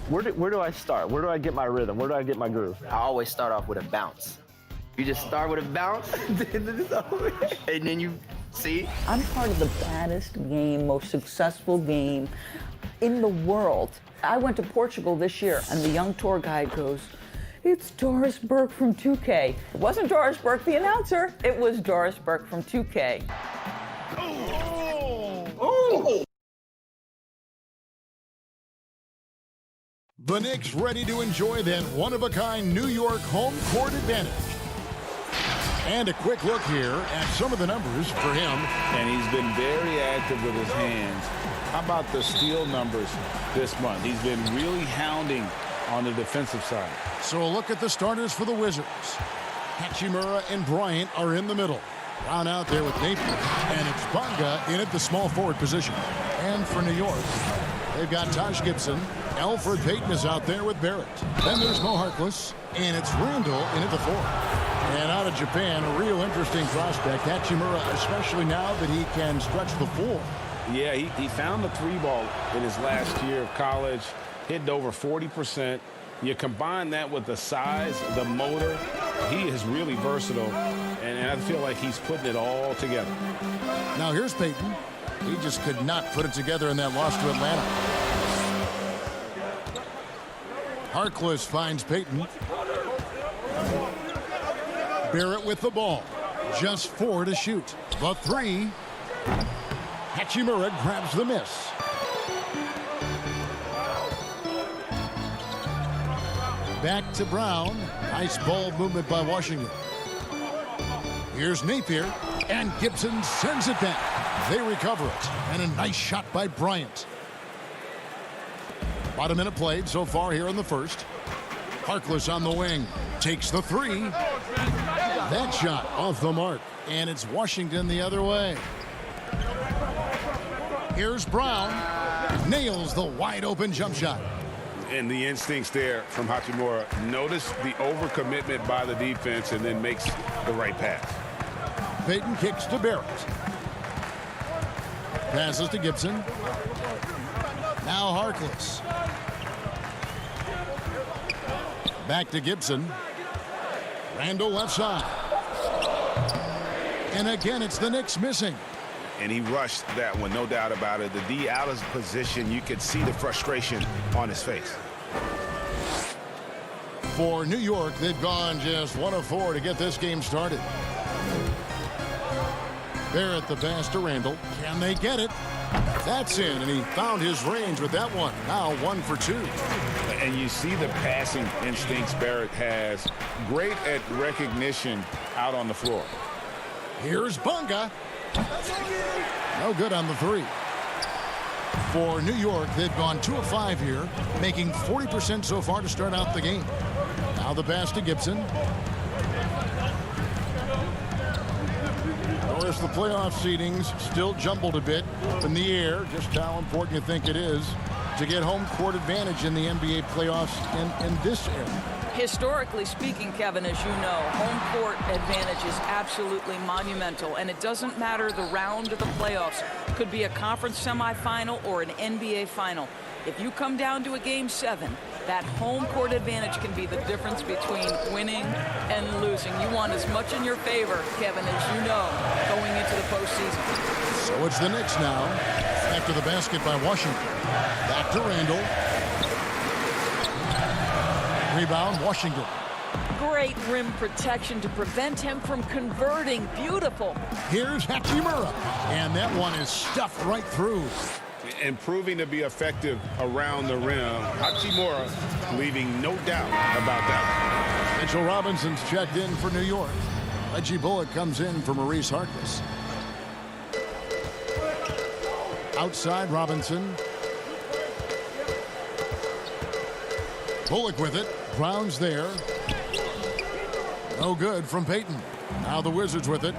Where do I start? Where do I get my rhythm? Where do I get my groove? I always start off with a bounce. You just start with a bounce, and then you see. I'm part of the baddest game, most successful game in the world. I went to Portugal this year, and the young tour guide goes, "It's Doris Burke from 2K." It wasn't Doris Burke, the announcer. It was Doris Burke from 2K. Oh! The Knicks ready to enjoy that one-of-a-kind New York home court advantage. And a quick look here at some of the numbers for him. And he's been very active with his hands. How about the steal numbers this month? He's been really hounding on the defensive side. So a look at the starters for the Wizards. Hachimura and Bryant are in the middle. Brown out there with Napier. And it's Bonga in at the small forward position. And for New York, they've got Taj Gibson. Elfrid Payton is out there with Barrett. Then there's Mo Harkless. And it's Randall in at the 4. And out of Japan, a real interesting prospect. Hachimura, especially now that he can stretch the floor. Yeah, he found the 3-ball in his last year of college. Hit over 40%. You combine that with the size, the motor. He is really versatile. And I feel like he's putting it all together. Now here's Payton. He just could not put it together in that loss to Atlanta. Harkless finds Payton. Barrett with the ball. Just 4 to shoot. The 3. Hachimura grabs the miss. Back to Brown. Nice ball movement by Washington. Here's Napier. And Gibson sends it back. They recover it. And a nice shot by Bryant. About a minute played so far here in the first. Harkless on the wing. Takes the 3. That shot off the mark. And it's Washington the other way. Here's Brown. Nails the wide open jump shot. And the instincts there from Hachimura. Notice the overcommitment by the defense and then makes the right pass. Payton kicks to Barrett. Passes to Gibson. Now Harkless. Back to Gibson. Randall left side. And again, it's the Knicks missing. And he rushed that one, no doubt about it. The D out of position, you could see the frustration on his face. For New York, they've gone just 1 of 4 to get this game started. Barrett the pass to Randall. Can they get it? That's in, and he found his range with that one. Now 1 for 2. And you see the passing instincts Barrett has. Great at recognition out on the floor. Here's Bonga. No good on the 3. For New York, they've gone 2 of 5 here, making 40% so far to start out the game. Now the pass to Gibson. Notice the playoff seedings still jumbled a bit up in the air. Just how important you think it is to get home court advantage in the NBA playoffs in this era. Historically speaking, Kevin, as you know, home court advantage is absolutely monumental, and it doesn't matter the round of the playoffs. Could be a conference semifinal or an NBA final. If you come down to a Game 7, that home court advantage can be the difference between winning and losing. You want as much in your favor, Kevin, as you know, going into the postseason. So it's the Knicks now. After the basket by Washington. Back to Randall. Rebound, Washington. Great rim protection to prevent him from converting. Beautiful. Here's Hachimura. And that one is stuffed right through. And proving to be effective around the rim. Hachimura leaving no doubt about that. Mitchell Robinson's checked in for New York. Reggie Bullock comes in for Maurice Harkless. Outside Robinson. Bullock with it. Brown's there. No good from Payton. Now the Wizards with it.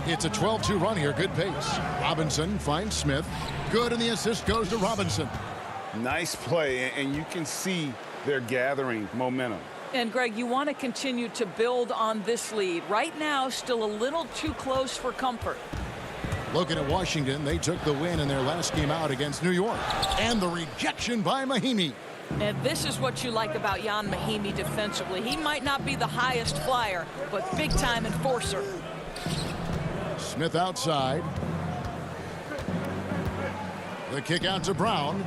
It's a 12-2 run here. Good pace. Robinson finds Smith. Good, and the assist goes to Robinson. Nice play, and you can see they're gathering momentum. And, Greg, you want to continue to build on this lead. Right now, still a little too close for comfort. Looking at Washington, they took the win in their last game out against New York. And the rejection by Mahinmi. And this is what you like about Jan Mahimi defensively. He might not be the highest flyer, but big-time enforcer. Smith outside. The kick out to Brown.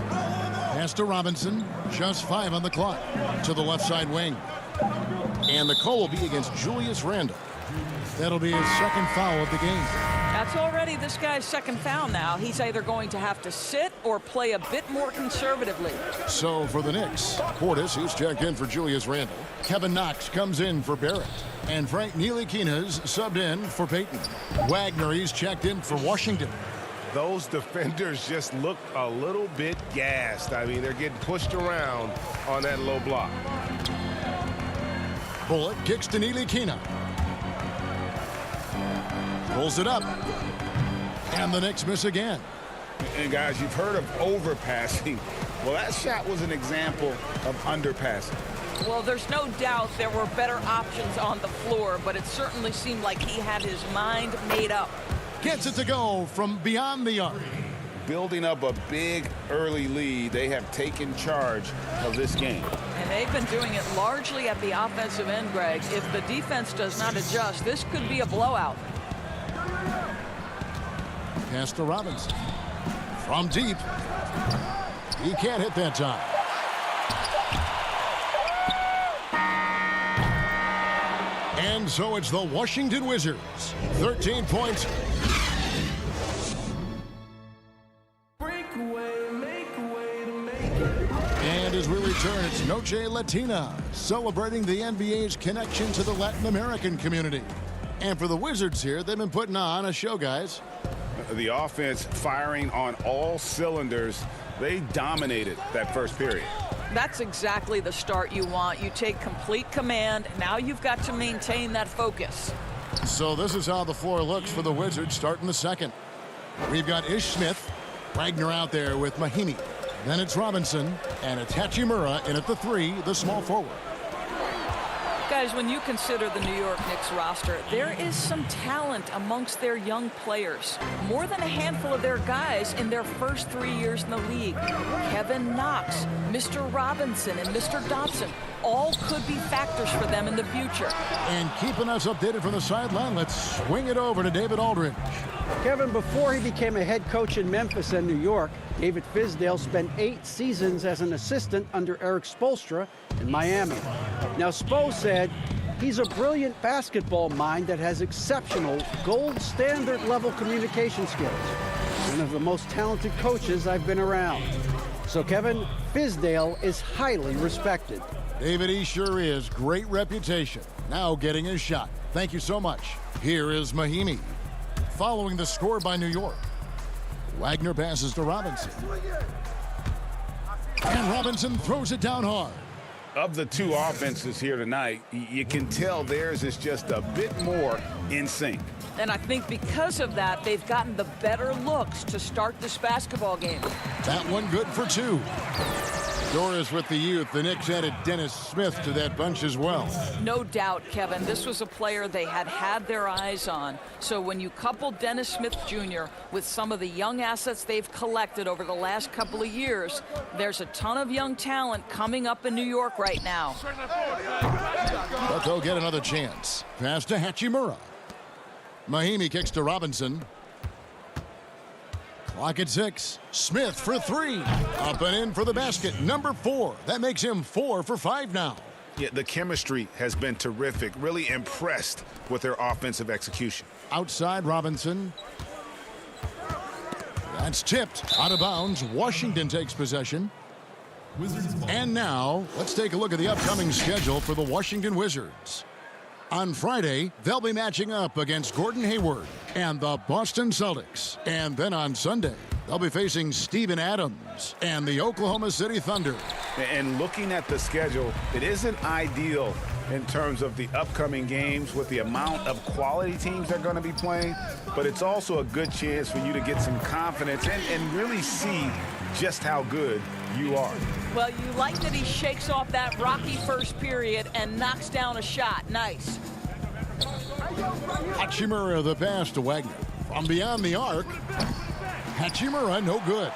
Pass to Robinson. Just 5 on the clock. To the left side wing. And the call will be against Julius Randle. That'll be his second foul of the game. That's already this guy's second foul now. He's either going to have to sit or play a bit more conservatively. So for the Knicks, Portis, who's checked in for Julius Randle. Kevin Knox comes in for Barrett. And Frank Ntilikina's subbed in for Payton. Wagner, he's checked in for Washington. Those defenders just look a little bit gassed. I mean, they're getting pushed around on that low block. Bullock kicks to Ntilikina. Pulls it up. And the Knicks miss again. And guys, you've heard of overpassing. Well, that shot was an example of underpassing. Well, there's no doubt there were better options on the floor, but it certainly seemed like he had his mind made up. Gets it to go from beyond the arc. Building up a big early lead, they have taken charge of this game. And they've been doing it largely at the offensive end, Greg. If the defense does not adjust, this could be a blowout. Pass to Robinson. From deep. He can't hit that time. And so it's the Washington Wizards. 13 points. And as we return, it's Noche Latina, celebrating the NBA's connection to the Latin American community. And for the Wizards here, they've been putting on a show, guys. The offense firing on all cylinders. They dominated that first period. That's exactly the start you want. You take complete command. Now you've got to maintain that focus. So this is how the floor looks for the Wizards starting the second. We've got Ish Smith, Wagner out there with Mahimi. Then it's Robinson, and it's Hachimura in at the 3, the small forward. Guys, when you consider the New York Knicks roster, there is some talent amongst their young players. More than a handful of their guys in their first 3 years in the league. Kevin Knox, Mr. Robinson, and Mr. Dobson all could be factors for them in the future. And keeping us updated from the sideline, let's swing it over to David Aldridge. Kevin, before he became a head coach in Memphis and New York, David Fizdale spent 8 seasons as an assistant under Eric Spoelstra in Miami. Now, Spo said he's a brilliant basketball mind that has exceptional gold standard level communication skills. One of the most talented coaches I've been around. So, Kevin, Fizdale is highly respected. David, he sure is. Great reputation. Now getting his shot. Thank you so much. Here is Mahimi. Following the score by New York. Wagner passes to Robinson. And Robinson throws it down hard. Of the two offenses here tonight, you can tell theirs is just a bit more in sync. And I think because of that, they've gotten the better looks to start this basketball game. That one good for 2. Doris with the youth. The Knicks added Dennis Smith to that bunch as well. No doubt, Kevin. This was a player they had their eyes on. So when you couple Dennis Smith Jr. with some of the young assets they've collected over the last couple of years, there's a ton of young talent coming up in New York right now. But they'll get another chance. Pass to Hachimura. Mahimi kicks to Robinson. Clock at 6. Smith for 3. Up and in for the basket. Number 4. That makes him 4 for 5 now. Yeah, the chemistry has been terrific. Really impressed with their offensive execution. Outside Robinson. That's tipped. Out of bounds. Washington takes possession. And now, let's take a look at the upcoming schedule for the Washington Wizards. On Friday, they'll be matching up against Gordon Hayward and the Boston Celtics. And then on Sunday, they'll be facing Steven Adams and the Oklahoma City Thunder. And looking at the schedule, it isn't ideal in terms of the upcoming games with the amount of quality teams they're going to be playing, but it's also a good chance for you to get some confidence and really see just how good you are. Well, you like that he shakes off that rocky first period and knocks down a shot. Nice. Hachimura the pass to Wagner. From beyond the arc. Hachimura no good.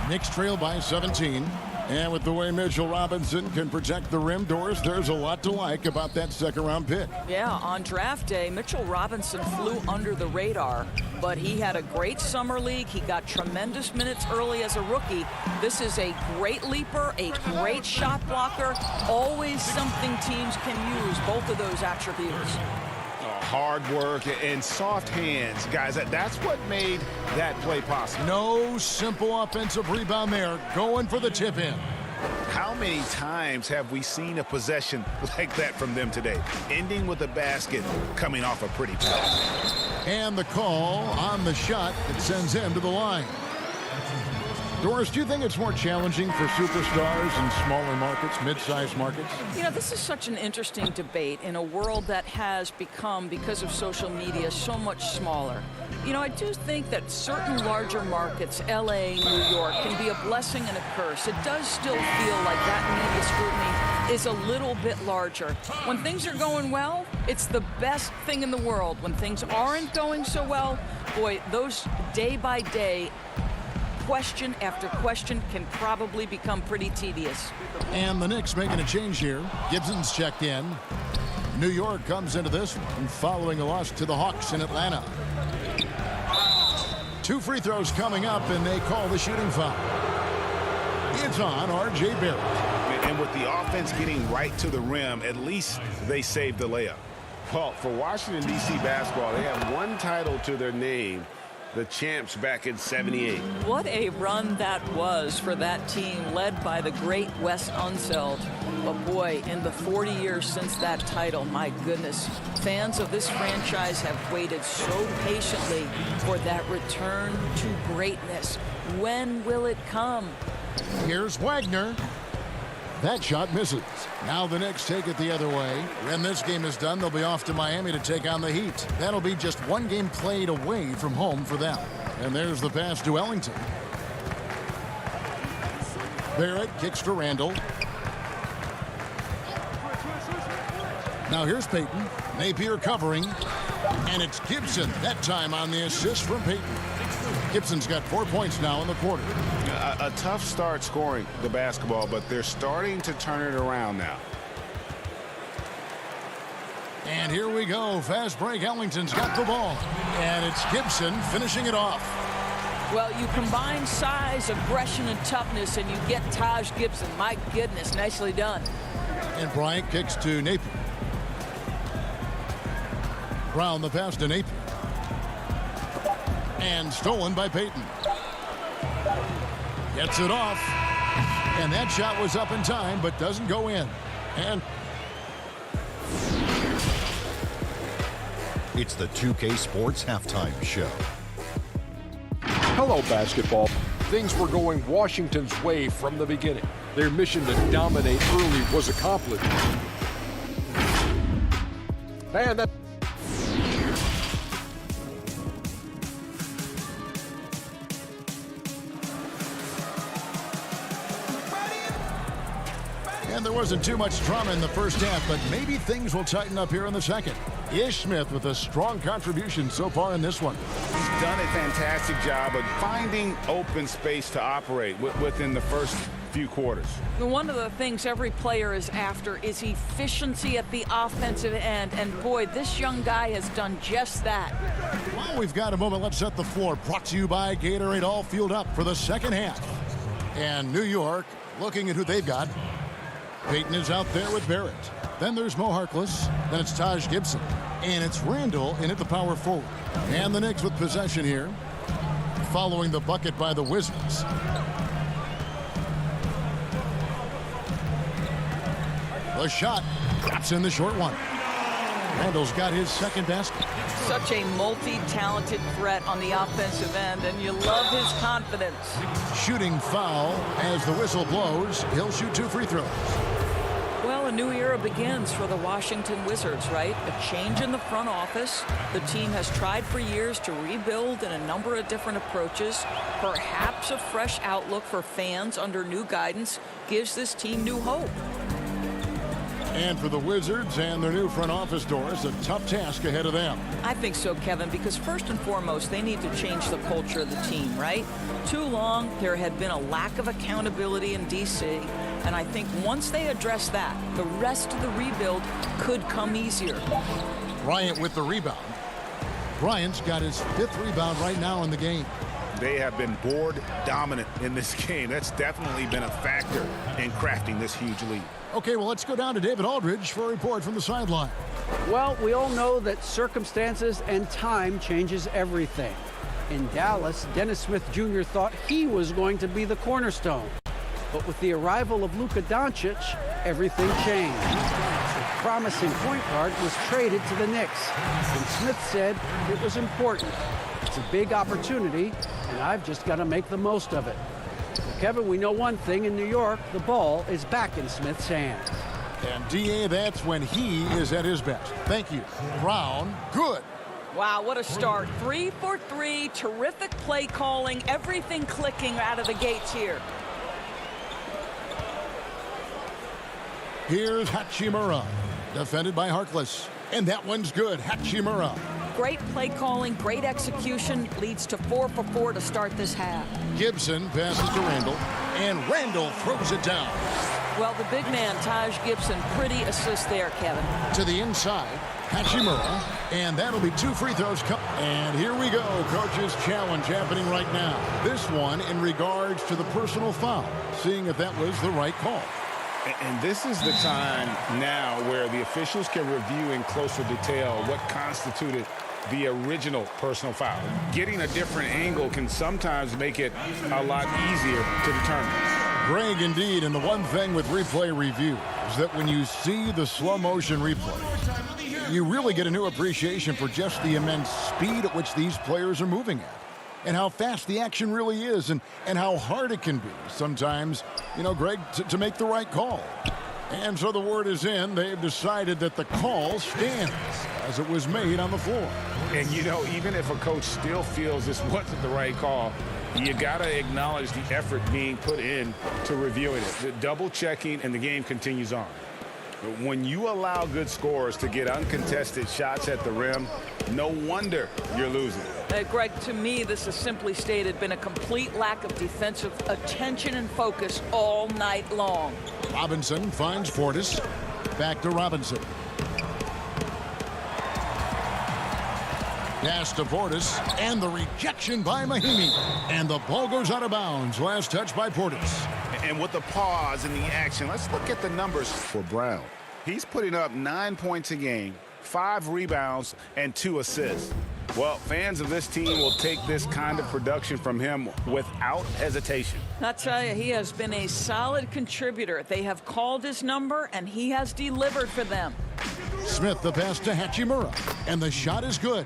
Knicks trail by 17. And with the way Mitchell Robinson can protect the rim, Doris, there's a lot to like about that second-round pick. Yeah, on draft day, Mitchell Robinson flew under the radar, but he had a great summer league. He got tremendous minutes early as a rookie. This is a great leaper, a great shot blocker, always something teams can use, both of those attributes. Hard work and soft hands, guys. That's what made that play possible. No simple offensive rebound there, going for the tip-in. How many times have we seen a possession like that from them today, ending with a basket coming off a pretty pass? And the call on the shot that sends him to the line. Doris, do you think it's more challenging for superstars in smaller markets, mid-sized markets? You know, this is such an interesting debate in a world that has become, because of social media, so much smaller. You know, I do think that certain larger markets, LA, New York, can be a blessing and a curse. It does still feel like that media scrutiny is a little bit larger. When things are going well, it's the best thing in the world. When things aren't going so well, boy, those day-by-day question after question can probably become pretty tedious. And the Knicks making a change here. Gibson's checked in. New York comes into this one following a loss to the Hawks in Atlanta. 2 free throws coming up, and they call the shooting foul. It's on R.J. Barrett. And with the offense getting right to the rim, at least they saved the layup. Well, for Washington, D.C. basketball, they have one title to their name. The champs back in '78. What a run that was for that team led by the great Wes Unseld. But boy, in the 40 years since that title, my goodness, fans of this franchise have waited so patiently for that return to greatness. When will it come? Here's Wagner. That shot misses. Now the Knicks take it the other way. When this game is done, they'll be off to Miami to take on the Heat. That'll be just one game played away from home for them. And there's the pass to Ellington. Barrett kicks to Randall. Now here's Payton. Napier covering. And it's Gibson, that time on the assist from Payton. Gibson's got 4 points now in the quarter. A tough start scoring the basketball, but they're starting to turn it around now. And here we go. Fast break. Ellington's got the ball. And it's Gibson finishing it off. Well, you combine size, aggression, and toughness, and you get Taj Gibson. My goodness, nicely done. And Bryant kicks to Napier. Brown the pass to Napier. And stolen by Payton. Gets it off. And that shot was up in time, but doesn't go in. And it's the 2K Sports Halftime Show. Hello, basketball. Things were going Washington's way from the beginning. Their mission to dominate early was accomplished. And that And there wasn't too much drama in the first half, but maybe things will tighten up here in the second. Ish Smith with a strong contribution so far in this one. He's done a fantastic job of finding open space to operate within the first few quarters. One of the things every player is after is efficiency at the offensive end, and boy, this young guy has done just that. While we've got a moment, let's set the floor. Brought to you by Gatorade, all fueled up for the second half. And New York looking at who they've got. Payton is out there with Barrett. Then there's Mo Harkless. Then it's Taj Gibson. And it's Randall in at the power forward. And the Knicks with possession here. Following the bucket by the Wizards. The shot drops in the short one. Randall's got his second basket. Such a multi-talented threat on the offensive end, and you love his confidence. Shooting foul as the whistle blows. He'll shoot 2 free throws. Well, a new era begins for the Washington Wizards, right? A change in the front office. The team has tried for years to rebuild in a number of different approaches. Perhaps a fresh outlook for fans under new guidance gives this team new hope. And for the Wizards and their new front office doors, a tough task ahead of them. I think so, Kevin, because first and foremost, they need to change the culture of the team, right? Too long, there had been a lack of accountability in D.C., and I think once they address that, the rest of the rebuild could come easier. Bryant with the rebound. Bryant's got his 5th rebound right now in the game. They have been board dominant in this game. That's definitely been a factor in crafting this huge lead. Okay, well, let's go down to David Aldridge for a report from the sideline. Well, we all know that circumstances and time changes everything. In Dallas, Dennis Smith Jr. thought he was going to be the cornerstone. But with the arrival of Luka Doncic, everything changed. The promising point guard was traded to the Knicks, and Smith said it was important. It's a big opportunity, and I've just got to make the most of it. Kevin, we know one thing in New York, the ball is back in Smith's hands. And D.A., that's when he is at his best. Thank you. Brown, good. Wow, what a start. 3 for 3, terrific play calling, everything clicking out of the gates here. Here's Hachimura, defended by Harkless. And that one's good, Hachimura. Great play calling, great execution, leads to 4 for 4 to start this half. Gibson passes to Randall, and Randall throws it down. Well, the big man, Taj Gibson, pretty assist there, Kevin. To the inside, Hachimura, and that'll be 2 free throws. And here we go, coach's challenge happening right now. This one in regards to the personal foul, seeing if that was the right call. And this is the time now where the officials can review in closer detail what constituted the original personal foul. Getting a different angle can sometimes make it a lot easier to determine. Greg, indeed, and the one thing with replay review is that when you see the slow motion replay, you really get a new appreciation for just the immense speed at which these players are moving at, and how fast the action really is, and how hard it can be sometimes, you know, Greg, to make the right call. And so the word is in. They've decided that the call stands as it was made on the floor. And, you know, even if a coach still feels this wasn't the right call, you got to acknowledge the effort being put in to reviewing it. The double checking, and the game continues on. When you allow good scorers to get uncontested shots at the rim, no wonder you're losing. Greg, to me, this has simply stated been a complete lack of defensive attention and focus all night long. Robinson finds Portis. Back to Robinson. Pass to Portis, and the rejection by Mahimi. And the ball goes out of bounds. Last touch by Portis. And with the pause in the action, let's look at the numbers for Brown. He's putting up 9 points a game, 5 rebounds, and 2 assists. Well, fans of this team will take this kind of production from him without hesitation. I tell you, he has been a solid contributor. They have called his number, and he has delivered for them. Smith the pass to Hachimura, and the shot is good.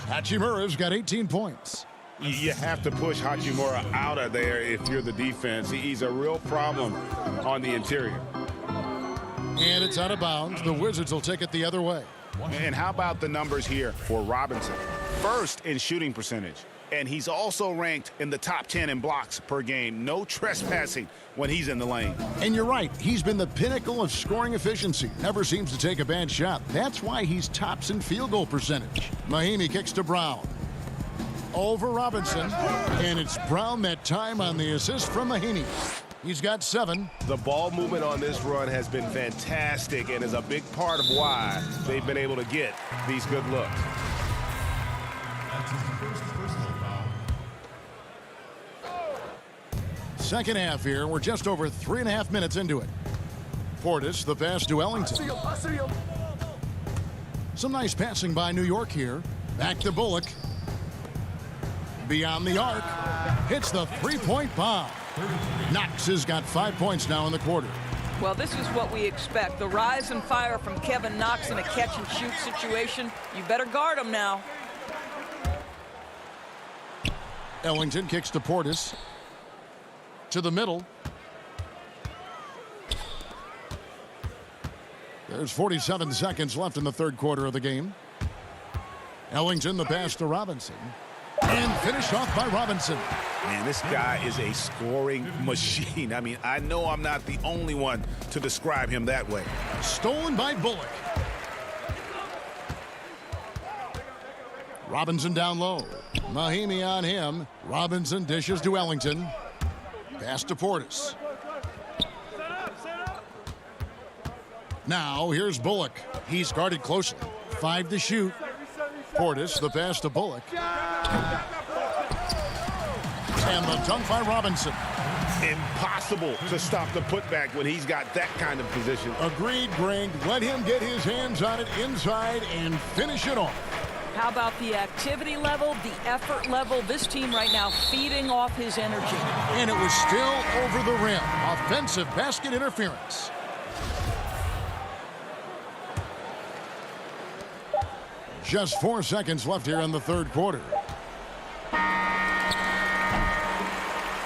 Hachimura's got 18 points. You have to push Hachimura out of there if you're the defense. He's a real problem on the interior. And it's out of bounds. The Wizards will take it the other way. And how about the numbers here for Robinson? First in shooting percentage. And he's also ranked in the top 10 in blocks per game. No trespassing when he's in the lane. And you're right. He's been the pinnacle of scoring efficiency. Never seems to take a bad shot. That's why he's tops in field goal percentage. Mahimi kicks to Brown. Over Robinson. And it's Brown that time on the assist from Mahimi. He's got 7. The ball movement on this run has been fantastic and is a big part of why they've been able to get these good looks. Second half here. We're just over 3.5 minutes into it. Portis, the pass to Ellington. Some nice passing by New York here. Back to Bullock. Beyond the arc. Hits the three-point bomb. Knox has got 5 points now in the quarter. Well, this is what we expect. The rise and fire from Kevin Knox in a catch-and-shoot situation. You better guard him now. Ellington kicks to Portis. To the middle. There's 47 seconds left in the third quarter of the game. Ellington, the pass to Robinson. And finished off by Robinson. Man, this guy is a scoring machine. I mean, I know I'm not the only one to describe him that way. Stolen by Bullock. Robinson down low. Mahimi on him. Robinson dishes to Ellington. Pass to Portis. Now here's Bullock. He's guarded closely. 5 to shoot. Portis, the pass to Bullock. And the dunk by Robinson. Impossible to stop the putback when he's got that kind of position. Agreed, Greg. Let him get his hands on it inside and finish it off. How about the activity level, the effort level? This team right now feeding off his energy. And it was still over the rim. Offensive basket interference. Just 4 seconds left here in the third quarter.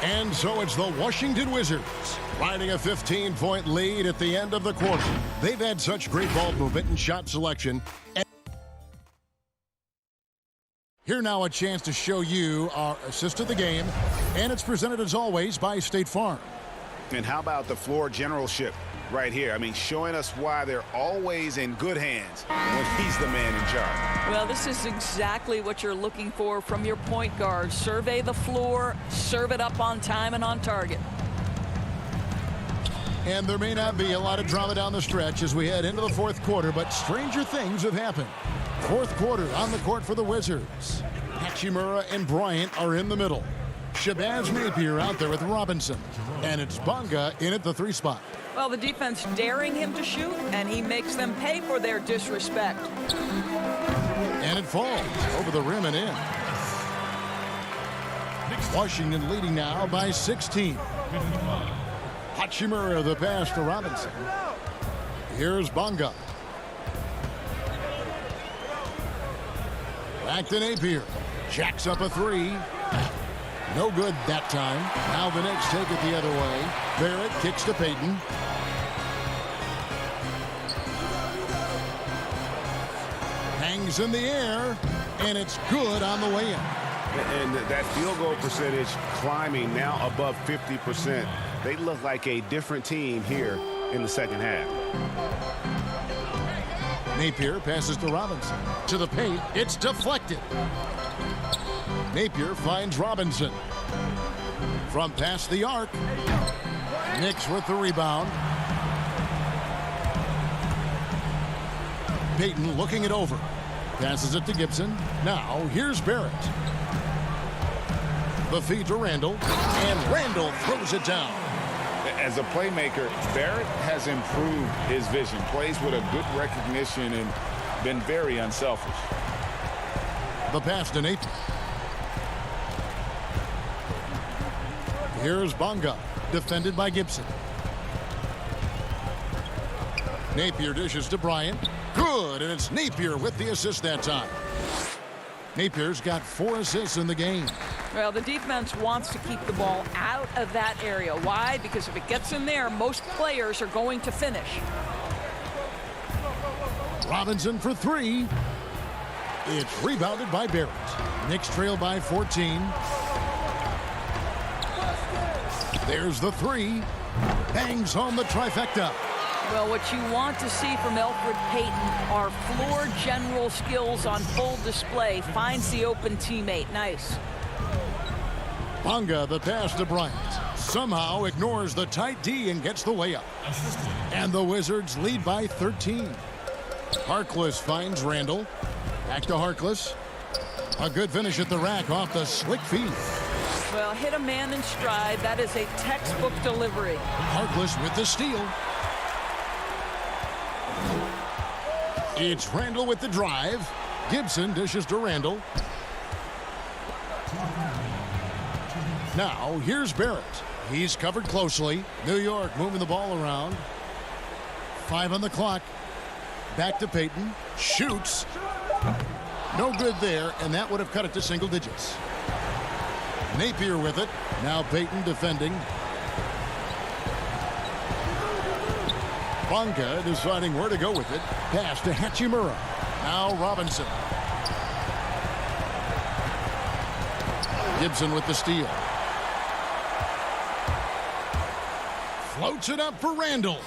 And so it's the Washington Wizards riding a 15-point lead at the end of the quarter. They've had such great ball movement and shot selection. Here now a chance to show you our assist of the game, and it's presented as always by State Farm. And how about the floor generalship right here? I mean, showing us why they're always in good hands when he's the man in charge. Well, this is exactly what you're looking for from your point guard. Survey the floor, serve it up on time and on target. And there may not be a lot of drama down the stretch as we head into the fourth quarter, but stranger things have happened. Fourth quarter on the court for the Wizards. Hachimura and Bryant are in the middle. Shabazz Napier out there with Robinson. And it's Bonga in at the 3 spot. Well, the defense daring him to shoot, and he makes them pay for their disrespect. And it falls over the rim and in. Washington leading now by 16. Hachimura the pass to Robinson. Here's Bonga. Back to Napier. Jacks up a 3. No good that time. Now the Knicks take it the other way. Barrett kicks to Payton. Hangs in the air, and it's good on the way in. And that field goal percentage climbing now above 50%. They look like a different team here in the second half. Napier passes to Robinson. To the paint, it's deflected. Napier finds Robinson. From past the arc. Knicks with the rebound. Payton looking it over. Passes it to Gibson. Now here's Barrett. The feed to Randall. And Randall throws it down. As a playmaker, Barrett has improved his vision. Plays with a good recognition and been very unselfish. The pass to Napier. Here's Bonga, defended by Gibson. Napier dishes to Bryant. Good, and it's Napier with the assist that time. Napier's got 4 assists in the game. Well, the defense wants to keep the ball out of that area. Why? Because if it gets in there, most players are going to finish. Robinson for 3. It's rebounded by Barrett. Knicks trail by 14. There's the 3. Bangs home the trifecta. Well, what you want to see from Elfrid Payton are floor general skills on full display. Finds the open teammate. Nice. Bonga, the pass to Bryant. Somehow ignores the tight D and gets the layup. And the Wizards lead by 13. Harkless finds Randall. Back to Harkless. A good finish at the rack off the slick feed. Well, hit a man in stride. That is a textbook delivery. Harkless with the steal. It's Randall with the drive. Gibson dishes to Randall. Now, here's Barrett. He's covered closely. New York moving the ball around. 5 on the clock. Back to Payton. Shoots. No good there, and that would have cut it to single digits. Napier with it. Now Payton defending. Bonga deciding where to go with it. Pass to Hachimura. Now Robinson. Gibson with the steal. Floats it up for Randall.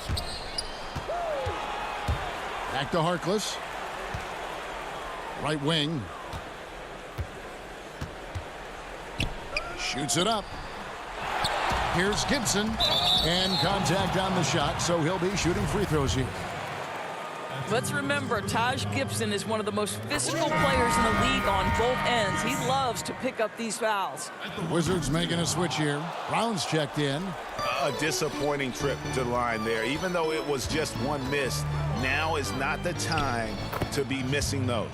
Back to Harkless. Right wing. Shoots it up. Here's Gibson. And contact on the shot, so he'll be shooting free throws here. Let's remember, Taj Gibson is one of the most physical players in the league on both ends. He loves to pick up these fouls. Wizards making a switch here. Brown's checked in. A disappointing trip to the line there. Even though it was just one miss, now is not the time to be missing those.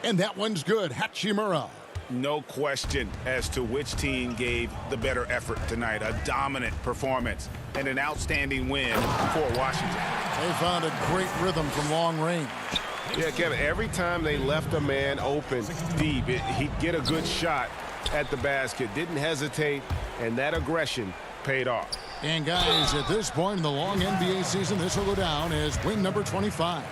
And that one's good. Hachimura. No question as to which team gave the better effort tonight. A dominant performance and an outstanding win for Washington. They found a great rhythm from long range. Yeah, Kevin, every time they left a man open deep, he'd get a good shot at the basket. Didn't hesitate, and that aggression paid off. And guys, at this point in the long NBA season, this will go down as win number 25.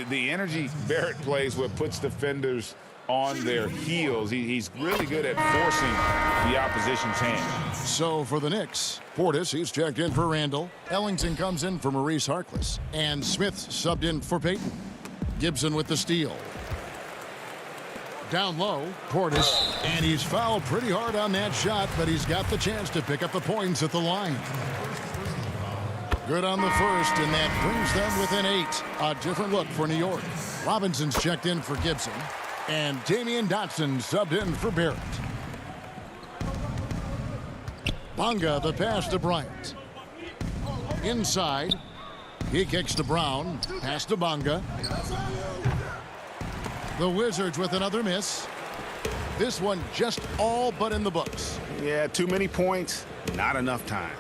The energy Barrett plays with puts defenders on their heels. He's really good at forcing the opposition's hand. So for the Knicks, Portis, he's checked in for Randall. Ellington comes in for Maurice Harkless. And Smith subbed in for Payton. Gibson with the steal. Down low, Portis. And he's fouled pretty hard on that shot, but he's got the chance to pick up the points at the line. Good on the first, and that brings them within 8. A different look for New York. Robinson's checked in for Gibson. And Damian Dotson subbed in for Barrett. Bonga, the pass to Bryant. Inside. He kicks to Brown. Pass to Bonga. The Wizards with another miss. This one just all but in the books. Yeah, too many points, not enough time.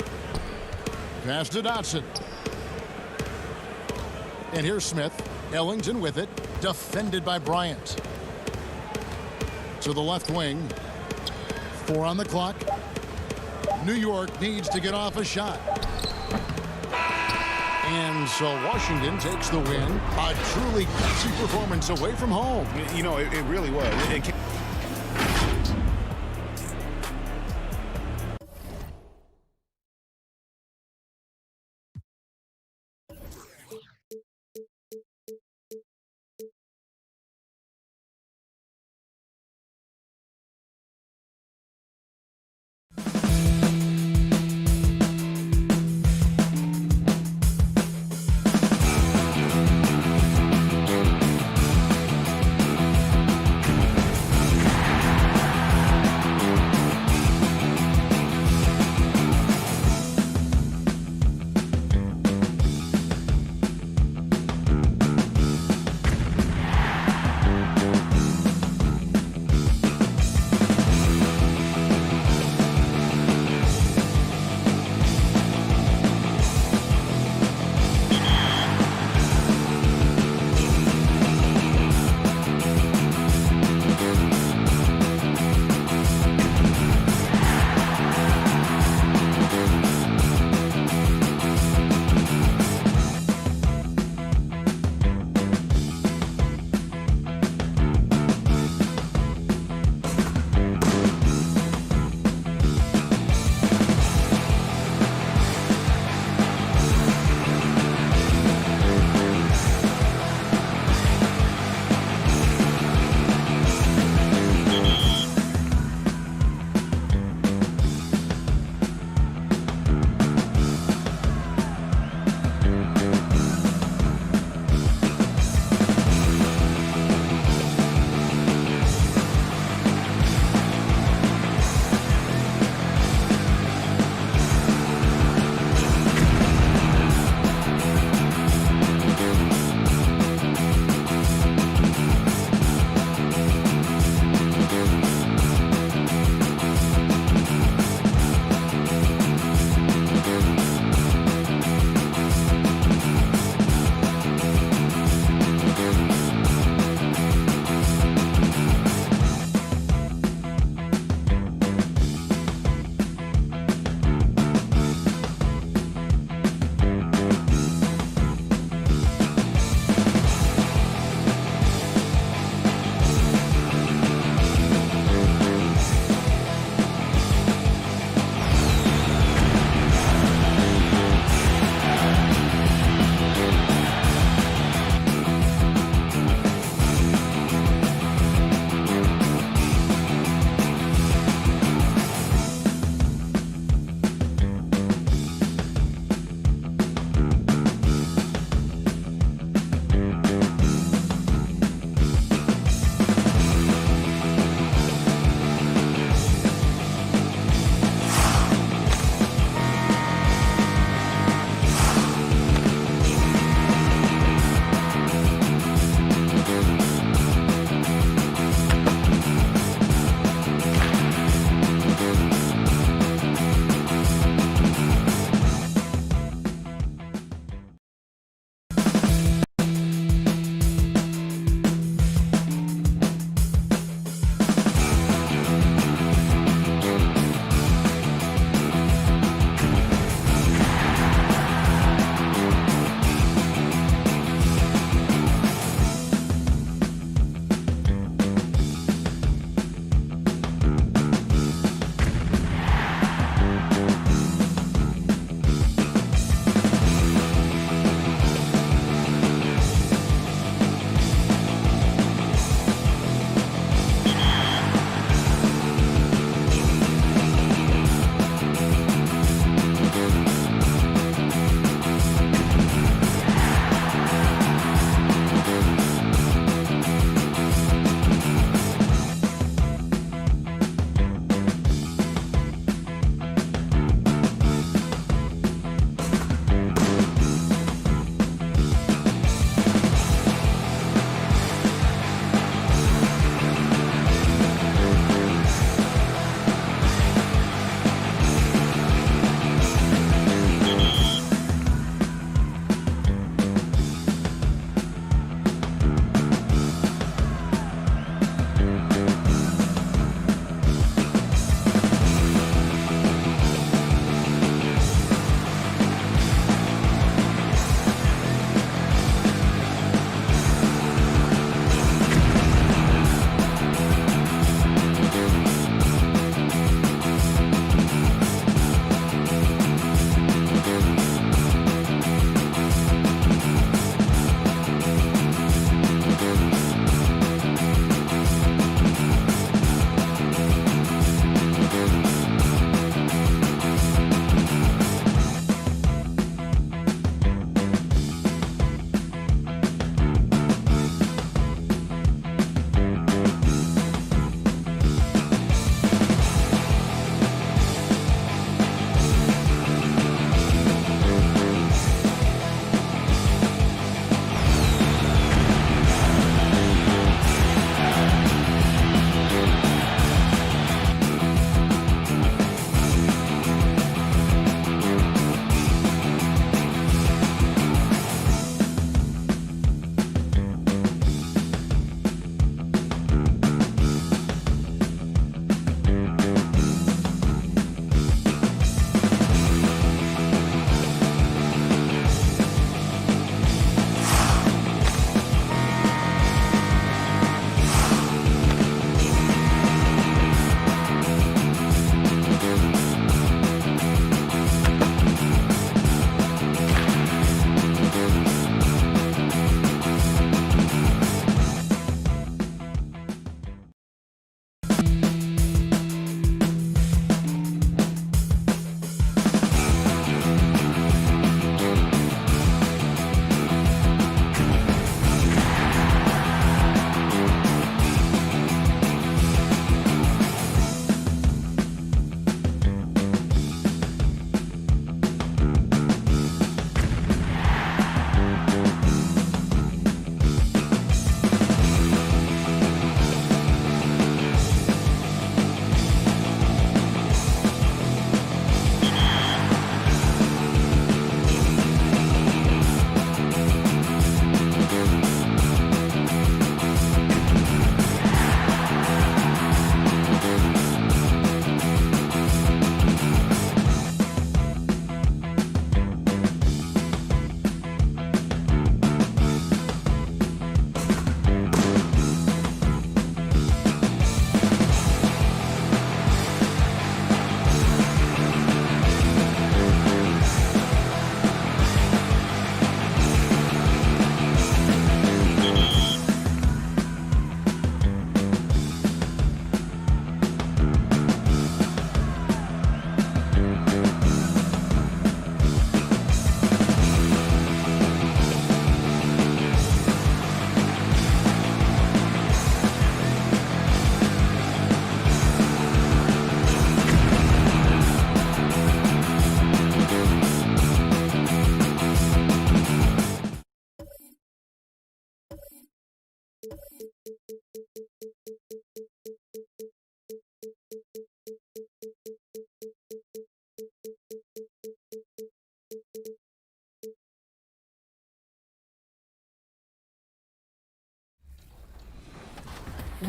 Pass to Dotson. And here's Smith. Ellington with it. Defended by Bryant. To the left wing. 4 on the clock. New York needs to get off a shot. And so Washington takes the win. A truly gutsy performance away from home. You know, it really was.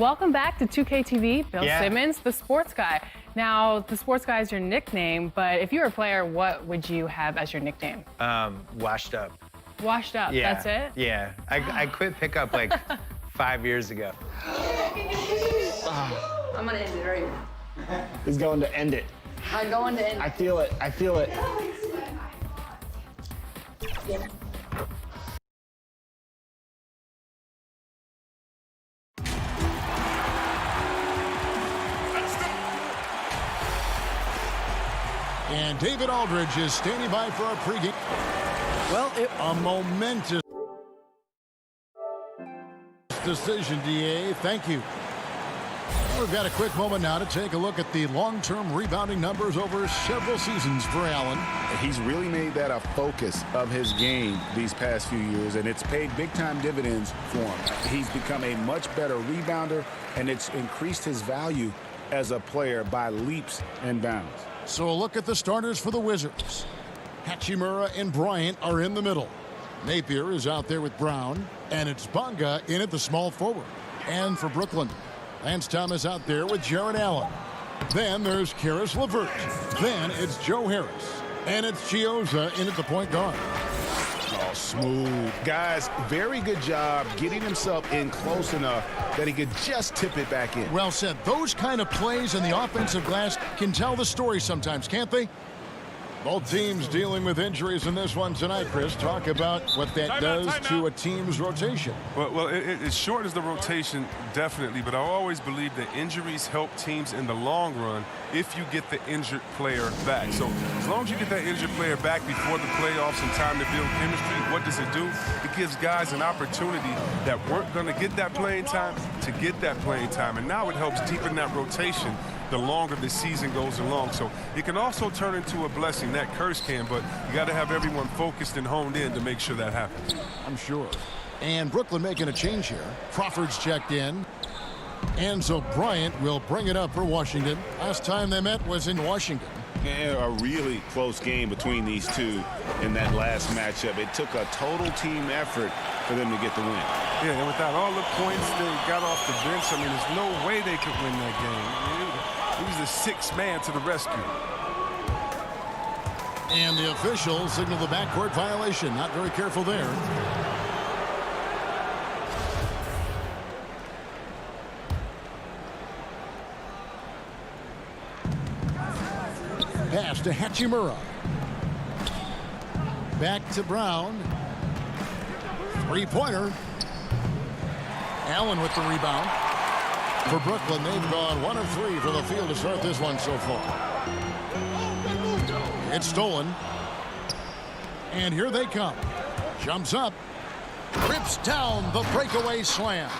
Welcome back to 2K TV. Bill Yeah. Simmons, the sports guy. Now, the sports guy is your nickname, but if you were a player, what would you have as your nickname? Washed up. Washed up, Yeah. that's it? Yeah. I quit pickup like 5 years ago. I'm gonna end it right now. He's going to end it. I'm going to end it. I feel it. I feel it. And David Aldridge is standing by for our pregame. Well, A momentous decision, DA. Thank you. We've got a quick moment now to take a look at the long-term rebounding numbers over several seasons for Allen. He's really made that a focus of his game these past few years, and it's paid big-time dividends for him. He's become a much better rebounder, and it's increased his value as a player by leaps and bounds. So a look at the starters for the Wizards. Hachimura and Bryant are in the middle. Napier is out there with Brown, and it's Bonga in at the small forward. And for Brooklyn, Lance Thomas out there with Jared Allen. Then there's Karis LeVert. Then it's Joe Harris. And it's Chiozza in at the point guard. Oh, smooth. Guys, very good job getting himself in close enough that he could just tip it back in. Well said. Those kind of plays in the offensive glass can tell the story sometimes, can't they? Both teams dealing with injuries in this one tonight, Chris. Talk about what that does to a team's rotation. Well, it shortens the rotation, definitely, but I always believe that injuries help teams in the long run if you get the injured player back. So as long as you get that injured player back before the playoffs and time to build chemistry, what does it do? It gives guys an opportunity that weren't going to get that playing time to get that playing time, and now it helps deepen that rotation the longer the season goes along. So it can also turn into a blessing. That curse can, but you got to have everyone focused and honed in to make sure that happens. I'm sure. And Brooklyn making a change here. Crawford's checked in. And so Bryant will bring it up for Washington. Last time they met was in Washington. And a really close game between these two in that last matchup. It took a total team effort for them to get the win. Yeah, and without all the points they got off the bench, I mean, there's no way they could win that game. I mean, he was the sixth man to the rescue. And the officials signal the backcourt violation. Not very careful there. Pass to Hachimura. Back to Brown. Three-pointer. Allen with the rebound. For Brooklyn, they've gone 1 of 3 from the field to start this one so far. It's stolen. And here they come. Jumps up. Rips down the breakaway slam.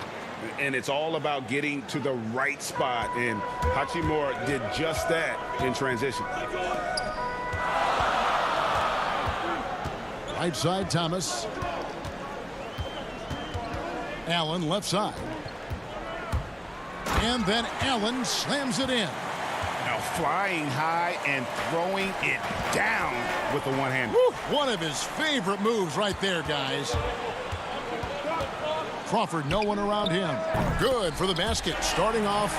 And it's all about getting to the right spot. And Hachimura did just that in transition. Right side, Thomas. Allen left side. And then Allen slams it in. Now flying high and throwing it down with the one hand. One of his favorite moves right there, guys. Crawford, no one around him. Good for the basket. Starting off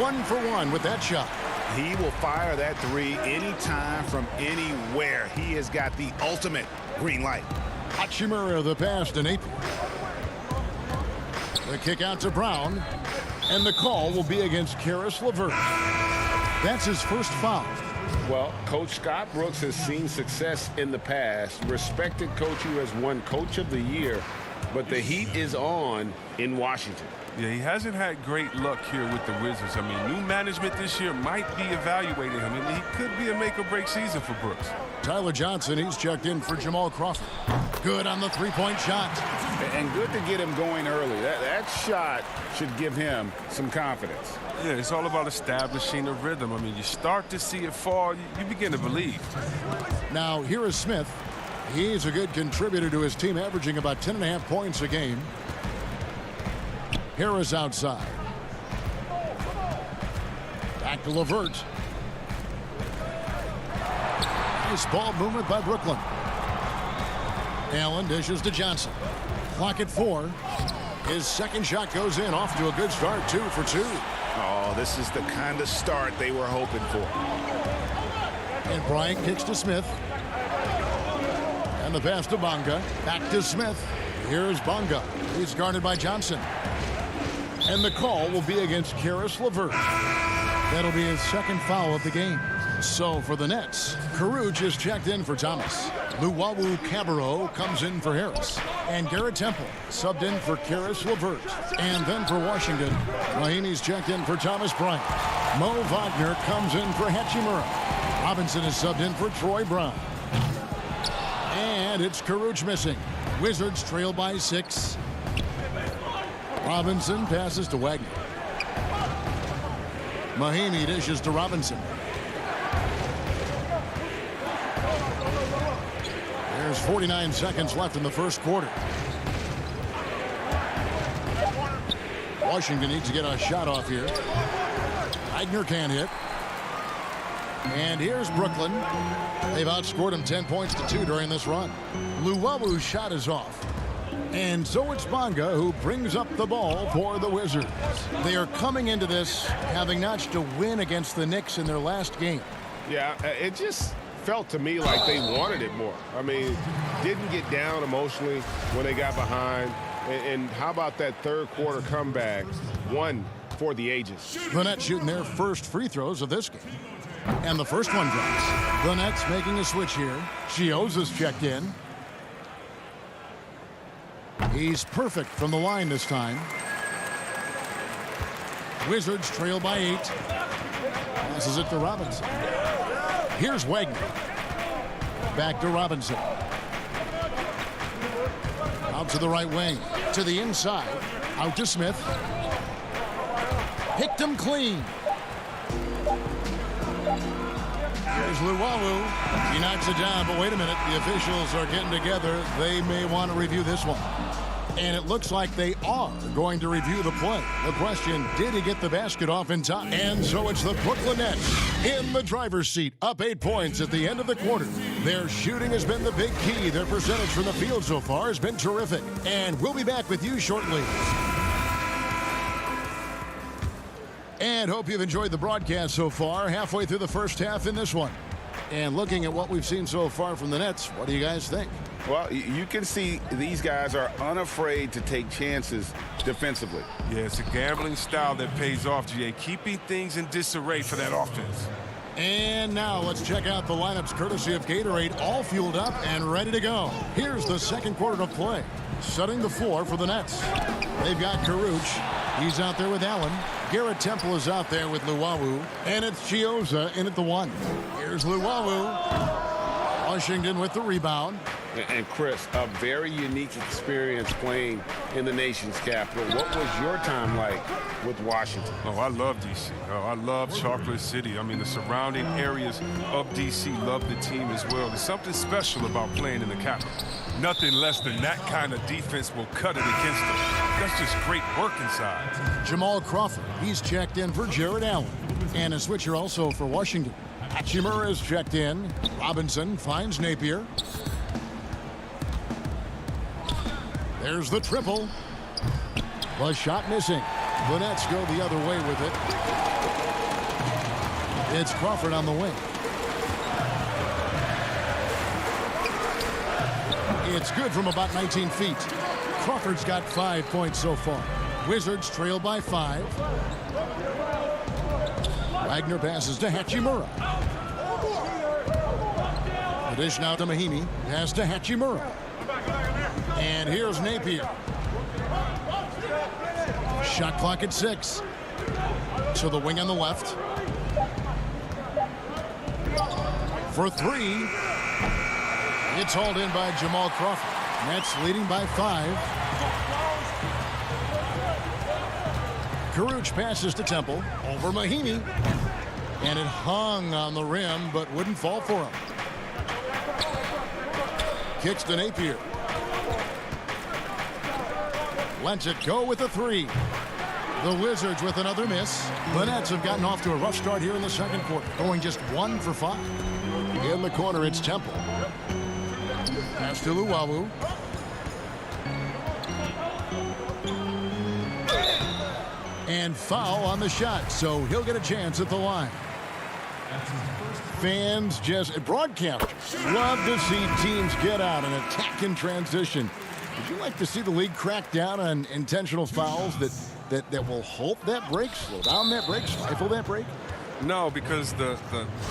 1 for 1 with that shot. He will fire that three anytime from anywhere. He has got the ultimate green light. Hachimura the pass to Napier. The kick out to Brown. And the call will be against Karis LeVert. That's his first foul. Well, Coach Scott Brooks has seen success in the past. Respected coach who has won Coach of the Year. But the heat is on in Washington. Yeah, he hasn't had great luck here with the Wizards. I mean, new management this year might be evaluating him, and he could be a make-or-break season for Brooks. Tyler Johnson, he's checked in for Jamal Crawford. Good on the three-point shot. And good to get him going early. That shot should give him some confidence. Yeah, it's all about establishing a rhythm. I mean, you start to see it fall, you begin to believe. Now, here is Smith. He's a good contributor to his team, averaging about 10.5 points a game. Harris outside. Back to LeVert. Nice ball movement by Brooklyn. Allen dishes to Johnson. Clock at 4. His second shot goes in, off to a good start, 2 for 2. Oh, this is the kind of start they were hoping for. And Bryant kicks to Smith. And the pass to Bonga. Back to Smith. Here's Bonga. He's guarded by Johnson. And the call will be against Karis LeVert. That'll be his second foul of the game. So for the Nets, Caruge is checked in for Thomas. Luwawu Cabarro comes in for Harris. And Garrett Temple subbed in for Karis LeVert. And then for Washington, Mahinmi's checked in for Thomas Bryant. Mo Wagner comes in for Hachimura. Robinson is subbed in for Troy Brown. And it's Caruge missing. Wizards trail by 6. Robinson passes to Wagner. Mahinmi dishes to Robinson. There's 49 seconds left in the first quarter. Washington needs to get a shot off here. Wagner can't hit. And here's Brooklyn. They've outscored them 10 points to 2 during this run. Luwawu's shot is off. And so it's Bonga who brings up the ball for the Wizards. They are coming into this having notched a win against the Knicks in their last game. Yeah, it just felt to me like they wanted it more. I mean, didn't get down emotionally when they got behind. And how about that third quarter comeback? One for the ages. The Nets shooting their first free throws of this game. And the first one drops. The Nets making a switch here. Chioza's checked in. He's perfect from the line this time. Wizards trail by 8. Passes it to Robinson. Here's Wagner. Back to Robinson. Out to the right wing. To the inside. Out to Smith. Picked him clean. Here's Luwawu. He knocks it down, but wait a minute. The officials are getting together. They may want to review this one. And it looks like they are going to review the play. The question, did he get the basket off in time? And so it's the Brooklyn Nets in the driver's seat, up 8 points at the end of the quarter. Their shooting has been the big key. Their percentage from the field so far has been terrific. And we'll be back with you shortly. And hope you've enjoyed the broadcast so far. Halfway through the first half in this one. And looking at what we've seen so far from the Nets, what do you guys think? Well, you can see these guys are unafraid to take chances defensively. Yeah, it's a gambling style that pays off, GA, keeping things in disarray for that offense. And now let's check out the lineups courtesy of Gatorade, all fueled up and ready to go. Here's the second quarter of play. Setting the floor for the Nets. They've got Caruge. He's out there with Allen. Garrett Temple is out there with Luwawu. And it's Chioza in at the 1. Here's Luwawu. Washington with the rebound. And Chris, a very unique experience playing in the nation's capital. What was your time like with Washington? Oh, I love D.C. Oh, I love Chocolate City. I mean, the surrounding areas of D.C. love the team as well. There's something special about playing in the capital. Nothing less than that kind of defense will cut it against them. That's just great work inside. Jamal Crawford, he's checked in for Jared Allen. And a switcher also for Washington. Hachimura is checked in. Robinson finds Napier. There's the triple. The shot missing. The Nets go the other way with it. It's Crawford on the wing. It's good from about 19 feet. Crawford's got 5 points so far. Wizards trail by 5. Wagner passes to Hachimura. The dish now to Mahinmi. Pass to Hachimura. And here's Napier. Shot clock at 6. To the wing on the left. For 3. It's hauled in by Jamal Crawford. Nets leading by 5. Caruge passes to Temple. Over Mahinmi. And it hung on the rim, but wouldn't fall for him. Kicks to Napier. Lets it go with a 3. The Wizards with another miss. The Nets have gotten off to a rough start here in the second quarter, going just 1 for 5. In the corner, it's Temple. Pass to Luwawu. And foul on the shot, so he'll get a chance at the line. Fans, broadcasters love to see teams get out and attack in transition. Would you like to see the league crack down on intentional fouls that will halt that break, slow down that break, stifle that break? No, because the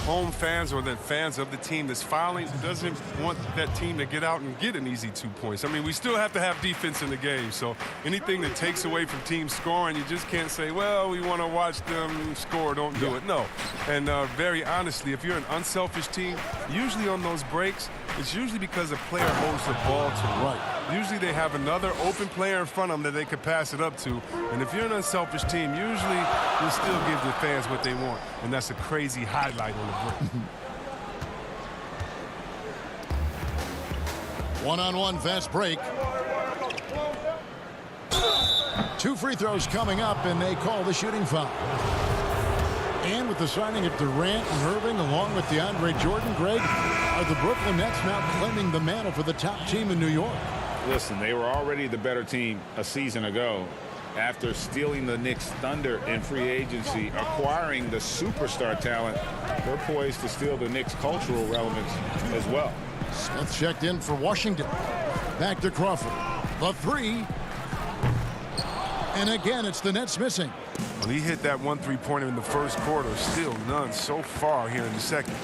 home fans or the fans of the team that's fouling doesn't want that team to get out and get an easy 2 points. I mean, we still have to have defense in the game. So anything that takes away from teams scoring, you just can't say, well, we want to watch them score, don't do it. No. And very honestly, if you're an unselfish team, usually on those breaks, it's usually because a player holds the ball to them. Right. Usually they have another open player in front of them that they could pass it up to. And if you're an unselfish team, usually you'll still give the fans what they want. And that's a crazy highlight on the break. One-on-one fast break. 2 free throws coming up, and they call the shooting foul. And with the signing of Durant and Irving, along with DeAndre Jordan, Greg, are the Brooklyn Nets now claiming the mantle for the top team in New York? Listen, they were already the better team a season ago. After stealing the Knicks' thunder in free agency, acquiring the superstar talent, they're poised to steal the Knicks' cultural relevance as well. Smith checked in for Washington. Back to Crawford. The three. And again, it's the Nets missing. Well, he hit that 1 3-pointer in the first quarter. Still none so far here in the second.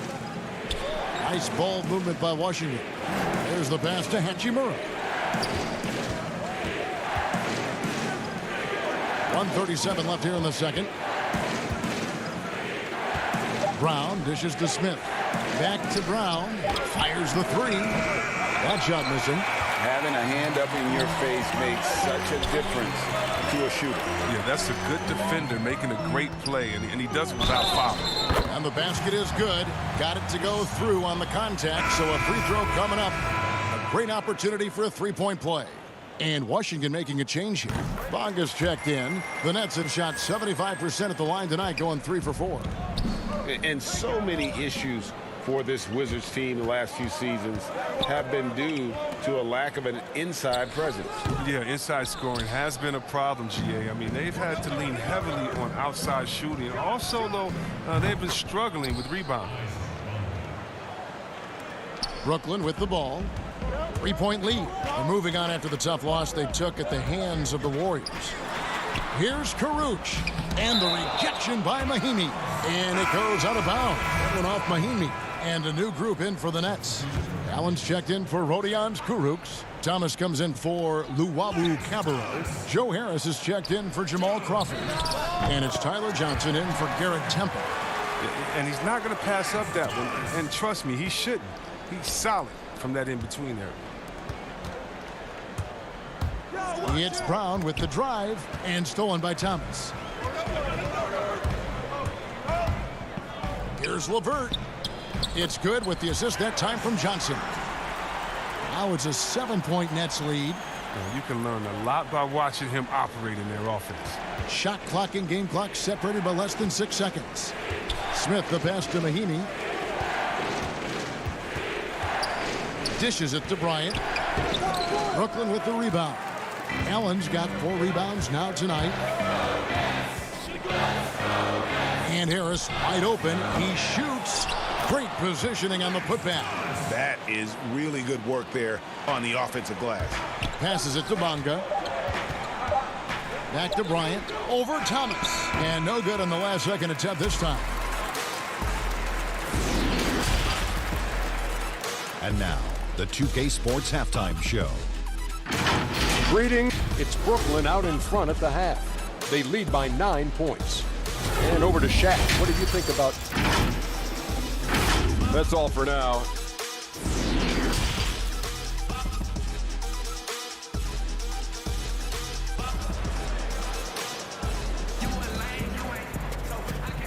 Nice ball movement by Washington. There's the pass to Hachimura. 1:37 left here in the second. Brown dishes to Smith. Back to Brown. Fires the three. That shot missing. Having a hand up in your face makes such a difference to a shooter. Yeah, that's a good defender making a great play, and he does it without fouling. And the basket is good. Got it to go through on the contact, so a free throw coming up. A great opportunity for a three-point play. And Washington making a change here. Bonga's checked in. The Nets have shot 75% at the line tonight, going 3 for 4. And so many issues for this Wizards team the last few seasons have been due to a lack of an inside presence. Yeah, inside scoring has been a problem, GA. I mean, they've had to lean heavily on outside shooting. Also, though, they've been struggling with rebounding. Brooklyn with the ball. 3-point lead. They're moving on after the tough loss they took at the hands of the Warriors. Here's Karuch. And the rejection by Mahimi. And it goes out of bounds. That went off Mahimi. And a new group in for the Nets. Allen's checked in for Rodions Kurucs. Thomas comes in for Luwawu Cabarro. Joe Harris is checked in for Jamal Crawford. And it's Tyler Johnson in for Garrett Temple. And he's not going to pass up that one. And trust me, he shouldn't. He's solid from that in-between there. It's Brown with the drive and stolen by Thomas. Here's LeVert. It's good with the assist that time from Johnson. Now it's a 7-point Nets lead. Well, you can learn a lot by watching him operate in their offense. Shot clock and game clock separated by less than 6 seconds. Smith the pass to Mahimi. Dishes it to Bryant. Brooklyn with the rebound. Allen's got 4 rebounds now tonight. And Harris wide open. He shoots. Great positioning on the putback. That is really good work there on the offensive glass. Passes it to Bonga. Back to Bryant. Over Thomas. And no good on the last second attempt this time. And now, the 2K Sports Halftime Show. Greetings. It's Brooklyn out in front at the half. They lead by 9 points. And over to Shaq. What do you think about? That's all for now.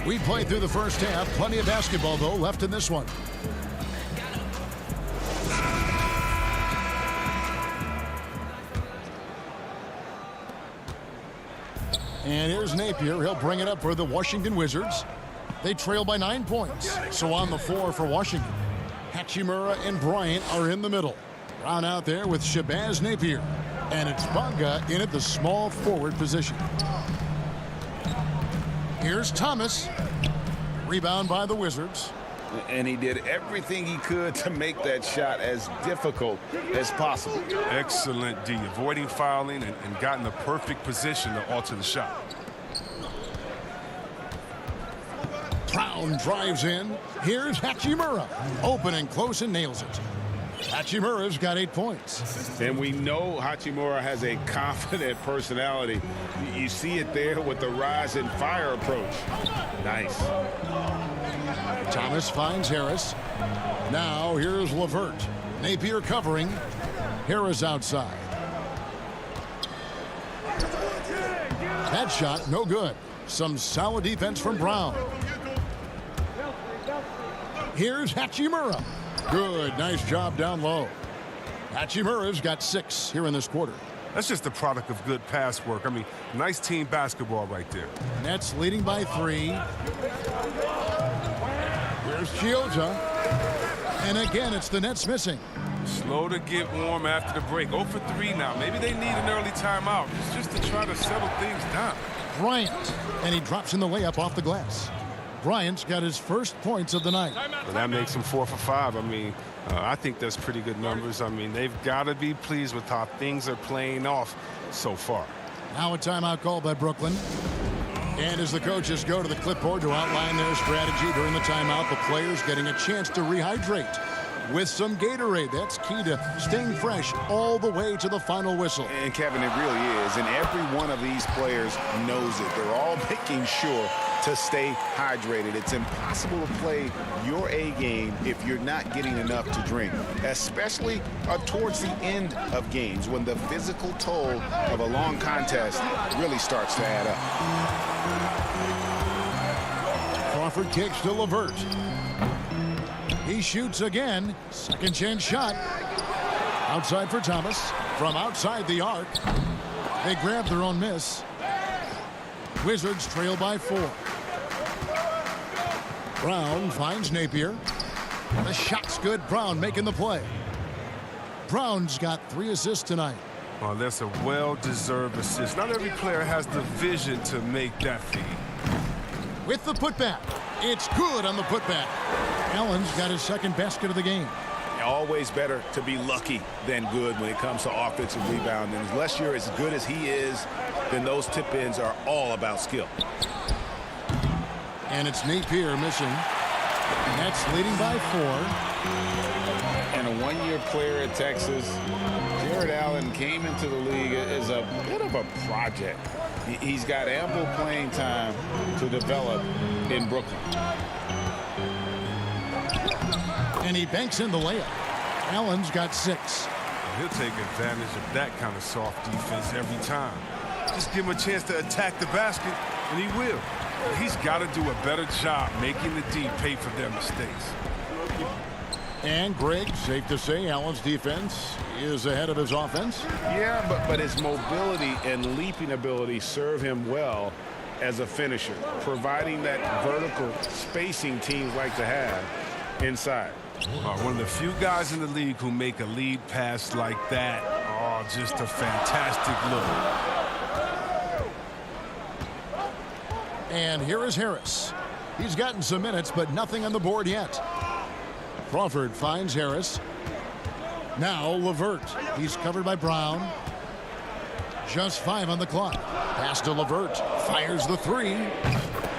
We played through the first half. Plenty of basketball, though, left in this one. And here's Napier. He'll bring it up for the Washington Wizards. They trail by 9 points. So on the floor for Washington. Hachimura and Bryant are in the middle. Brown out there with Shabazz Napier. And it's Bonga in at the small forward position. Here's Thomas. Rebound by the Wizards. And he did everything he could to make that shot as difficult as possible. Excellent D, avoiding fouling and got in the perfect position to alter the shot. Brown drives in. Here's Hachimura. Open and close and nails it. Hachimura's got 8 points. And we know Hachimura has a confident personality. You see it there with the rise and fire approach. Nice. Thomas finds Harris. Now here's LeVert. Napier covering. Harris outside. That shot, no good. Some solid defense from Brown. Here's Hachimura. Good, nice job down low. Hachimura's got 6 here in this quarter. That's just the product of good pass work. I mean, nice team basketball right there. Nets leading by 3. Here's Chiozza. And again, it's the Nets missing. Slow to get warm after the break. 0 for 3 now. Maybe they need an early timeout. It's just to try to settle things down. Bryant. And he drops in the layup off the glass. Bryant's got his first points of the night. Well, that makes him 4 for 5. I mean, I think that's pretty good numbers. I mean, they've got to be pleased with how things are playing off so far. Now a timeout call by Brooklyn. And as the coaches go to the clipboard to outline their strategy during the timeout, the players getting a chance to rehydrate with some Gatorade. That's key to staying fresh all the way to the final whistle. And Kevin, it really is. And every one of these players knows it. They're all making sure to stay hydrated. It's impossible to play your A game if you're not getting enough to drink, especially towards the end of games when the physical toll of a long contest really starts to add up. Crawford kicks to LeVert. He shoots again. Second chance shot. Outside for Thomas. From outside the arc. They grab their own miss. Wizards trail by 4. Brown finds Napier. The shot's good. Brown making the play. Brown's got 3 assists tonight. Well, that's a well-deserved assist. Not every player has the vision to make that feed. With the putback. It's good on the putback. Allen's got his second basket of the game. Always better to be lucky than good when it comes to offensive rebounding. Unless you're as good as he is, then those tip-ins are all about skill. And it's Napier missing. Nets leading by 4. And a one-year player at Texas, Jared Allen came into the league as a bit of a project. He's got ample playing time to develop in Brooklyn. And he banks in the layup. Allen's got 6. He'll take advantage of that kind of soft defense every time. Just give him a chance to attack the basket, and he will. He's got to do a better job making the D pay for their mistakes. And Greg, safe to say Allen's defense is ahead of his offense. Yeah, but his mobility and leaping ability serve him well as a finisher, providing that vertical spacing teams like to have inside. One of the few guys in the league who make a lead pass like that. Oh, just a fantastic look. And here is Harris. He's gotten some minutes, but nothing on the board yet. Crawford finds Harris. Now LeVert. He's covered by Brown. Just 5 on the clock. Pass to LeVert. Fires the 3.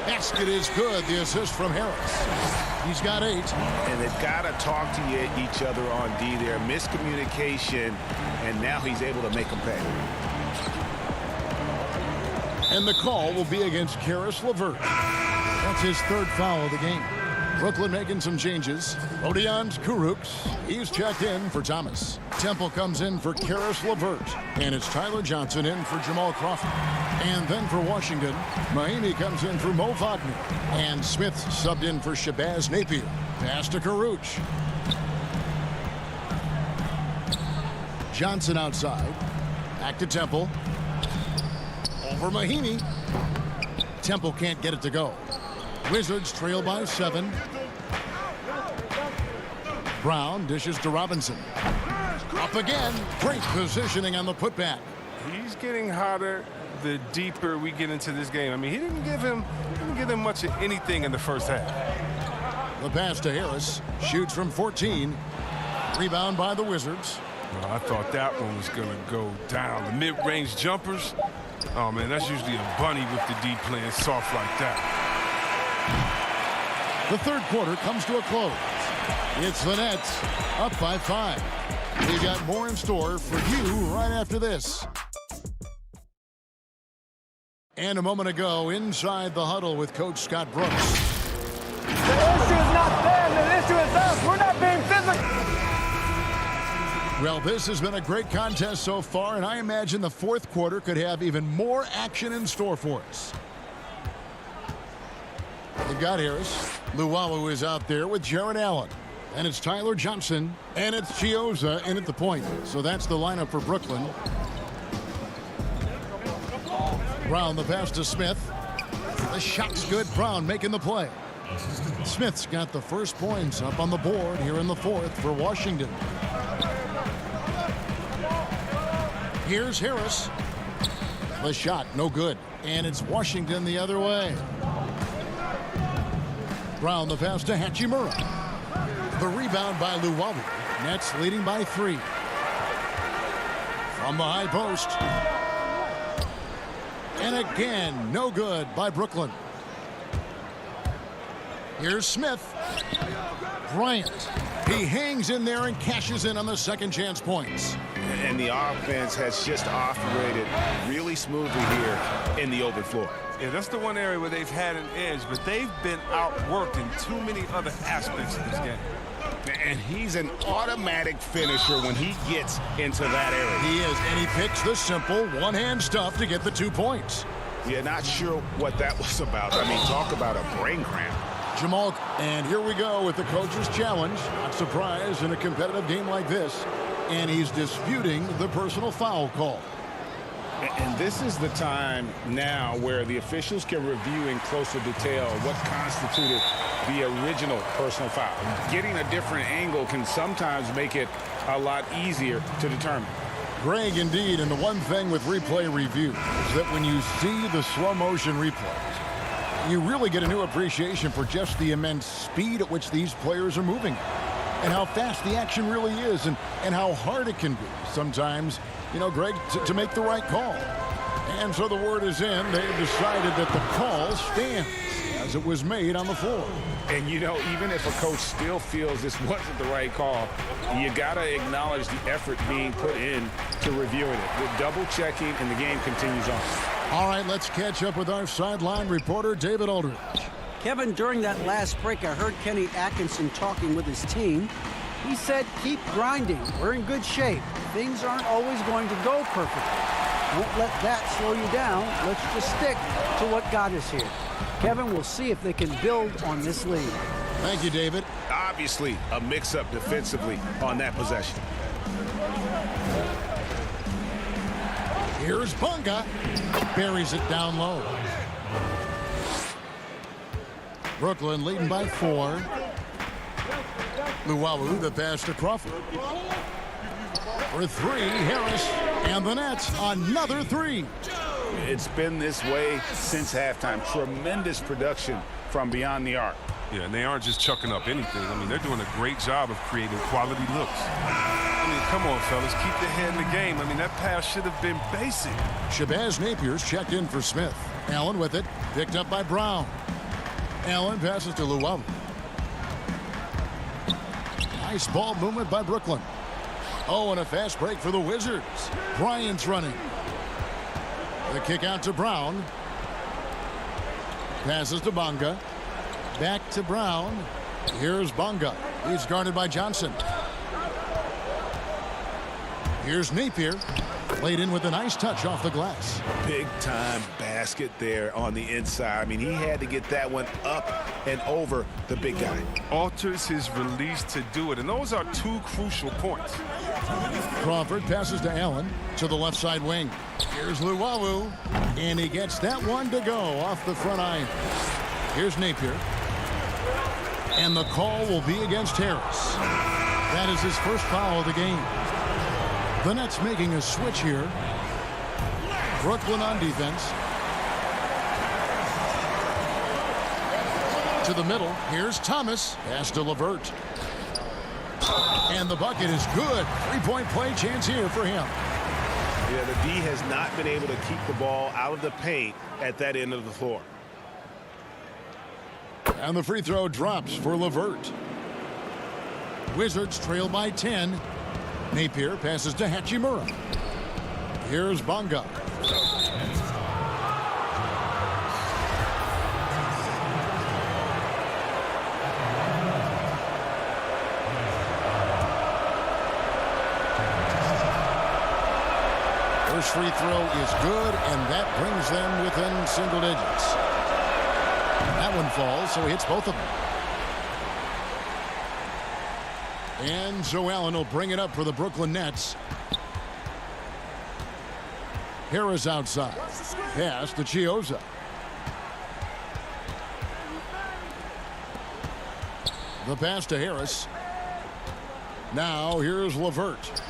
Basket is good. The assist from Harris. He's got 8. And they've got to talk to each other on D there. Miscommunication, and now he's able to make them pay. And the call will be against Caris LeVert. That's his 3rd foul of the game. Brooklyn making some changes. Odion Kurucs. He's checked in for Thomas. Temple comes in for Caris LeVert. And it's Tyler Johnson in for Jamal Crawford. And then for Washington, Mahimi comes in for Mo Wagner. And Smith subbed in for Shabazz Napier. Pass to Kurucs. Johnson outside. Back to Temple. Over Mahimi. Temple can't get it to go. Wizards trail by 7. Brown dishes to Robinson. Up again. Great positioning on the putback. He's getting hotter the deeper we get into this game. I mean, he didn't give him didn't get him much of anything in the first half. The pass to Harris. Shoots from 14. Rebound by the Wizards. Well, I thought that one was going to go down. The mid-range jumpers, oh, man, that's usually a bunny with the D playing soft like that. The third quarter comes to a close. It's the Nets up by 5. We got more in store for you right after this. And a moment ago, inside the huddle with Coach Scott Brooks. The issue is not them. The issue is us. We're not being physical. Well, this has been a great contest so far, and I imagine the fourth quarter could have even more action in store for us. They've got Harris. Luwawu is out there with Jared Allen. And it's Tyler Johnson. And it's Chioza in at the point. So that's the lineup for Brooklyn. Brown the pass to Smith. The shot's good. Brown making the play. Smith's got the first points up on the board here in the fourth for Washington. Here's Harris. The shot, no good. And it's Washington the other way. Brown the pass to Hachimura. The rebound by Luwawu. Nets leading by 3. From the high post. And again, no good by Brooklyn. Here's Smith. Bryant. He hangs in there and cashes in on the second chance points. And the offense has just operated really smoothly here in the open floor. Yeah, that's the one area where they've had an edge, but they've been outworked in too many other aspects of this game. And he's an automatic finisher when he gets into that area. He is, and he picks the simple one-hand stuff to get the 2 points. Yeah, not sure what that was about. I mean, talk about a brain cramp. Jamal, and here we go with the coach's challenge. Not surprised in a competitive game like this. And he's disputing the personal foul call. And this is the time now where the officials can review in closer detail what constituted the original personal foul. Getting a different angle can sometimes make it a lot easier to determine. Greg, indeed, and the one thing with replay review is that when you see the slow motion replays, you really get a new appreciation for just the immense speed at which these players are moving and how fast the action really is and how hard it can be sometimes, you know, Greg, to make the right call. And so the word is in. They've decided that the call stands as it was made on the floor. And, you know, even if a coach still feels this wasn't the right call, you got to acknowledge the effort being put in to reviewing it. The double checking and the game continues on. All right, let's catch up with our sideline reporter, David Aldridge. Kevin, during that last break, I heard Kenny Atkinson talking with his team. He said, keep grinding. We're in good shape. Things aren't always going to go perfectly. Don't let that slow you down. Let's just stick to what got us here. Kevin, we'll see if they can build on this lead. Thank you, David. Obviously, a mix-up defensively on that possession. Here's Bunga. Buries it down low. Brooklyn leading by 4. Luwawu, the pass to Crawford. For 3, Harris. And the Nets, another 3. It's been this way since halftime. Tremendous production from beyond the arc. Yeah, and they aren't just chucking up anything. I mean, they're doing a great job of creating quality looks. I mean, come on, fellas. Keep the head in the game. I mean, that pass should have been basic. Shabazz Napier's checked in for Smith. Allen with it. Picked up by Brown. Allen passes to Luwawu. Nice ball movement by Brooklyn. Oh, and a fast break for the Wizards. Bryant's running. The kick out to Brown. Passes to Bunga. Back to Brown. Here's Bunga. He's guarded by Johnson. Here's Napier. Played in with a nice touch off the glass. Big time basket there on the inside. I mean, he had to get that one up and over the big guy. Alters his release to do it, and those are 2 crucial points. Crawford passes to Allen to the left side wing. Here's Luwawu, and he gets that one to go off the front iron. Here's Napier. And the call will be against Harris. That is his first foul of the game. The Nets making a switch here. Brooklyn on defense. To the middle. Here's Thomas. Pass to LeVert. And the bucket is good. Three-point play chance here for him. Yeah, the D has not been able to keep the ball out of the paint at that end of the floor. And the free throw drops for LeVert. Wizards trail by 10. Napier passes to Hachimura. Here's Bonga. First free throw is good, and that brings them within single digits. That one falls, so he hits both of them. And Joe Allen will bring it up for the Brooklyn Nets. Harris outside. Pass to Chiozza. The pass to Harris. Now here's LeVert.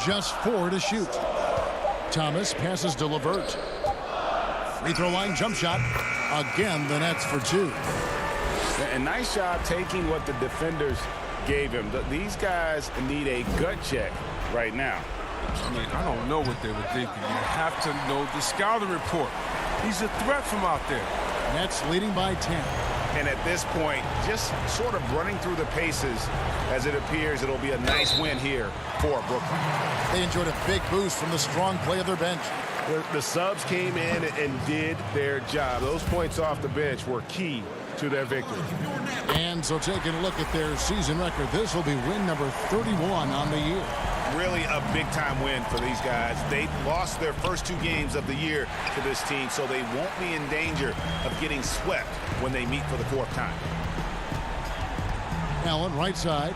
Just 4 to shoot. Thomas passes to LeVert. Free throw line jump shot. Again, the Nets for 2. A nice job taking what the defenders gave him. These guys need a gut check right now. I mean, I don't know what they were thinking. You have to know the scouting report. He's a threat from out there. Nets leading by 10. And at this point, just sort of running through the paces as it appears it'll be a nice win here for Brooklyn. They enjoyed a big boost from the strong play of their bench. The subs came in and did their job. Those points off the bench were key to their victory. And so taking a look at their season record, this will be win number 31 on the year. Really a big-time win for these guys. They lost their first 2 games of the year to this team, so they won't be in danger of getting swept when they meet for the 4th time. Allen, right side.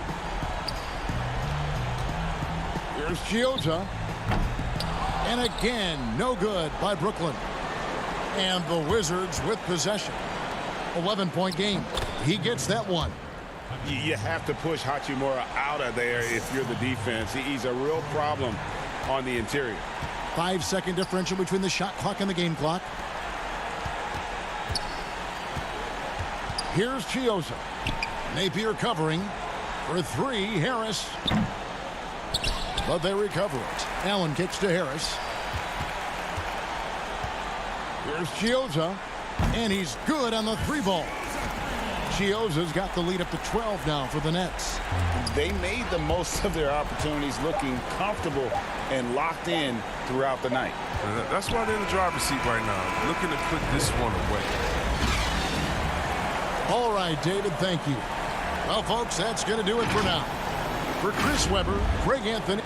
Here's Chiozza. And again, no good by Brooklyn. And the Wizards with possession. 11-point game. He gets that one. You have to push Hachimura out of there if you're the defense. He's a real problem on the interior. 5-second differential between the shot clock and the game clock. Here's Chiozza. Napier covering for 3. Harris. But they recover it. Allen kicks to Harris. Here's Chiozza. And he's good on the 3-ball. Chiozza's got the lead up to 12 now for the Nets. They made the most of their opportunities, looking comfortable and locked in throughout the night. That's why they're in the driver's seat right now, looking to put this one away. All right, David, thank you. Well, folks, that's going to do it for now. For Chris Webber, Greg Anthony.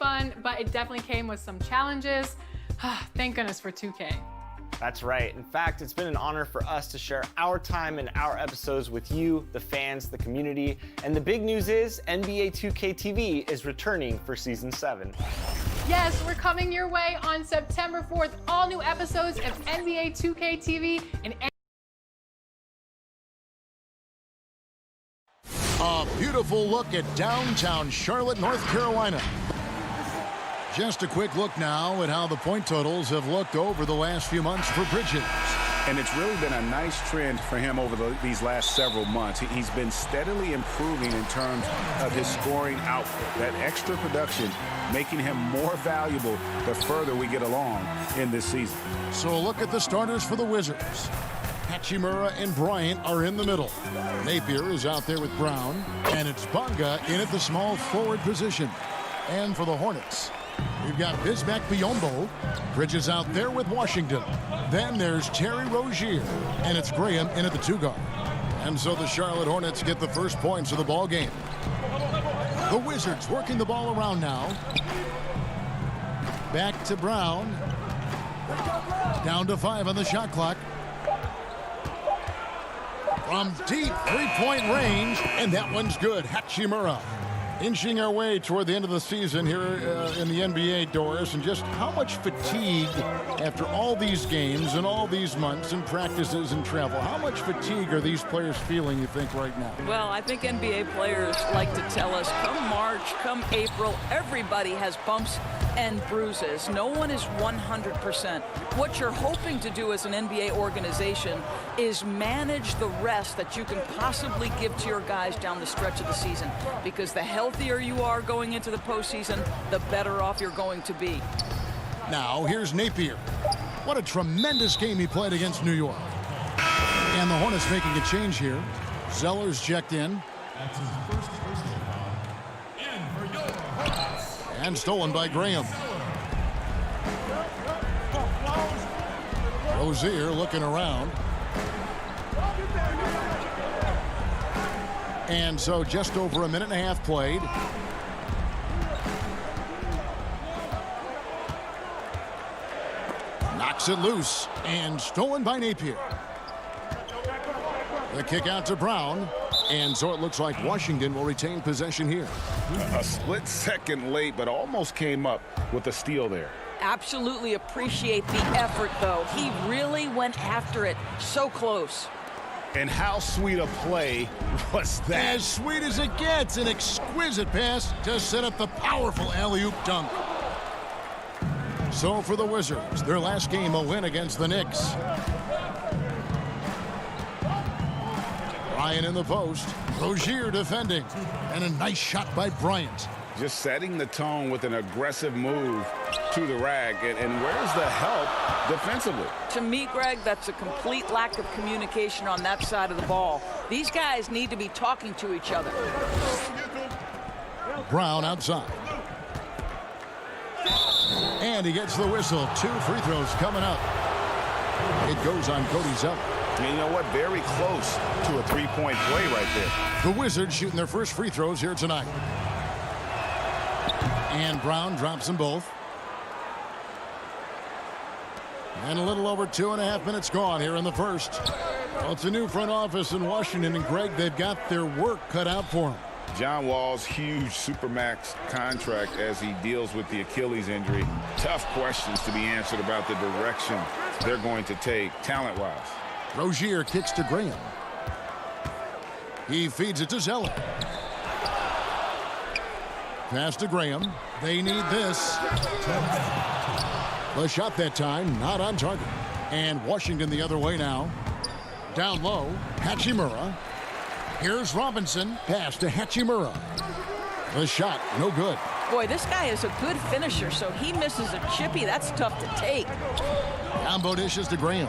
fun, but it definitely came with some challenges. Thank goodness for 2K. That's right. In fact, it's been an honor for us to share our time and our episodes with you, the fans, the community. And the big news is NBA 2K TV is returning for Season 7. Yes, we're coming your way on September 4th. All new episodes of NBA 2K TV and a beautiful look at downtown Charlotte, North Carolina. Just a quick look now at how the point totals have looked over the last few months for Bridges. And it's really been a nice trend for him over these last several months. He's been steadily improving in terms of his scoring output. That extra production making him more valuable the further we get along in this season. So a look at the starters for the Wizards. Hachimura and Bryant are in the middle. Napier is out there with Brown. And it's Bonga in at the small forward position. And for the Hornets, we've got Bismack Biyombo. Bridges out there with Washington. Then there's Terry Rozier. And it's Graham in at the 2-guard. And so the Charlotte Hornets get the first points of the ball game. The Wizards working the ball around now. Back to Brown. Down to 5 on the shot clock. From deep three-point range, and that one's good. Hachimura. Inching our way toward the end of the season here in the NBA, Doris, and just how much fatigue after all these games and all these months and practices and travel, how much fatigue are these players feeling, you think, right now? Well, I think NBA players like to tell us, come March, come April, everybody has bumps and bruises. No one is 100%. What you're hoping to do as an NBA organization is manage the rest that you can possibly give to your guys down the stretch of the season, because the healthier you are going into the postseason, the better off you're going to be. Now, here's Napier. What a tremendous game he played against New York. And the Hornets making a change here. Zeller's checked in. And stolen by Graham. Rozier looking around. And so just over a minute and a half played. Knocks it loose and stolen by Napier. The kick out to Brown. And so it looks like Washington will retain possession here. A split second late, but almost came up with a steal there. Absolutely appreciate the effort, though. He really went after it. So close. And how sweet a play was that? As sweet as it gets. An exquisite pass to set up the powerful alley-oop dunk. So for the Wizards, their last game a win against the Knicks. Bryant in the post. Rozier defending. And a nice shot by Bryant. Just setting the tone with an aggressive move to the rack. And where's the help defensively? To me, Greg, that's a complete lack of communication on that side of the ball. These guys need to be talking to each other. Brown outside. And he gets the whistle. 2 free throws coming up. It goes on Cody Zeller. And you know what? Very close to a three-point play right there. The Wizards shooting their first free throws here tonight. And Brown drops them both. And a little over 2.5 minutes gone here in the first. Well, it's a new front office in Washington, and Greg, they've got their work cut out for them. John Wall's huge Supermax contract as he deals with the Achilles injury. Tough questions to be answered about the direction they're going to take talent-wise. Rozier kicks to Graham. He feeds it to Zeller. Pass to Graham. They need this. The shot that time, not on target. And Washington the other way now. Down low, Hachimura. Here's Robinson. Pass to Hachimura. The shot, no good. Boy, this guy is a good finisher, so he misses a chippy. That's tough to take. Biyombo dishes to Graham.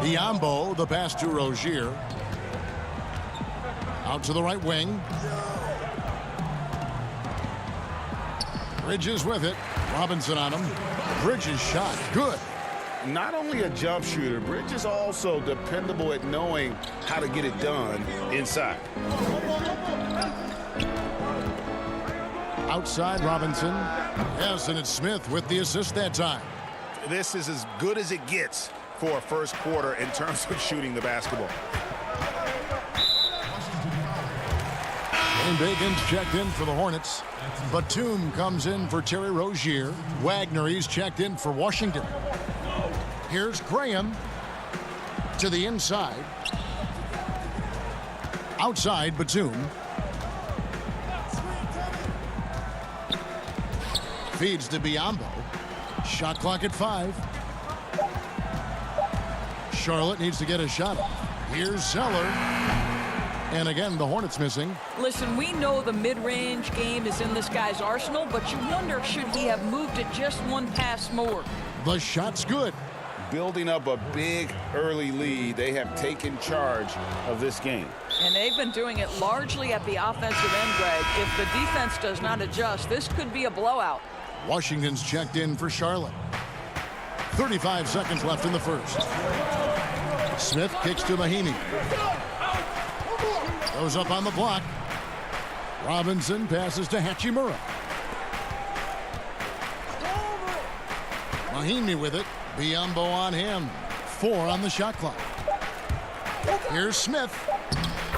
Biyombo, the pass to Rozier. Out to the right wing. Bridges with it. Robinson on him. Bridges shot. Good. Not only a jump shooter, Bridges also dependable at knowing how to get it done inside. Outside Robinson. Yes, and it's Smith with the assist that time. This is as good as it gets for a first quarter in terms of shooting the basketball. And Bacon's checked in for the Hornets. Batum comes in for Terry Rozier. Wagner, he's checked in for Washington. Here's Graham to the inside. Outside Batum. Feeds to Biyombo. Shot clock at 5. Charlotte needs to get a shot up. Here's Zeller. And again, the Hornets missing. Listen, we know the mid-range game is in this guy's arsenal, but you wonder, should he have moved it just one pass more? The shot's good. Building up a big early lead, they have taken charge of this game. And they've been doing it largely at the offensive end, Greg. If the defense does not adjust, this could be a blowout. Washington's checked in for Charlotte. 35 seconds left in the first. Smith kicks to Mahinmi. Goes up on the block. Robinson passes to Hachimura. Mahinmi with it. Biyombo on him. 4 on the shot clock. Here's Smith.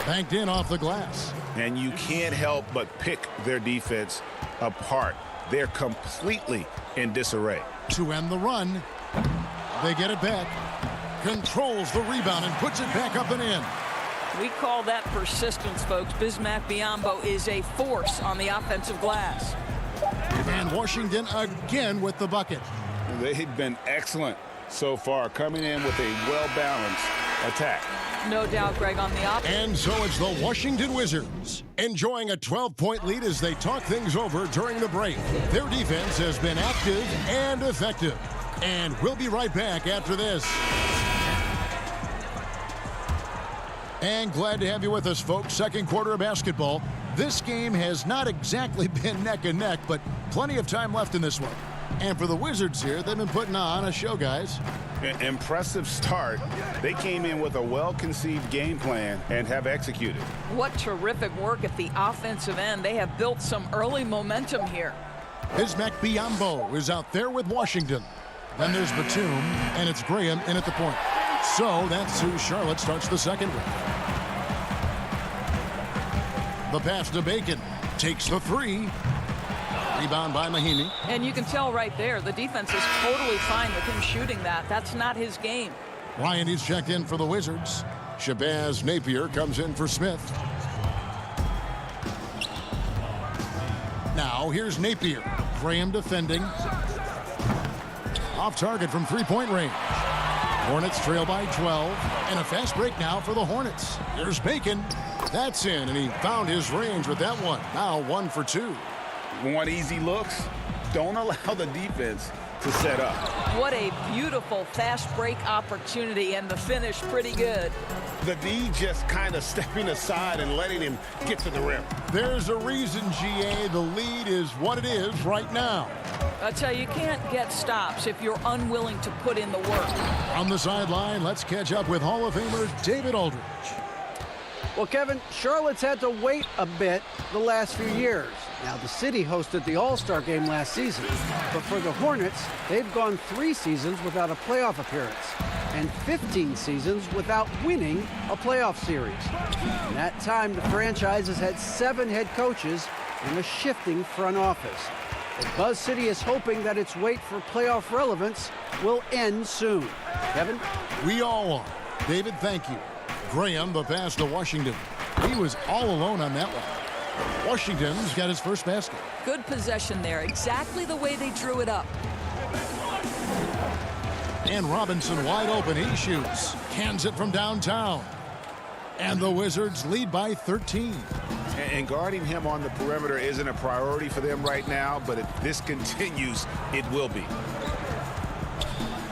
Banked in off the glass. And you can't help but pick their defense apart. They're completely in disarray. To end the run, they get it back. Controls the rebound and puts it back up and in. We call that persistence, folks. Bismack Biyombo is a force on the offensive glass. And Washington again with the bucket. They've been excellent so far, coming in with a well-balanced attack. No doubt, Greg, on the offense. And so it's the Washington Wizards enjoying a 12-point lead as they talk things over during the break. Their defense has been active and effective. And we'll be right back after this. And glad to have you with us, folks. Second quarter of basketball. This game has not exactly been neck and neck, but plenty of time left in this one. And for the Wizards here, they've been putting on a show, guys. Impressive start. They came in with a well-conceived game plan and have executed. What terrific work at the offensive end. They have built some early momentum here. Bismack Biyombo is out there with Washington. Then there's Batum, and it's Graham in at the point. So that's who Charlotte starts the second with. The pass to Bacon. Takes the 3. Rebound by Mahinmi. And you can tell right there, the defense is totally fine with him shooting that. That's not his game. Ryan is checked in for the Wizards. Shabazz Napier comes in for Smith. Now here's Napier. Graham defending. Off target from three-point range. Hornets trail by 12. And a fast break now for the Hornets. Here's Bacon. That's in, and he found his range with that one. Now 1 for 2. Want easy looks? Don't allow the defense to set up. What a beautiful fast break opportunity, and the finish pretty good. The D just kind of stepping aside and letting him get to the rim. There's a reason, GA, the lead is what it is right now. I tell you, you can't get stops if you're unwilling to put in the work. On the sideline, let's catch up with Hall of Famer David Aldridge. Well, Kevin, Charlotte's had to wait a bit the last few years. Now, the city hosted the All-Star game last season, but for the Hornets, they've gone 3 seasons without a playoff appearance and 15 seasons without winning a playoff series. In that time, the franchise has had 7 head coaches and a shifting front office. But Buzz City is hoping that its wait for playoff relevance will end soon. Kevin? We all are. David, thank you. Graham, the pass to Washington. He was all alone on that one. Washington's got his first basket. Good possession there, exactly the way they drew it up. And Robinson wide open, he shoots. Cans it from downtown. And the Wizards lead by 13. And guarding him on the perimeter isn't a priority for them right now, but if this continues, it will be.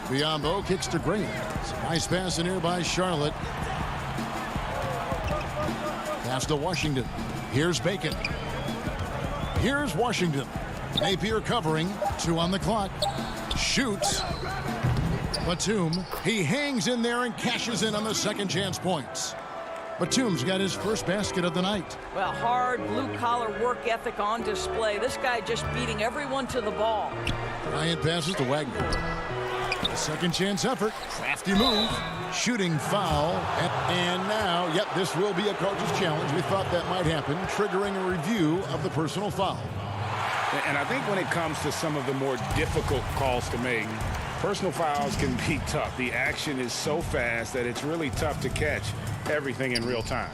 Biyombo kicks to Graham. It's a nice pass in here by Charlotte. Pass to Washington. Here's Bacon. Here's Washington. Napier covering. 2 on the clock. Shoots. Batum. He hangs in there and cashes in on the second chance points. Batum's got his first basket of the night. Well, hard blue-collar work ethic on display. This guy just beating everyone to the ball. Bryant passes to Wagner. A second chance effort. Crafty move. Shooting foul. And now, yep, this will be a coach's challenge. We thought that might happen, triggering a review of the personal foul. And I think when it comes to some of the more difficult calls to make, personal fouls can be tough. The action is so fast that it's really tough to catch everything in real time.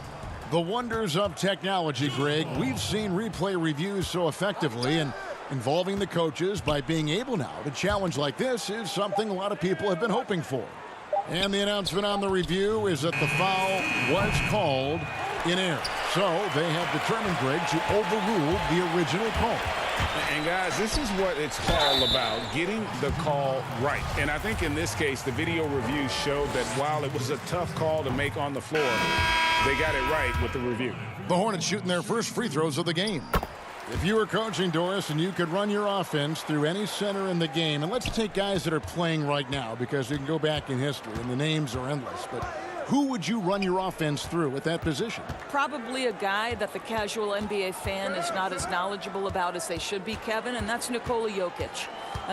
The wonders of technology, Greg. We've seen replay reviews so effectively, and involving the coaches by being able now to challenge like this is something a lot of people have been hoping for. And the announcement on the review is that the foul was called in error. So they have determined, Greg, to overrule the original call. And guys, this is what it's all about, getting the call right. And I think in this case, the video review showed that while it was a tough call to make on the floor, they got it right with the review. The Hornets shooting their first free throws of the game. If you were coaching, Doris, and you could run your offense through any center in the game, and let's take guys that are playing right now because we can go back in history and the names are endless, but who would you run your offense through at that position? Probably a guy that the casual NBA fan is not as knowledgeable about as they should be, Kevin, and that's Nikola Jokic.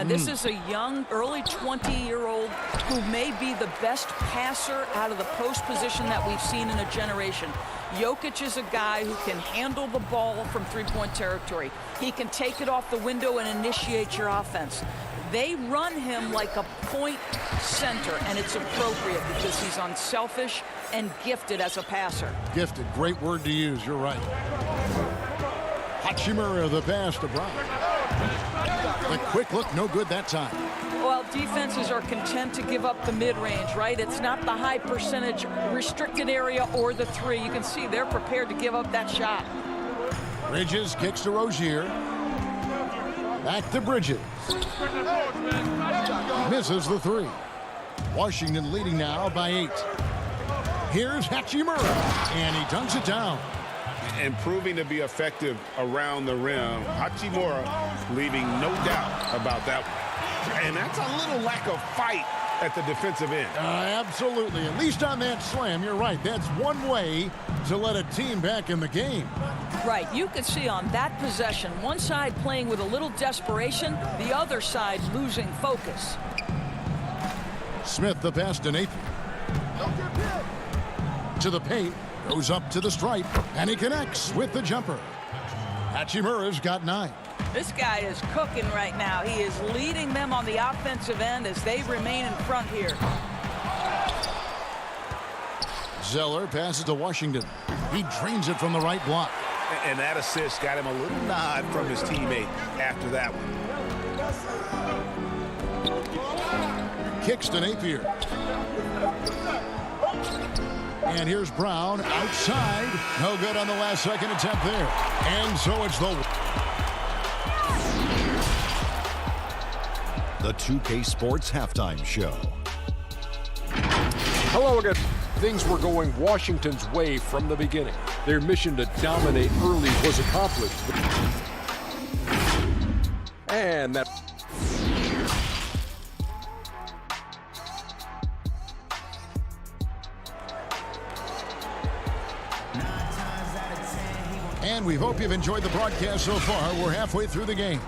This is a young, early 20-year-old who may be the best passer out of the post position that we've seen in a generation. Jokic is a guy who can handle the ball from three-point territory. He can take it off the window and initiate your offense. They run him like a point center, and it's appropriate because he's unselfish and gifted as a passer. Gifted, great word to use, you're right. Hachimura, the pass to Brown. The quick look, no good that time. Well, defenses are content to give up the mid-range, right? It's not the high percentage restricted area or the three. You can see they're prepared to give up that shot. Bridges kicks to Rozier. Back to Bridges. Misses the three. Washington leading now by 8. Here's Hachimura, and he dunks it down. And proving to be effective around the rim. Hachimura leaving no doubt about that one. And that's a little lack of fight at the defensive end. Absolutely. At least on that slam, you're right. That's one way to let a team back in the game. Right. You could see on that possession, one side playing with a little desperation, the other side losing focus. Smith, the pass to Napier. To the paint. Goes up to the stripe, and he connects with the jumper. Hachimura's got 9. This guy is cooking right now. He is leading them on the offensive end as they remain in front here. Zeller passes to Washington. He drains it from the right block. And that assist got him a little nod from his teammate after that one. Kicks to Napier. And here's Brown outside. No good on the last second attempt there. And so it's the 2K Sports Halftime Show. Hello again. Things were going Washington's way from the beginning. Their mission to dominate early was accomplished. And that... And we hope you've enjoyed the broadcast so far. We're halfway through the game.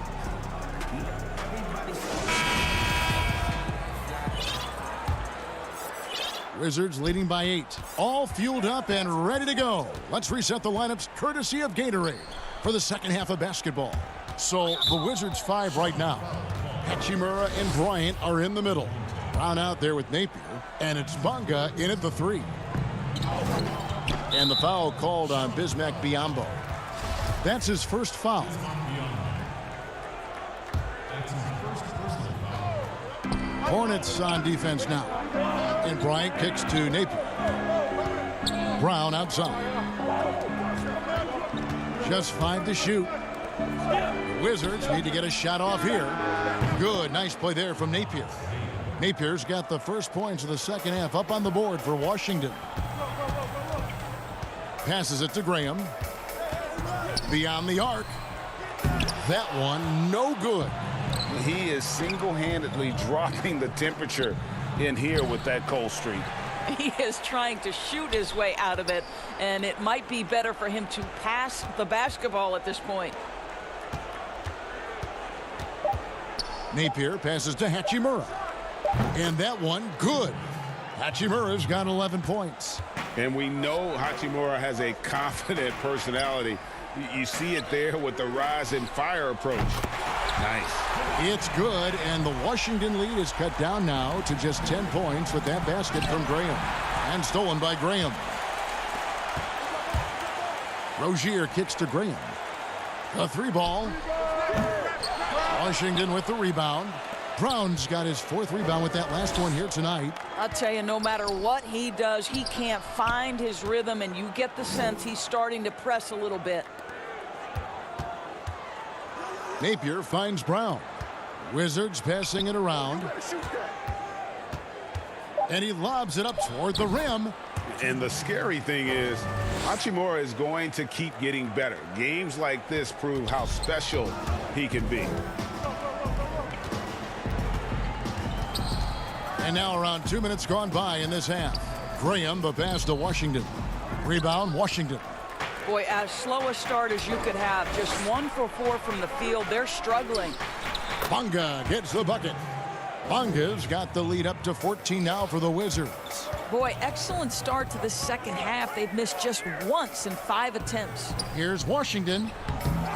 Wizards leading by 8. All fueled up and ready to go. Let's reset the lineups courtesy of Gatorade for the second half of basketball. So the Wizards 5 right now. Hachimura and Bryant are in the middle. Brown out there with Napier. And it's Bonga in at the 3. And the foul called on Bismack Biyombo. That's his first foul. Hornets on defense now. And Bryant kicks to Napier. Brown outside. Just 5 to shoot. The Wizards need to get a shot off here. Good, nice play there from Napier. Napier's got the first points of the second half up on the board for Washington. Passes it to Graham. Beyond the arc. That one, no good. He is single-handedly dropping the temperature in here with that cold streak. He is trying to shoot his way out of it, and it might be better for him to pass the basketball at this point. Napier passes to Hachimura. And that one, good. Hachimura's got 11 points. And we know Hachimura has a confident personality. You see it there with the rise and fire approach. Nice. It's good, and the Washington lead is cut down now to just 10 points with that basket from Graham. And stolen by Graham. Rozier kicks to Graham. The three ball. Washington with the rebound. Brown's got his 4th rebound with that last one here tonight. I'll tell you, no matter what he does, he can't find his rhythm, and you get the sense he's starting to press a little bit. Napier finds Brown. Wizards passing it around. And he lobs it up toward the rim. And the scary thing is, Hachimura is going to keep getting better. Games like this prove how special he can be. And now around 2 minutes gone by in this half. Graham, the pass to Washington. Rebound, Washington. Boy, as slow a start as you could have. Just 1 for 4 from the field. They're struggling. Bonga gets the bucket. Bonga's got the lead up to 14 now for the Wizards. Boy, excellent start to the second half. They've missed just once in 5 attempts. Here's Washington.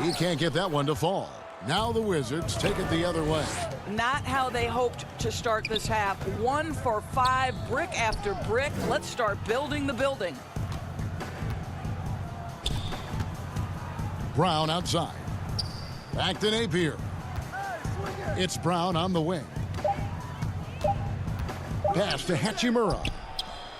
He can't get that one to fall. Now the Wizards take it the other way. Not how they hoped to start this half. 1 for 5, brick after brick. Let's start building the building. Brown outside. Back to Napier. It's Brown on the wing. Pass to Hachimura.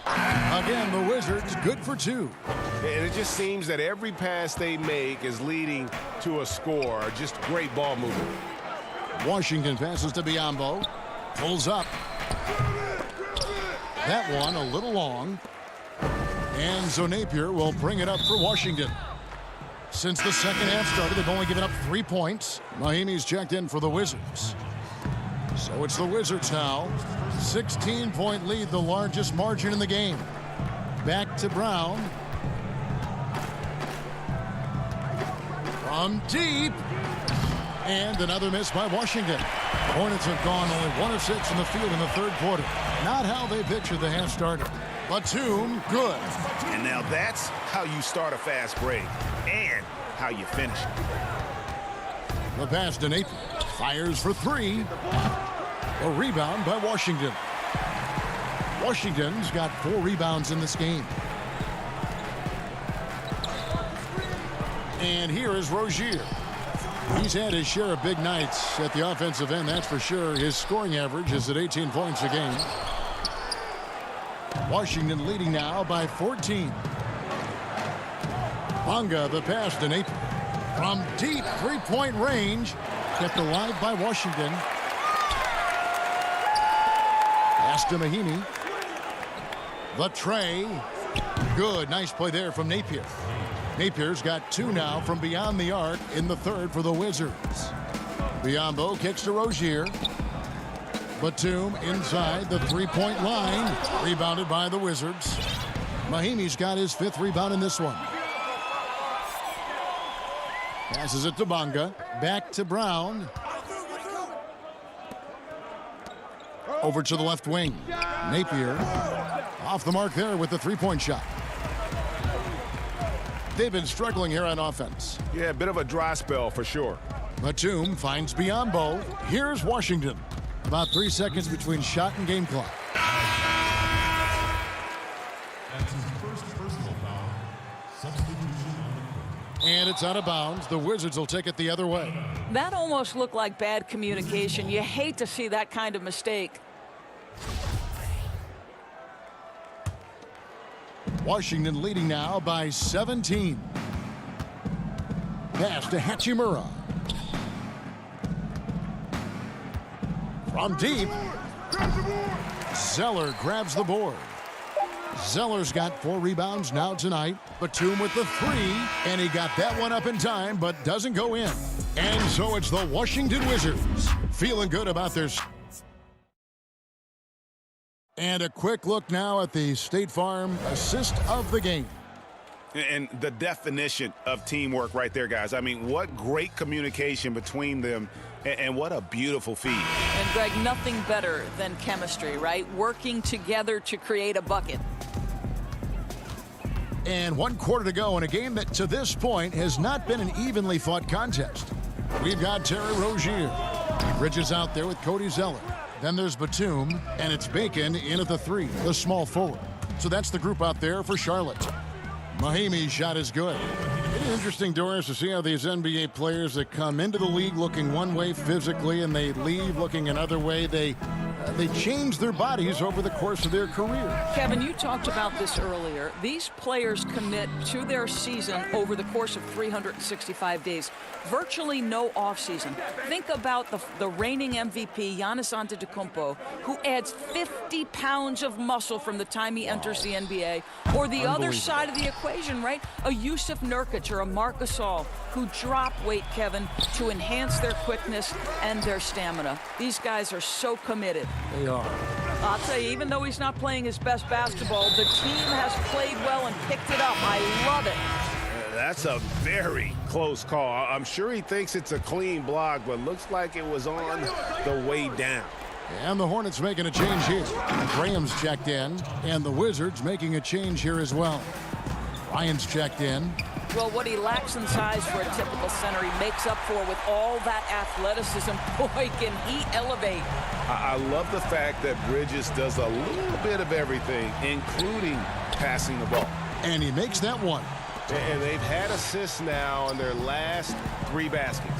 Again, the Wizards good for 2. And it just seems that every pass they make is leading to a score. Just great ball movement. Washington passes to Biyombo. Pulls up. That one a little long. And so Napier will bring it up for Washington. Since the second half started, they've only given up 3 points. Mahimi's checked in for the Wizards. So it's the Wizards now. 16-point lead, the largest margin in the game. Back to Brown. From deep. And another miss by Washington. Hornets have gone only 1 of 6 in the field in the third quarter. Not how they pictured the half starter. Batum, good. And now that's how you start a fast break and how you finish it. The pass to Napier. Fires for 3. A rebound by Washington. Washington's got 4 rebounds in this game. And here is Rozier. He's had his share of big nights at the offensive end, that's for sure. His scoring average is at 18 points a game. Washington leading now by 14. Bonga, the pass to Napier. From deep 3-point range. Kept alive by Washington. Pass to Mahimi. The tray. Good. Nice play there from Napier. Napier's got 2 now from beyond the arc in the third for the Wizards. Biyombo kicks to Rozier. Batum inside the 3-point line. Rebounded by the Wizards. Mahimi's got his 5th rebound in this one. Passes it to Bonga. Back to Brown. Over to the left wing. Napier off the mark there with the 3-point shot. They've been struggling here on offense. Yeah, a bit of a dry spell for sure. Batum finds Biyombo. Here's Washington. About 3 seconds between shot and game clock. And it's out of bounds. The Wizards will take it the other way. That almost looked like bad communication. You hate to see that kind of mistake. Washington leading now by 17. Pass to Hachimura. From deep. Zeller grabs the board. Zeller's got 4 rebounds now tonight. Batum with the 3, and he got that one up in time, but doesn't go in. And so it's the Washington Wizards feeling good about their... And a quick look now at the State Farm assist of the game. And the definition of teamwork right there, guys. I mean, what great communication between them, and what a beautiful feed. And, Greg, nothing better than chemistry, right? Working together to create a bucket. And 1 quarter to go in a game that, to this point, has not been an evenly fought contest. We've got Terry Rozier. Bridges out there with Cody Zeller. Then there's Batum, and it's Bacon in at the 3, the small forward. So that's the group out there for Charlotte. Mahimi's shot is good. It is interesting, Doris, to see how these NBA players that come into the league looking one way physically and they leave looking another way, they change their bodies over the course of their career. Kevin, you talked about this earlier. These players commit to their season over the course of 365 days. Virtually no offseason. Think about the reigning MVP, Giannis Antetokounmpo, who adds 50 pounds of muscle from the time he enters the NBA. Or the other side of the equation, right? A Yusuf Nurkic or a Marc Gasol who drop weight, Kevin, to enhance their quickness and their stamina. These guys are so committed. They are. I'll tell you, even though he's not playing his best basketball, the team has played well and picked it up. I love it. That's a very close call. I'm sure he thinks it's a clean block, but looks like it was on the way down. And the Hornets making a change here. Graham's checked in, and the Wizards making a change here as well. Ryan's checked in. Well, what he lacks in size for a typical center, he makes up for with all that athleticism. Boy, can he elevate. I love the fact that Bridges does a little bit of everything, including passing the ball. And he makes that one. And they've had assists now in their last 3 baskets.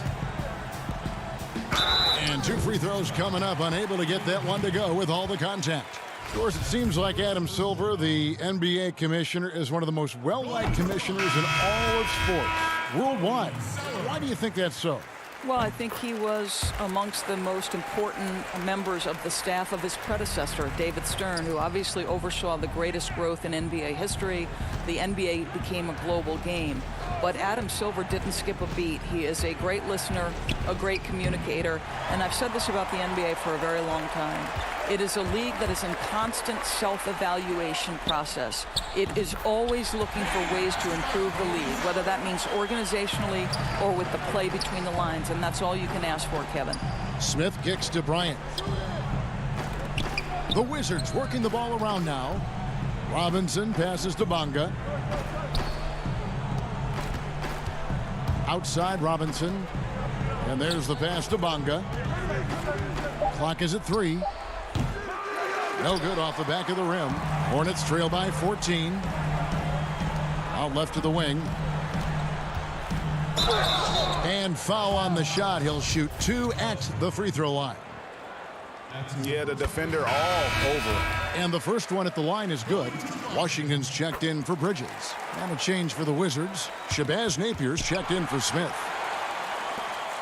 And 2 free throws coming up, unable to get that one to go with all the contact. Of course, it seems like Adam Silver, the NBA commissioner, is one of the most well-liked commissioners in all of sports, worldwide. Why do you think that's so? Well, I think he was amongst the most important members of the staff of his predecessor, David Stern, who obviously oversaw the greatest growth in NBA history. The NBA became a global game. But Adam Silver didn't skip a beat. He is a great listener, a great communicator, and I've said this about the NBA for a very long time. It is a league that is in constant self-evaluation process. It is always looking for ways to improve the league, whether that means organizationally or with the play between the lines, and that's all you can ask for, Kevin. Smith kicks to Bryant. The Wizards working the ball around now. Robinson passes to Bonga. Outside Robinson. And there's the pass to Bonga. Clock is at 3. No good off the back of the rim. Hornets trail by 14. Out left to the wing. And foul on the shot. He'll shoot 2 at the free throw line. Yeah, the defender all over. And the first one at the line is good. Washington's checked in for Bridges. And a change for the Wizards. Shabazz Napier's checked in for Smith.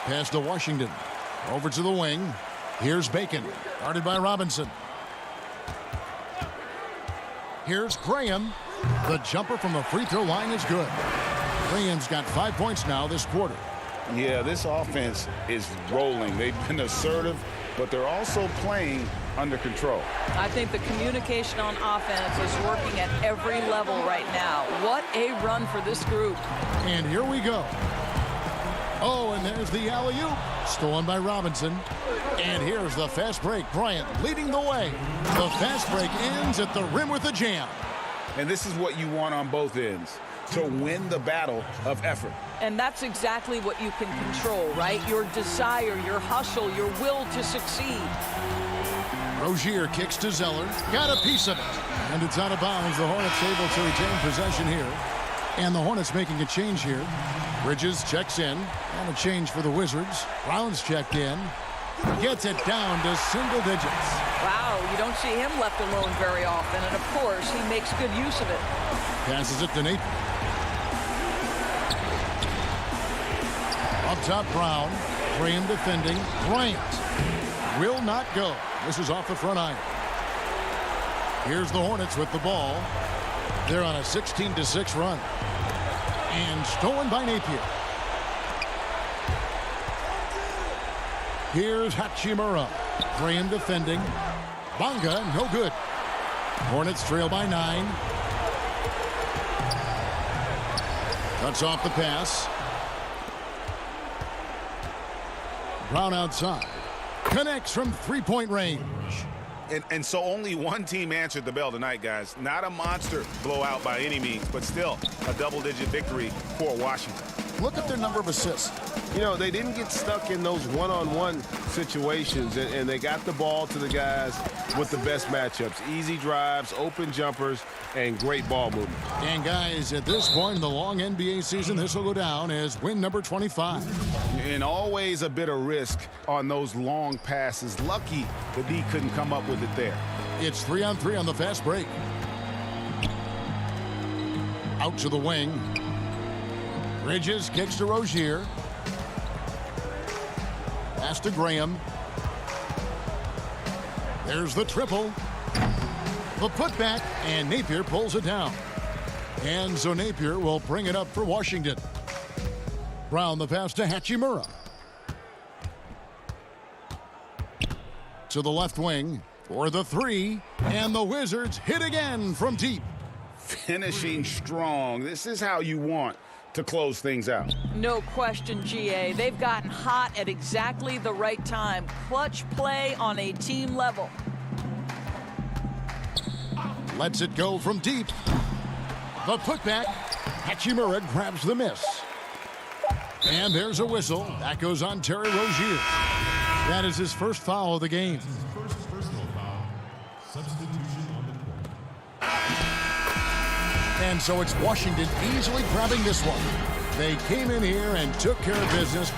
Pass to Washington. Over to the wing. Here's Bacon. Guarded by Robinson. Here's Graham. The jumper from the free throw line is good. Graham's got 5 points now this quarter. Yeah, this offense is rolling. They've been assertive, but they're also playing under control. I think the communication on offense is working at every level right now. What a run for this group. And here we go. Oh, and there's the alley-oop. Stolen by Robinson. And here's the fast break. Bryant leading the way. The fast break ends at the rim with a jam. And this is what you want on both ends, to win the battle of effort. And that's exactly what you can control, right? Your desire, your hustle, your will to succeed. Rozier kicks to Zeller. Got a piece of it. And it's out of bounds. The Hornets able to retain possession here. And the Hornets making a change here. Bridges checks in. And a change for the Wizards. Brown's checked in. Gets it down to single digits. Wow, you don't see him left alone very often. And of course, he makes good use of it. Passes it to Napier. Up top, Brown. Graham defending. Bryant will not go. This is off the front iron. Here's the Hornets with the ball. They're on a 16-6 run. And stolen by Napier. Here's Hachimura. Graham defending. Bonga, no good. Hornets trail by 9. Cuts off the pass. Brown outside. Connects from three-point range. And so only one team answered the bell tonight, guys. Not a monster blowout by any means, but still a double-digit victory for Washington. Look at their number of assists. You know, they didn't get stuck in those one-on-one situations, and they got the ball to the guys with the best matchups. Easy drives, open jumpers, and great ball movement. And, guys, at this point in the long NBA season, this will go down as win number 25. And always a bit of risk on those long passes. Lucky the D couldn't come up with it there. It's 3-on-3 on the fast break. Out to the wing. Bridges kicks to Rozier. Pass to Graham. There's the triple. The putback, and Napier pulls it down. And so Napier will bring it up for Washington. Brown the pass to Hachimura. To the left wing for the three. And the Wizards hit again from deep. Finishing strong. This is how you want to close things out. No question, GA. They've gotten hot at exactly the right time. Clutch play on a team level. Lets it go from deep. The putback. Hachimura grabs the miss. And there's a whistle. That goes on Terry Rozier. That is his first foul of the game. First personal foul. Substitution on the court. And so it's Washington easily grabbing this one. They came in here and took care of business.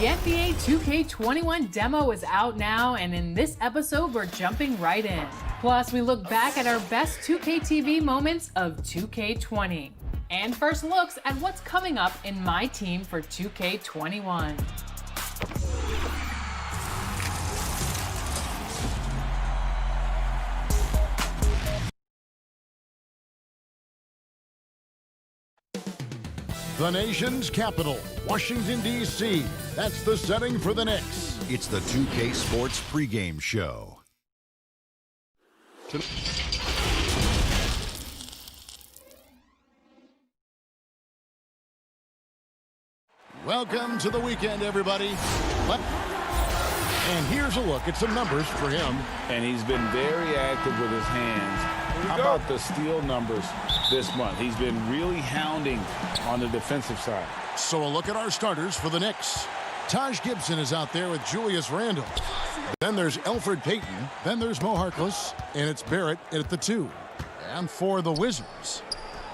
The NBA 2K21 demo is out now, and in this episode, we're jumping right in. Plus, we look back at our best 2K TV moments of 2K20. And first looks at what's coming up in my team for 2K21. The nation's capital, Washington, D.C. That's the setting for the Knicks. It's the 2K Sports pregame show. Welcome to the weekend, everybody. And here's a look at some numbers for him. And he's been very active with his hands. How about the steal numbers this month? He's been really hounding on the defensive side. So a look at our starters for the Knicks. Taj Gibson is out there with Julius Randle. Then there's Elfrid Payton. Then there's Mo Harkless. And it's Barrett at the 2. And for the Wizards,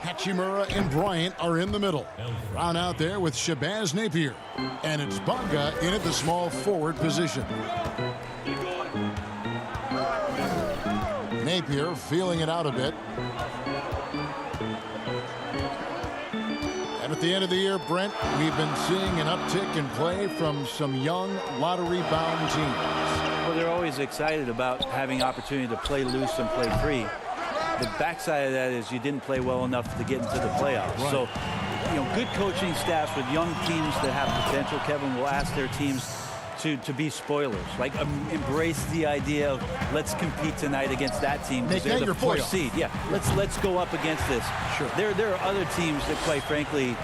Hachimura and Bryant are in the middle. Brown out there with Shabazz Napier. And it's Bonga in at the small forward position. Napier feeling it out a bit. And at the end of the year, Brent, we've been seeing an uptick in play from some young lottery-bound teams. Well, they're always excited about having opportunity to play loose and play free. The backside of that is you didn't play well enough to get into the playoffs. Right. So, good coaching staffs with young teams that have potential, Kevin, will ask their teams to be spoilers. Like, embrace the idea of let's compete tonight against that team because they're the 4th seed. Yeah, let's go up against this. Sure. There are other teams that, quite frankly,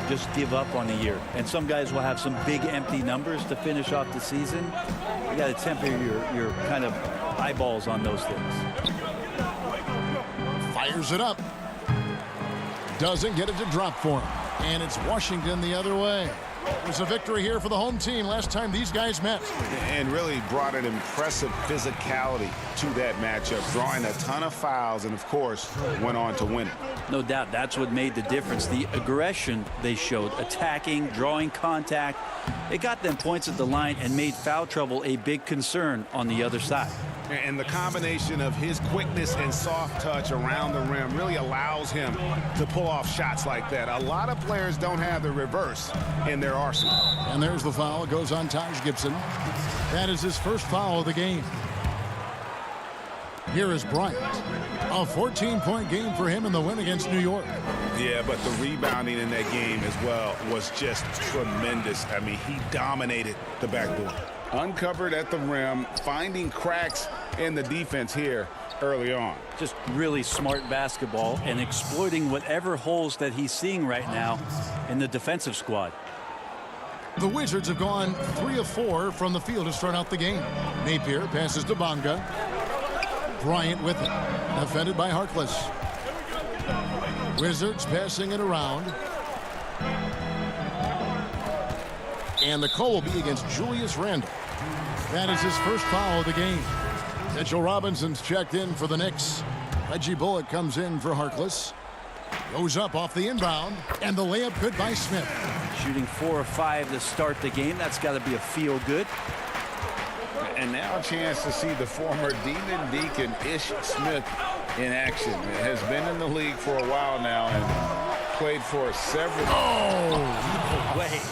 just give up on the year. And some guys will have some big empty numbers to finish off the season. You got to temper your kind of eyeballs on those things. Fires it up. Doesn't get it to drop for him. And it's Washington the other way. There's a victory here for the home team last time these guys met. And really brought an impressive physicality to that matchup, drawing a ton of fouls and, of course, went on to win it. No doubt. That's what made the difference. The aggression they showed, attacking, drawing contact. It got them points at the line and made foul trouble a big concern on the other side. And the combination of his quickness and soft touch around the rim really allows him to pull off shots like that. A lot of players don't have the reverse in their arsenal. And there's the foul. It goes on Taj Gibson. That is his first foul of the game. Here is Bryant. A 14-point game for him in the win against New York. Yeah, but the rebounding in that game as well was just tremendous. I mean, he dominated the backboard. Uncovered at the rim, finding cracks in the defense here early on. Just really smart basketball and exploiting whatever holes that he's seeing right now in the defensive squad. The Wizards have gone 3 of 4 from the field to start out the game. Napier passes to Bonga. Bryant with it. Defended by Harkless. Wizards passing it around. And the call will be against Julius Randle. That is his first foul of the game. Mitchell Robinson's checked in for the Knicks. Reggie Bullock comes in for Harkless. Goes up off the inbound. And the layup good by Smith. Shooting 4 of 5 to start the game. That's got to be a feel good. And now a chance to see the former Demon Deacon Ish Smith in action. It has been in the league for a while now and played for several. Oh, wait.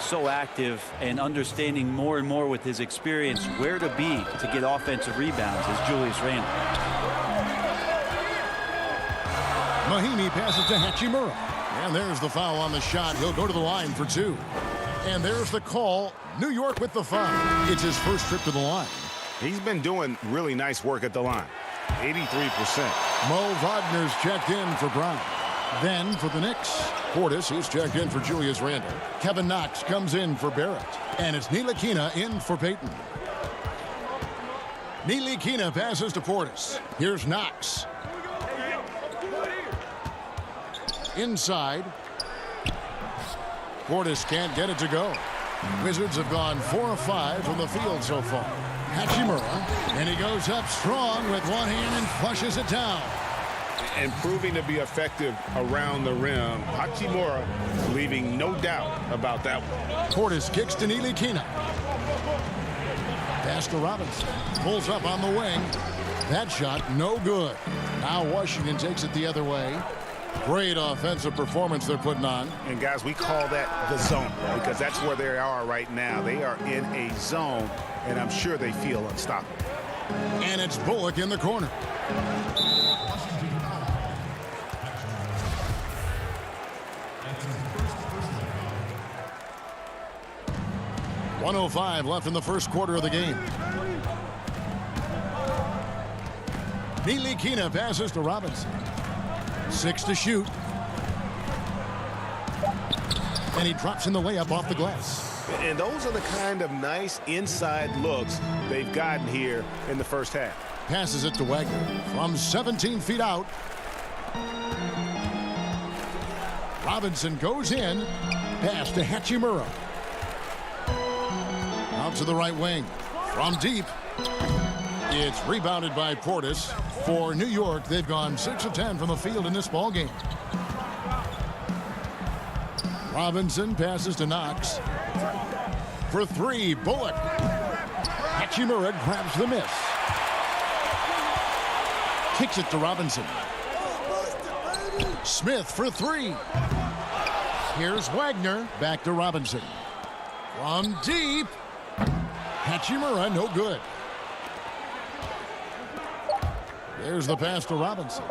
So active and understanding more and more with his experience where to be to get offensive rebounds is Julius Randle. Mahinmi passes to Hachimura. And there's the foul on the shot. He'll go to the line for 2. And there's the call. New York with the foul. It's his first trip to the line. He's been doing really nice work at the line. 83%. Mo Wagner's checked in for Brown. Then for the Knicks, Portis, he's checked in for Julius Randle. Kevin Knox comes in for Barrett. And it's Ntilikina in for Payton. Ntilikina passes to Portis. Here's Knox. Inside. Portis can't get it to go. Wizards have gone 4 of 5 from the field so far. Hachimura, and he goes up strong with one hand and flushes it down. and proving to be effective around the rim. Hachimura leaving no doubt about that one. Portis kicks to Ntilikina. Pass to Robinson. Pulls up on the wing. That shot no good. Now Washington takes it the other way. Great offensive performance they're putting on. And guys, we call that the zone because that's where they are right now. They are in a zone, and I'm sure they feel unstoppable. And it's Bullock in the corner. .105 left in the first quarter of the game. Ntilikina passes to Robinson. 6 to shoot. And he drops in the layup off the glass. And those are the kind of nice inside looks they've gotten here in the first half. Passes it to Wagner from 17 feet out. Robinson goes in. Pass to Hachimura. Out to the right wing. From deep. It's rebounded by Portis. For New York, they've gone 6 of 10 from the field in this ball game. Robinson passes to Knox. For 3, Bullock. Hachimura grabs the miss. Kicks it to Robinson. Smith for 3. Here's Wagner. Back to Robinson. From deep. Hachimura, no good. There's the pass to Robinson.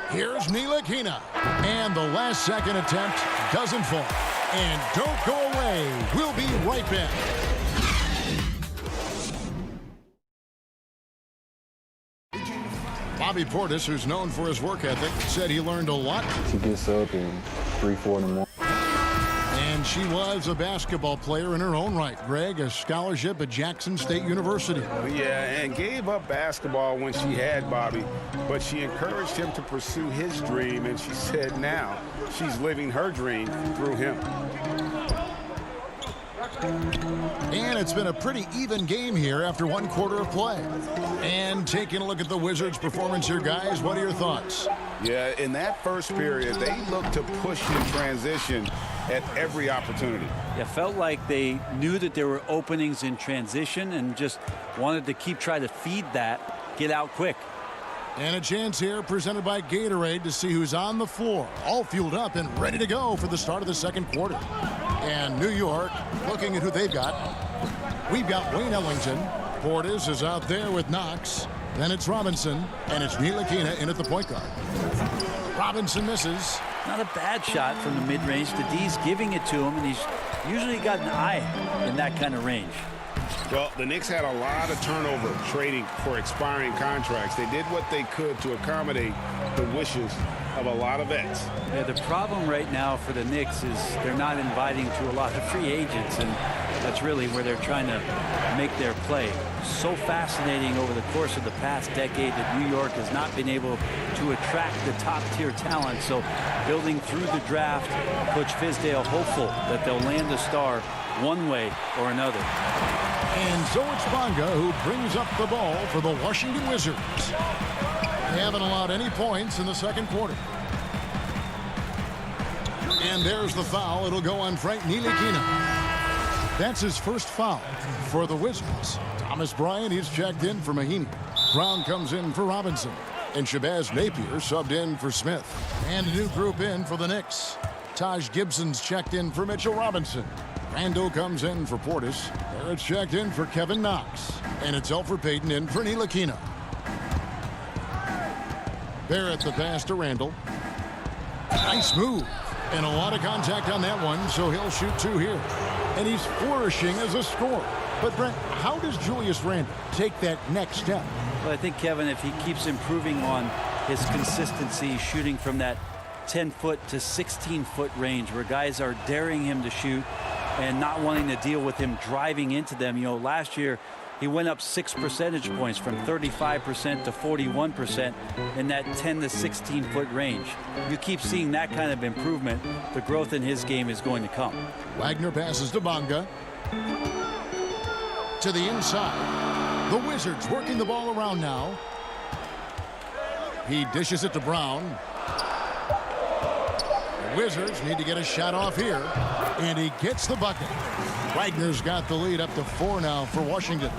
Here's Ntilikina. And the last second attempt doesn't fall. And don't go away. We'll be right back. Bobby Portis, who's known for his work ethic, said he learned a lot. He gets up in 3, 4 in the morning. And she was a basketball player in her own right. Greg, a scholarship at Jackson State University. Yeah, and gave up basketball when she had Bobby, but she encouraged him to pursue his dream, and she said now she's living her dream through him. And it's been a pretty even game here after 1 quarter of play. And taking a look at the Wizards' performance here, guys, what are your thoughts? Yeah, in that first period, they looked to push in transition at every opportunity. It felt like they knew that there were openings in transition and just wanted to keep trying to feed that, get out quick. And a chance here presented by Gatorade to see who's on the floor, all fueled up and ready to go for the start of the second quarter. And New York, looking at who they've got. We've got Wayne Ellington. Portis is out there with Knox. Then it's Robinson, and it's Ntilikina in at the point guard. Robinson misses. Not a bad shot from the mid-range. The D's giving it to him, and he's usually got an eye in that kind of range. Well, the Knicks had a lot of turnover trading for expiring contracts. They did what they could to accommodate the wishes of a lot of vets. Yeah, the problem right now for the Knicks is they're not inviting to a lot of free agents, and that's really where they're trying to make their play. So fascinating over the course of the past decade that New York has not been able to attract the top-tier talent. So building through the draft, Coach Fizdale hopeful that they'll land a star one way or another. And so it's Bonga who brings up the ball for the Washington Wizards. They haven't allowed any points in the second quarter. And there's the foul. It'll go on Frank Ntilikina. That's his first foul for the Wizards. Thomas Bryant, he's checked in for Mahinmi. Brown comes in for Robinson. And Shabazz Napier subbed in for Smith. And a new group in for the Knicks. Taj Gibson's checked in for Mitchell Robinson. Randall comes in for Portis. Barrett's checked in for Kevin Knox. And it's Elfrid Payton in for Ntilikina. Barrett the pass to Randall. Nice move. And a lot of contact on that one, so he'll shoot 2 here. And he's flourishing as a scorer. But, Brent, how does Julius Randle take that next step? Well, I think, Kevin, if he keeps improving on his consistency, shooting from that 10-foot to 16-foot range where guys are daring him to shoot and not wanting to deal with him driving into them. You know, last year he went up 6 percentage points from 35% to 41% in that 10 to 16-foot range. You keep seeing that kind of improvement, the growth in his game is going to come. Wagner passes to Bonga. To the inside. The Wizards working the ball around now. He dishes it to Brown. The Wizards need to get a shot off here, and he gets the bucket. Wagner's got the lead up to 4 now for Washington.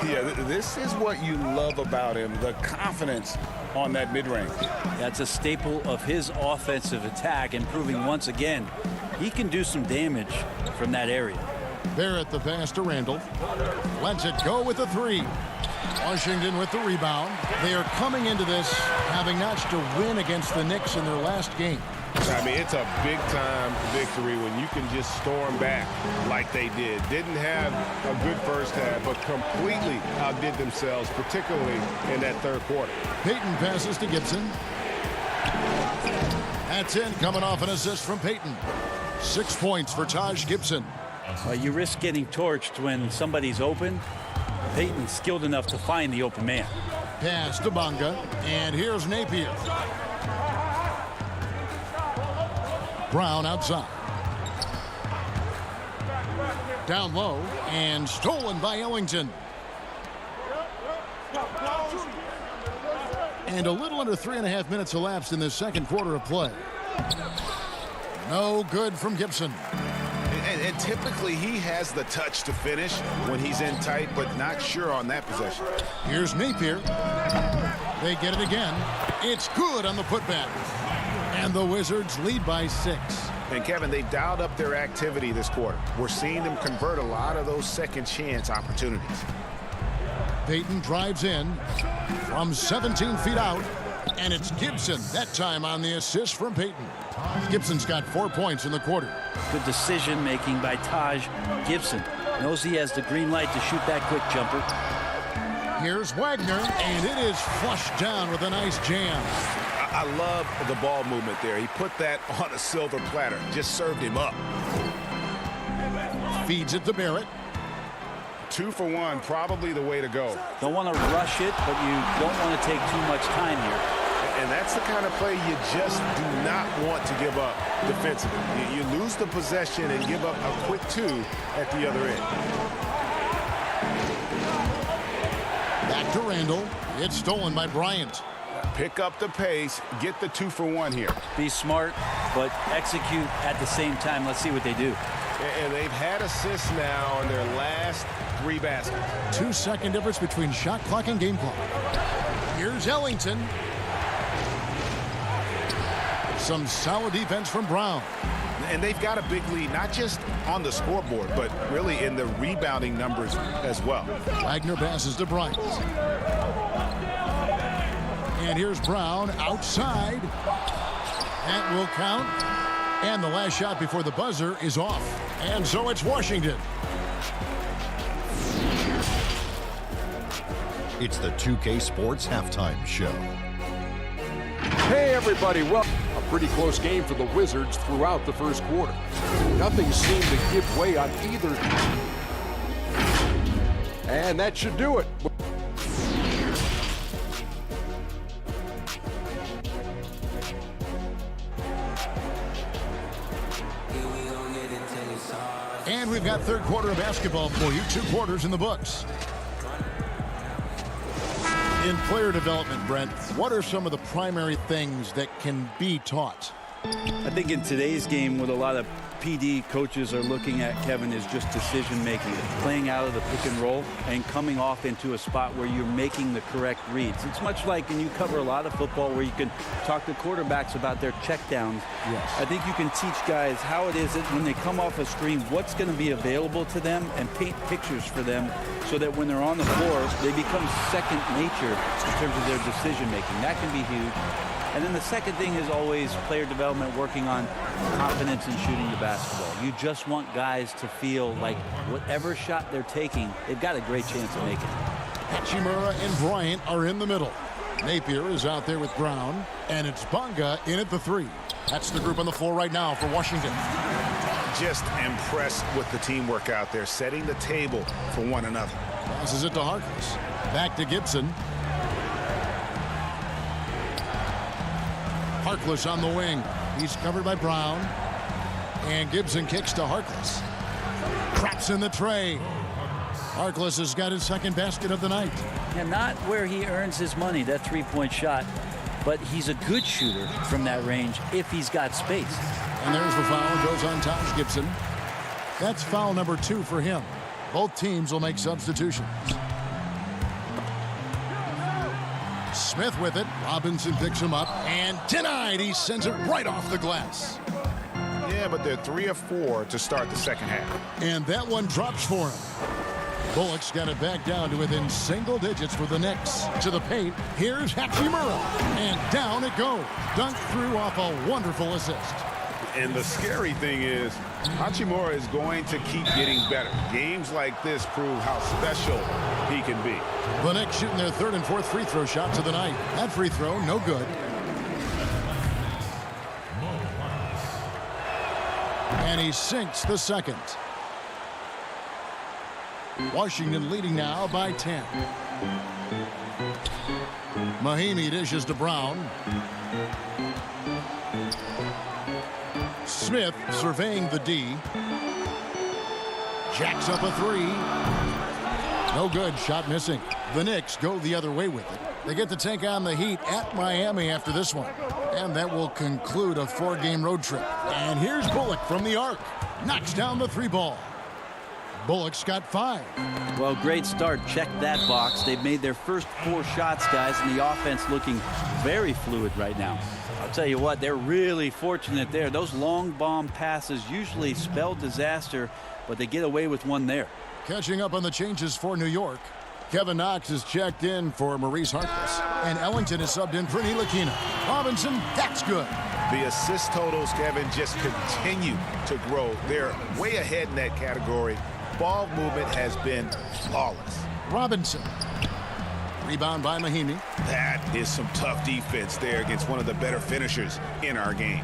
Yeah, this is what you love about him, the confidence on that mid-range. That's a staple of his offensive attack, and proving once again he can do some damage from that area. Barrett the pass to Randall. Lets it go with the 3. Washington with the rebound. They are coming into this having notched a win against the Knicks in their last game. I mean, it's a big-time victory when you can just storm back like they did. Didn't have a good first half, but completely outdid themselves, particularly in that third quarter. Payton passes to Gibson. That's in, coming off an assist from Payton. 6 points for Taj Gibson. You risk getting torched when somebody's open. Payton's skilled enough to find the open man. Pass to Bonga, and here's Napier. Brown outside. Down low, and stolen by Ellington. And a little under 3.5 minutes elapsed in the second quarter of play. No good from Gibson. And typically he has the touch to finish when he's in tight, but not sure on that possession. Here's Napier. They get it again. It's good on the putback. And the Wizards lead by 6. And Kevin, they've dialed up their activity this quarter. We're seeing them convert a lot of those second chance opportunities. Payton drives in from 17 feet out, and it's Gibson that time on the assist from Payton. Gibson's got 4 points in the quarter. Good decision making by Taj Gibson. Knows he has the green light to shoot that quick jumper. Here's Wagner, and it is flushed down with a nice jam. I love the ball movement there. He put that on a silver platter. Just served him up. Feeds it to Barrett. 2 for 1, probably the way to go. Don't want to rush it, but you don't want to take too much time here. And that's the kind of play you just do not want to give up defensively. You lose the possession and give up a quick 2 at the other end. Back to Randall. It's stolen by Bryant. Pick up the pace, get the 2 for 1 here. Be smart, but execute at the same time. Let's see what they do. And they've had assists now on their last 3 baskets. 2-second difference between shot clock and game clock. Here's Ellington. Some solid defense from Brown. And they've got a big lead, not just on the scoreboard, but really in the rebounding numbers as well. Wagner passes to Bryant. And here's Brown outside. That will count. And the last shot before the buzzer is off. And so it's Washington. It's the 2K Sports Halftime Show. Hey, everybody. Well, a pretty close game for the Wizards throughout the first quarter. Nothing seemed to give way on either. And that should do it. And we've got third quarter of basketball for you. 2 quarters in the books. In player development, Brent, what are some of the primary things that can be taught? I think in today's game, what a lot of PD coaches are looking at, Kevin, is just decision making, playing out of the pick and roll and coming off into a spot where you're making the correct reads. It's much like, and you cover a lot of football, where you can talk to quarterbacks about their checkdowns. Yes. I think you can teach guys how it is that when they come off a screen, what's going to be available to them, and paint pictures for them so that when they're on the floor, they become second nature in terms of their decision making. That can be huge. And then the second thing is always player development, working on confidence in shooting the basketball. You just want guys to feel like whatever shot they're taking, they've got a great chance of making it. Hachimura and Bryant are in the middle. Napier is out there with Brown, and it's Bonga in at the 3. That's the group on the floor right now for Washington. Just impressed with the teamwork out there, setting the table for one another. Passes it to Harkless. Back to Gibson. Harkless on the wing. He's covered by Brown. And Gibson kicks to Harkless. Traps in the tray. Harkless has got his second basket of the night. Yeah, not where he earns his money, that 3-point shot. but he's a good shooter from that range if he's got space. And there's the foul. It goes on Taj Gibson. That's foul number 2 for him. Both teams will make substitutions. Smith with it. Robinson picks him up and denied. He sends it right off the glass. Yeah, but they're 3 of 4 to start the second half. And that one drops for him. Bullock's got it back down to within single digits for the Knicks. To the paint. Here's Hachimura. And down it goes. Dunked through off a wonderful assist. And the scary thing is, Hachimura is going to keep getting better. Games like this prove how special he can be. The Knicks shooting their 3rd and 4th free throw shots of the night. That free throw, no good. And he sinks the second. Washington leading now by 10. Mahinmi dishes to Brown. Smith surveying the D. Jacks up a 3. No good. Shot missing. The Knicks go the other way with it. They get to take on the Heat at Miami after this one. And that will conclude a 4-game road trip. And here's Bullock from the arc. Knocks down the 3 ball. Bullock's got 5. Well, great start. Check that box. They've made their first 4 shots, guys, and the offense looking very fluid right now. I'll tell you what, they're really fortunate there. Those long bomb passes usually spell disaster, but they get away with one there. Catching up on the changes for New York. Kevin Knox is checked in for Maurice Harkless. And Ellington is subbed in for Ntilikina. Robinson, that's good. The assist totals, Kevin, just continue to grow. They're way ahead in that category. Ball movement has been flawless. Robinson. Rebound by Mahinmi. That is some tough defense there against one of the better finishers in our game.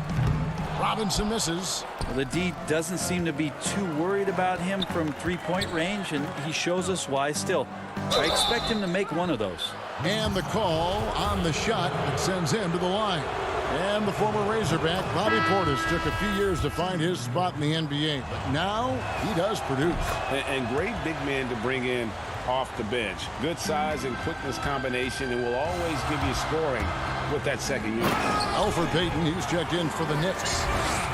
Robinson misses. Well, the D doesn't seem to be too worried about him from 3-point range, and he shows us why still. I expect him to make one of those. And the call on the shot that sends him to the line. And the former Razorback, Bobby Portis, took a few years to find his spot in the NBA, but now he does produce. And great big man to bring in off the bench. Good size and quickness combination, and will always give you scoring with that second unit. Elfrid Payton, he's checked in for the Knicks.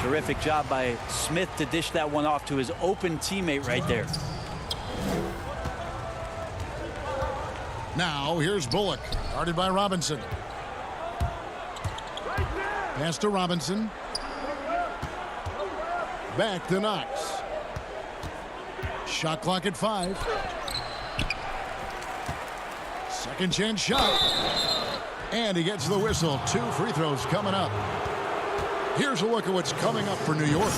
Terrific job by Smith to dish that one off to his open teammate right there. Now here's Bullock, guarded by Robinson. Pass to Robinson. Back to Knox. Shot clock at 5. Second chance shot. And he gets the whistle. 2 free throws coming up. Here's a look at what's coming up for New York.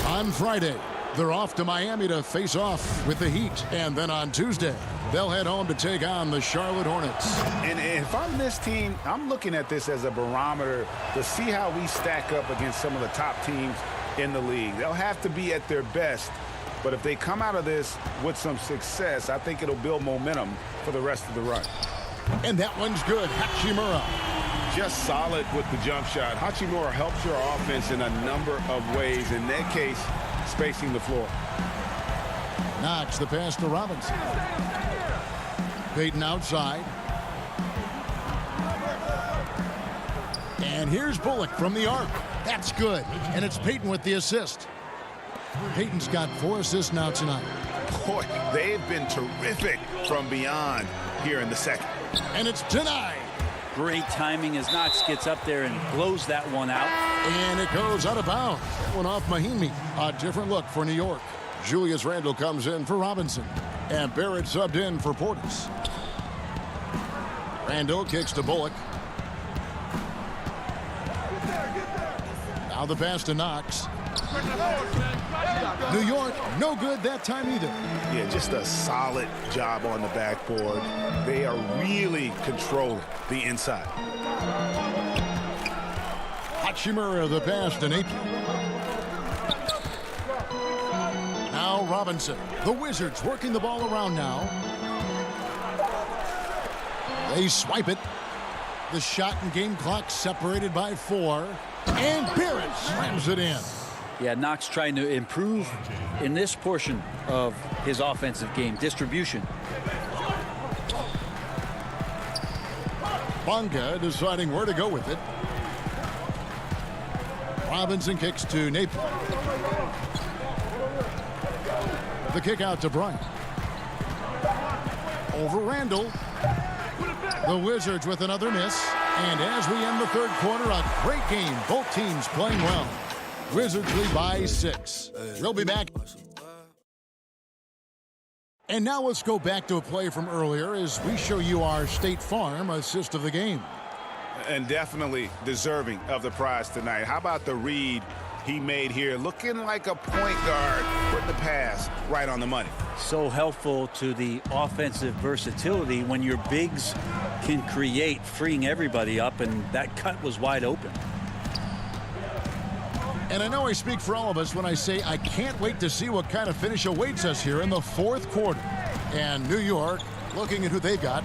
On Friday, they're off to Miami to face off with the Heat. And then on Tuesday, they'll head home to take on the Charlotte Hornets. And if I'm this team, I'm looking at this as a barometer to see how we stack up against some of the top teams in the league. They'll have to be at their best. But if they come out of this with some success, I think it'll build momentum for the rest of the run. And that one's good. Hachimura. Just solid with the jump shot. Hachimura helps your offense in a number of ways. In that case, spacing the floor. Knox the pass to Robinson. Payton outside. And here's Bullock from the arc. That's good. And it's Payton with the assist. Payton's got 4 assists now tonight. Boy, they've been terrific from beyond here in the second. And it's denied. Great timing as Knox gets up there and blows that one out. And it goes out of bounds. That one off Mahinmi. A different look for New York. Julius Randle comes in for Robinson. And Barrett subbed in for Portis. Randle kicks to Bullock. Now the pass to Knox. New York, no good that time either. Yeah, just a solid job on the backboard. They are really controlling the inside. Hachimura the pass to Napier. Now Robinson. The Wizards working the ball around now. They swipe it. The shot and game clock separated by 4. And Barrett slams it in. Yeah, Knox trying to improve in this portion of his offensive game, distribution. Bunga deciding where to go with it. Robinson kicks to Napier. The kick out to Bryant. Over Randall. The Wizards with another miss. And as we end the third quarter, a great game. Both teams playing well. Wizards lead by 6. We'll be back. And now let's go back to a play from earlier as we show you our State Farm assist of the game. And definitely deserving of the prize tonight. How about the read he made here? Looking like a point guard, putting the pass right on the money. So helpful to the offensive versatility when your bigs can create, freeing everybody up, and that cut was wide open. And I know I speak for all of us when I say I can't wait to see what kind of finish awaits us here in the fourth quarter. And New York, looking at who they've got.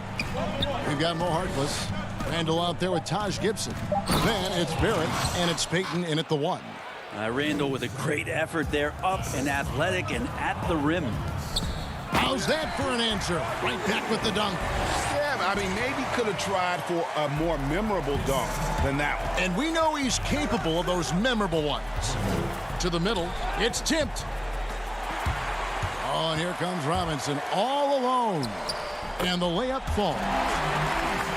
We've got Mo Harkless. Randall out there with Taj Gibson. Then it's Barrett, and it's Payton in at the 1. Randall with a great effort there, up and athletic and at the rim. How's that for an answer? Right back with the dunk. Yeah, I mean, maybe could have tried for a more memorable dunk than that one. And we know he's capable of those memorable ones. To the middle, it's tipped. Oh, and here comes Robinson all alone. And the layup falls.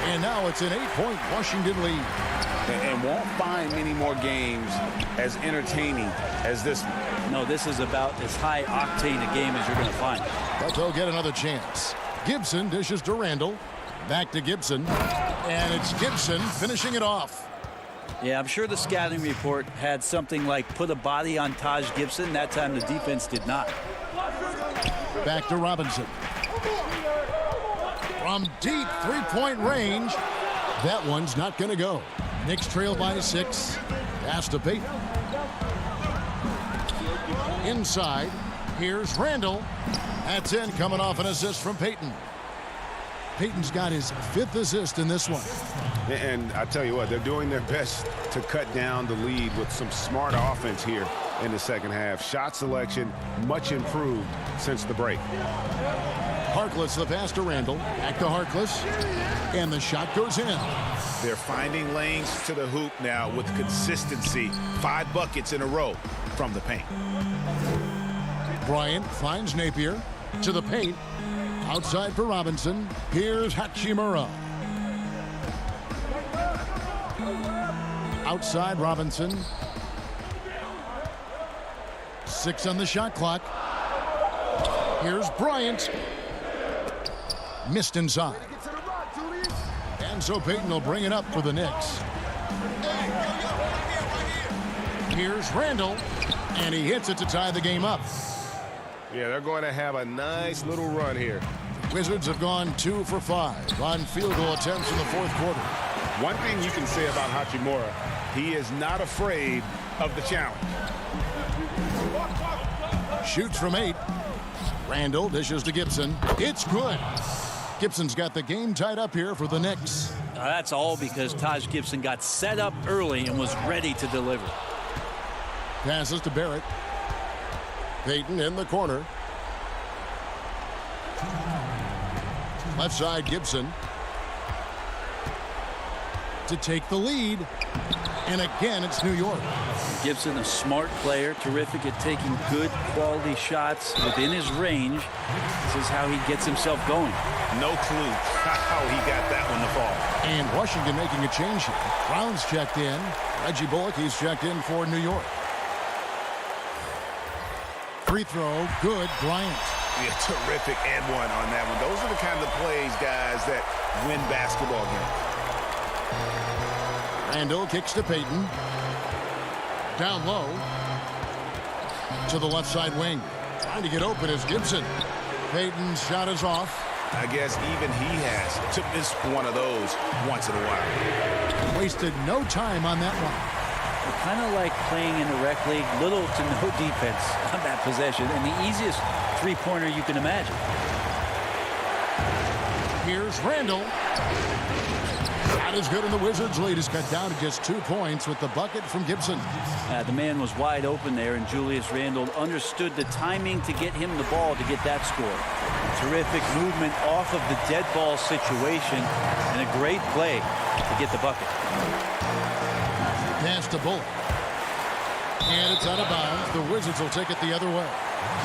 And now it's an 8-point Washington lead. And won't find many more games as entertaining as this one. No, this is about as high octane a game as you're going to find. But they'll get another chance. Gibson dishes to Randall. Back to Gibson. And it's Gibson finishing it off. Yeah, I'm sure the scouting report had something like put a body on Taj Gibson. That time the defense did not. Back to Robinson. From deep three-point range. That one's not going to go. Knicks trail by 6. Pass to Payton. Inside. Here's Randall. That's in, coming off an assist from Payton. Payton's got his 5th assist in this one. And I tell you what, they're doing their best to cut down the lead with some smart offense here in the second half. Shot selection much improved since the break. Harkless, the pass to Randall. Back to Harkless. And the shot goes in. They're finding lanes to the hoop now with consistency. 5 buckets in a row from the paint. Bryant finds Napier to the paint. Outside for Robinson. Here's Hachimura. Outside Robinson. 6 on the shot clock. Here's Bryant. Missed inside. And so Payton will bring it up for the Knicks. Here's Randall. And he hits it to tie the game up. Yeah, they're going to have a nice little run here. Wizards have gone 2 for 5 on field goal attempts in the fourth quarter. One thing you can say about Hachimura, he is not afraid of the challenge. Shoots from 8. Randall dishes to Gibson. It's good. Gibson's got the game tied up here for the Knicks. That's all because Taj Gibson got set up early and was ready to deliver. Passes to Barrett. Payton in the corner. Left side, Gibson. To take the lead. And again, it's New York. Gibson, a smart player, terrific at taking good quality shots within his range. This is how he gets himself going. No clue how he got that one to fall. And Washington making a change here. Brown's checked in. Reggie Bullock, he's checked in for New York. Free throw, good, Bryant. Yeah, terrific and one on that one. Those are the kind of plays, guys, that win basketball games. Randall kicks to Payton. Down low. To the left side wing. Trying to get open is Gibson. Payton's shot is off. I guess even he has to miss one of those once in a while. Wasted no time on that one. Kind of like playing in the rec league, little to no defense on that possession, and the easiest three-pointer you can imagine. Here's Randall. Not as good, and the Wizards' lead is cut down to just 2 points with the bucket from Gibson. The man was wide open there, and Julius Randle understood the timing to get him the ball to get that score. Terrific movement off of the dead ball situation and a great play to get the bucket. Pass to Bullock. And it's out of bounds. The Wizards will take it the other way.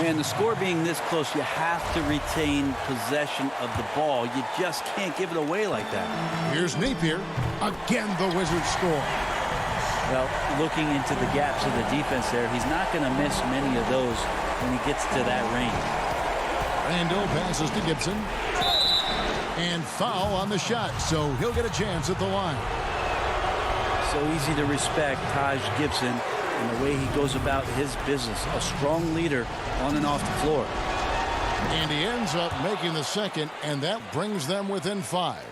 Man, the score being this close, you have to retain possession of the ball. You just can't give it away like that. Here's Napier. Again, the Wizards score. Well, looking into the gaps of the defense there, he's not going to miss many of those when he gets to that range. Randall passes to Gibson. And foul on the shot, so he'll get a chance at the line. So easy to respect Taj Gibson and the way he goes about his business. A strong leader on and off the floor. And he ends up making the second, and that brings them within 5.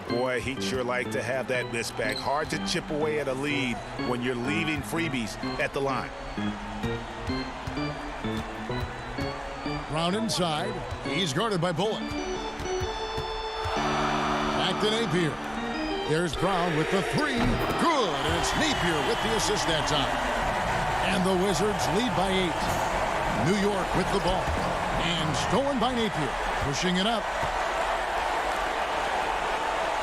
Boy, he'd sure like to have that miss back. Hard to chip away at a lead when you're leaving freebies at the line. Brown inside. He's guarded by Bullock. Back to Napier. There's Brown with the 3. Good. And it's Napier with the assist that time. And the Wizards lead by 8. New York with the ball. And stolen by Napier. Pushing it up.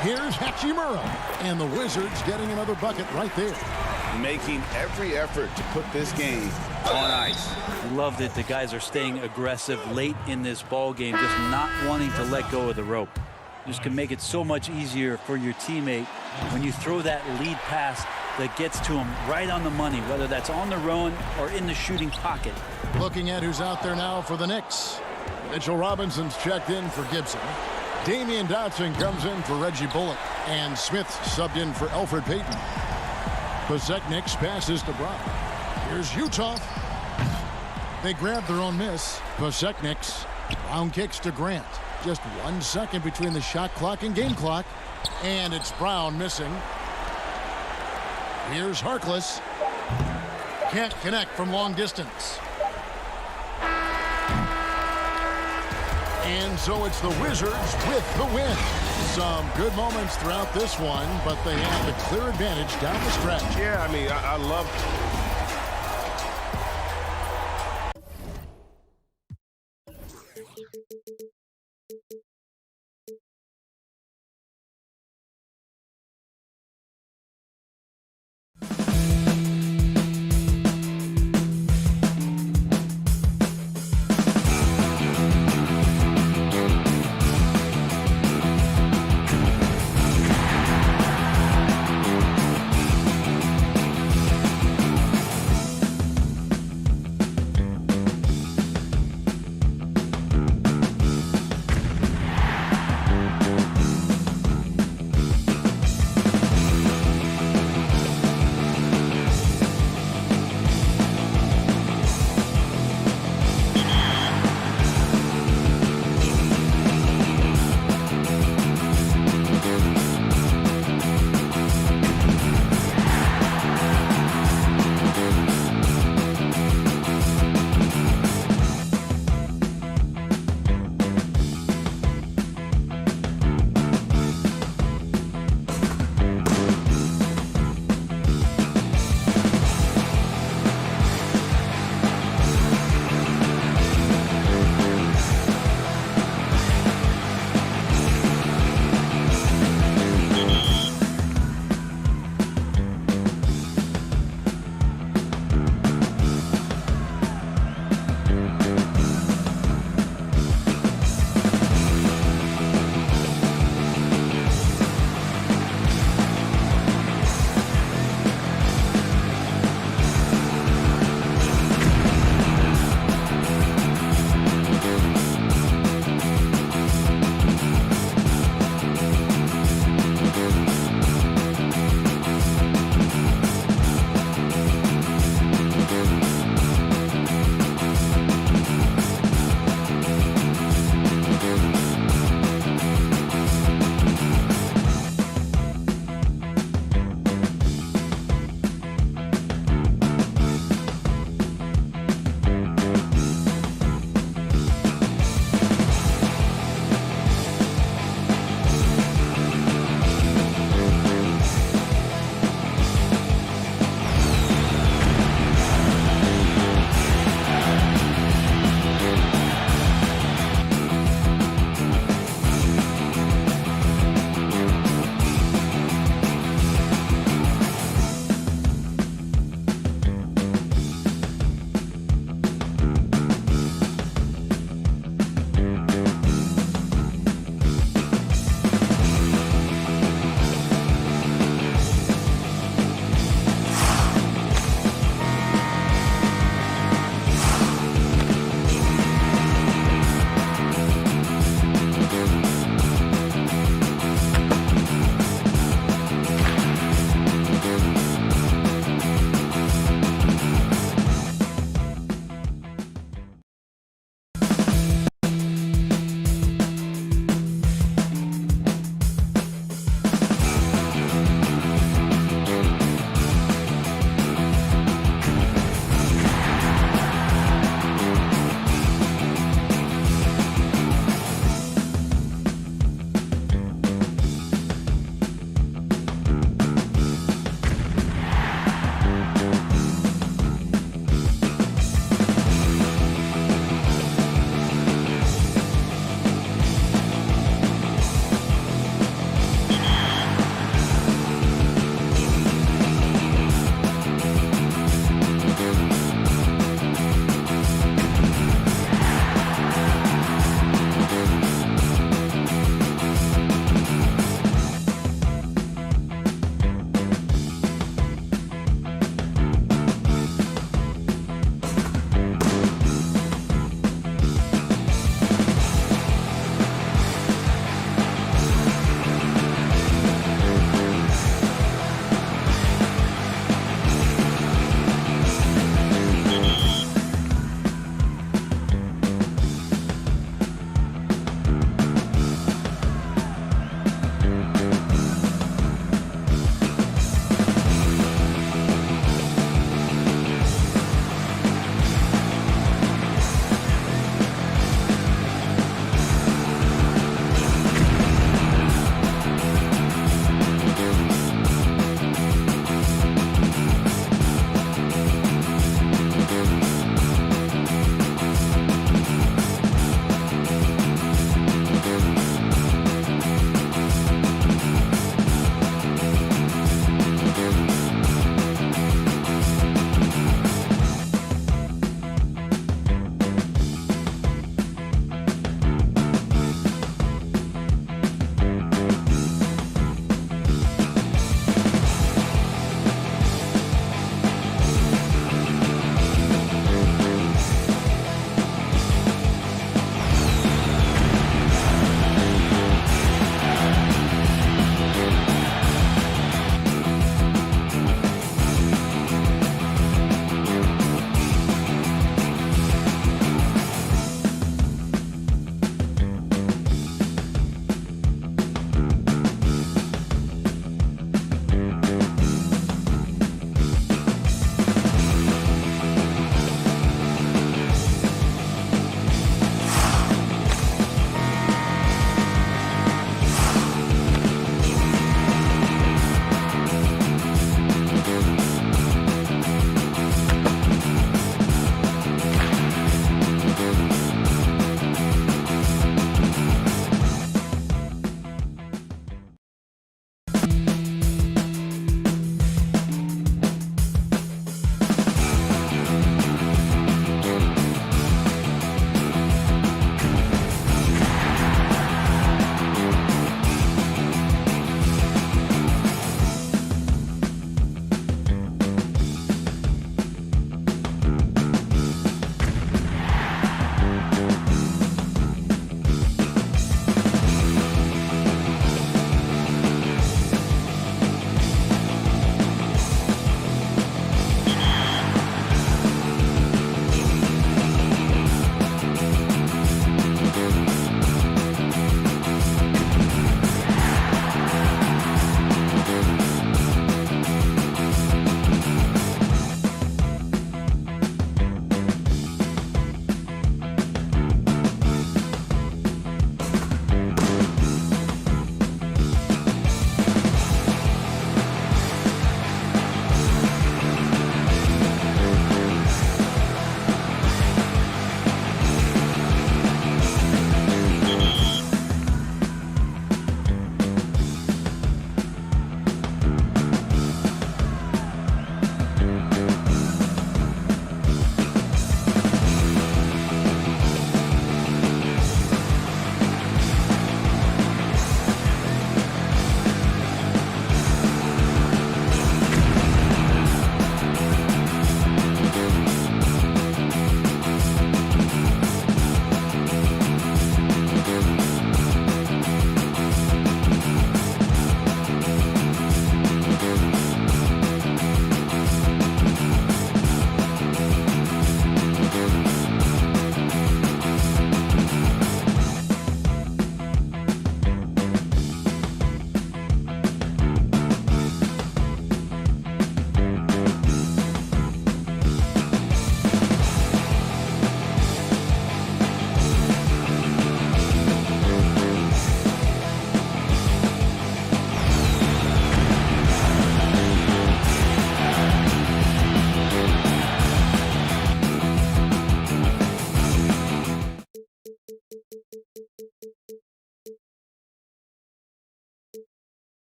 Here's Hachimura. And the Wizards getting another bucket right there. Making every effort to put this game on ice. Love that the guys are staying aggressive late in this ball game, just not wanting to let go of the rope. Just can make it so much easier for your teammate when you throw that lead pass that gets to him right on the money, whether that's on the run or in the shooting pocket. Looking at who's out there now for the Knicks. Mitchell Robinson's checked in for Gibson. Damian Dotson comes in for Reggie Bullock. And Smith subbed in for Alfred Payton. Kozekniks passes to Brown. Here's Utah. They grab their own miss. Kozekniks. Brown kicks to Grant. Just 1 second between the shot clock and game clock. And it's Brown missing. Here's Harkless. Can't connect from long distance. And so it's the Wizards with the win. Some good moments throughout this one, but they have the clear advantage down the stretch. Yeah, I mean, I love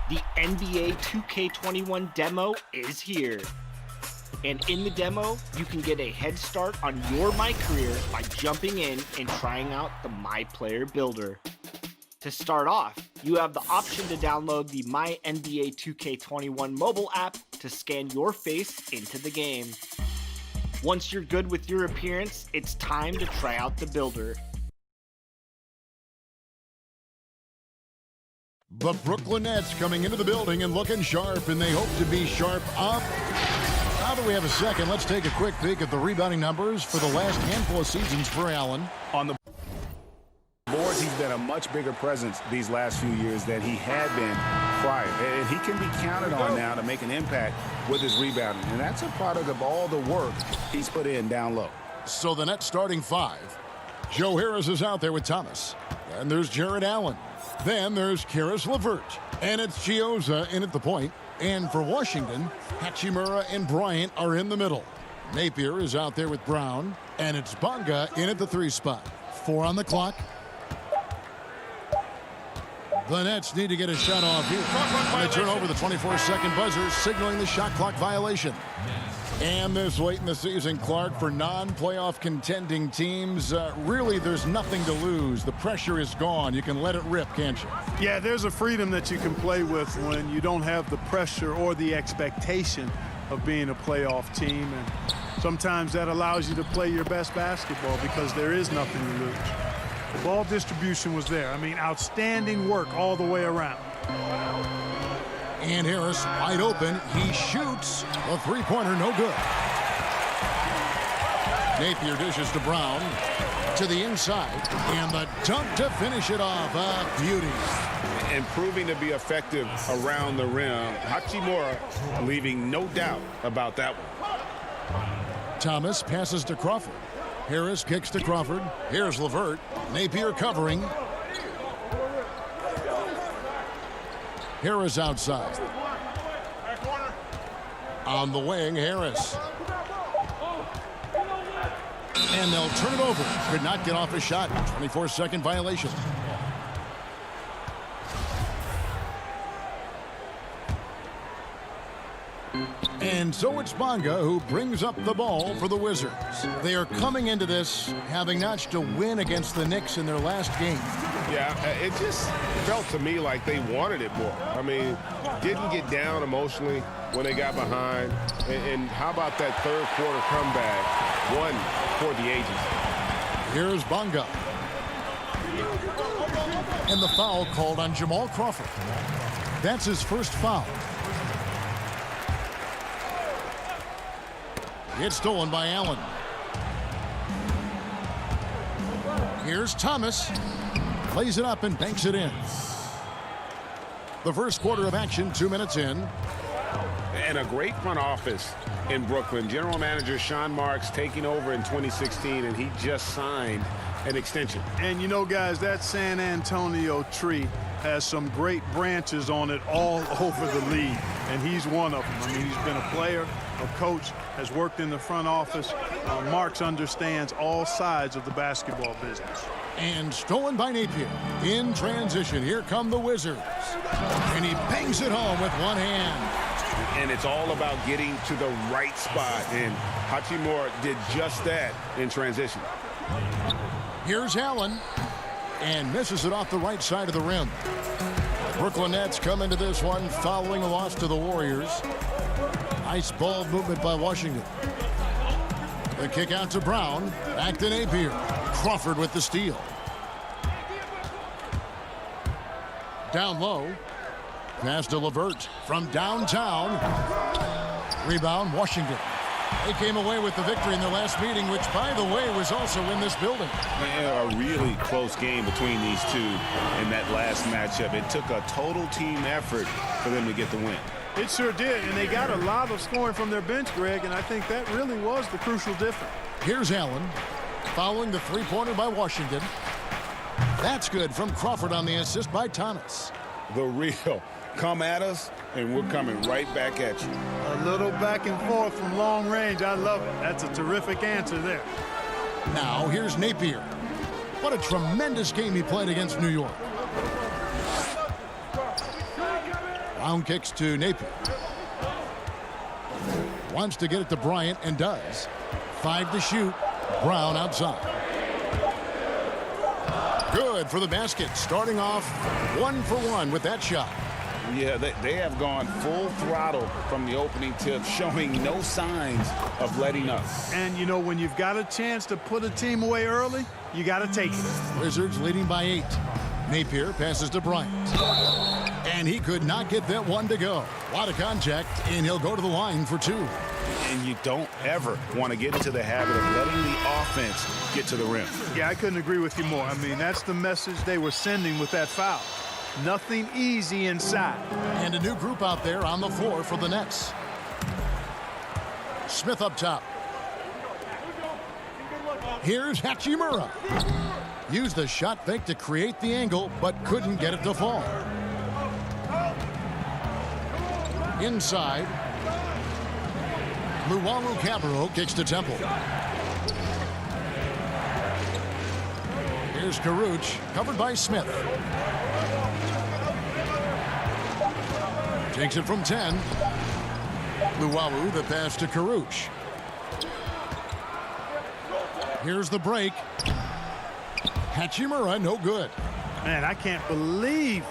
The NBA 2K21 demo is here. And in the demo, you can get a head start on your My Career by jumping in and trying out the My Player Builder. To start off, you have the option to download the My NBA 2K21 mobile app to scan your face into the game. Once you're good with your appearance, it's time to try out the builder. The Brooklyn Nets coming into the building and looking sharp, and they hope to be sharp up. Now that we have a second, let's take a quick peek at the rebounding numbers for the last handful of seasons for Allen. On the boards, he's been a much bigger presence these last few years than he had been prior. And he can be counted on now to make an impact with his rebounding. And that's a product of all the work he's put in down low. So the Nets starting five. Joe Harris is out there with Thomas. And there's Jared Allen. Then there's Karis LeVert. And it's Chiozza in at the point. And for Washington, Hachimura and Bryant are in the middle. Napier is out there with Brown. And it's Bonga in at the 3 spot. 4 on the clock. The Nets need to get a shot off here. And they turn over the 24-second buzzer, signaling the shot clock violation. And this late in the season, Clark, for non-playoff contending teams, really there's nothing to lose. The pressure is gone. You can let it rip, can't you? Yeah, there's a freedom that you can play with when you don't have the pressure or the expectation of being a playoff team. And sometimes that allows you to play your best basketball because there is nothing to lose. The ball distribution was there. I mean, outstanding work all the way around. And Harris wide open. He shoots. A three-pointer, no good. Napier dishes to Brown. To the inside. And the dunk to finish it off. A beauty. And proving to be effective around the rim. Hachimura leaving no doubt about that one. Thomas passes to Crawford. Harris kicks to Crawford. Here's LeVert. Napier covering. Harris outside. On the wing, Harris. And they'll turn it over. Could not get off a shot. 24-second violation. And so it's Bonga who brings up the ball for the Wizards. They are coming into this having notched a win against the Knicks in their last game. Yeah, it just felt to me like they wanted it more. I mean, didn't get down emotionally when they got behind. And how about that third quarter comeback? One for the ages. Here's Bonga. And the foul called on Jamal Crawford. That's his first foul. It's stolen by Allen. Here's Thomas. Plays it up and banks it in. The first quarter of action, 2 minutes in. And a great front office in Brooklyn. General manager Sean Marks taking over in 2016, and he just signed an extension. And you know, guys, that San Antonio tree has some great branches on it all over the league, and he's one of them. I mean, he's been a player, a coach, has worked in the front office. Marks understands all sides of the basketball business. And stolen by Napier. In transition, here come the Wizards. And he bangs it home with one hand. And it's all about getting to the right spot, and Hachimura did just that in transition. Here's Allen. And misses it off the right side of the rim. Brooklyn Nets come into this one following a loss to the Warriors. Nice ball movement by Washington. The kick out to Brown. Back to Napier. Crawford with the steal. Down low. Pass to LeVert from downtown. Rebound, Washington. They came away with the victory in their last meeting, which, by the way, was also in this building. A really close game between these two in that last matchup. It took a total team effort for them to get the win. It sure did, and they got a lot of scoring from their bench, Greg, and I think that really was the crucial difference. Here's Allen, following the three-pointer by Washington. That's good from Crawford on the assist by Thomas. The real come at us, and we're coming right back at you. A little back and forth from long range. I love it. That's a terrific answer there. Now, here's Napier. What a tremendous game he played against New York. Brown kicks to Napier. Wants to get it to Bryant and does. 5 to shoot. Brown outside. Good for the basket. Starting off 1 for 1 with that shot. Yeah, they have gone full throttle from the opening tip, showing no signs of letting up. And, you know, when you've got a chance to put a team away early, you got to take it. Wizards leading by 8. Napier passes to Bryant. And he could not get that one to go. A lot of contact, and he'll go to the line for 2. And you don't ever want to get into the habit of letting the offense get to the rim. Yeah, I couldn't agree with you more. I mean, that's the message they were sending with that foul. Nothing easy inside. And a new group out there on the floor for the Nets. Smith up top. Here's Hachimura. Used the shot fake to create the angle, but couldn't get it to fall. Inside. Luwawu-Cabarrot kicks to Temple. Here's Karuch, covered by Smith. Takes it from 10. Luwawu, the pass to Karuch. Here's the break. Hachimura, no good. Man, I can't believe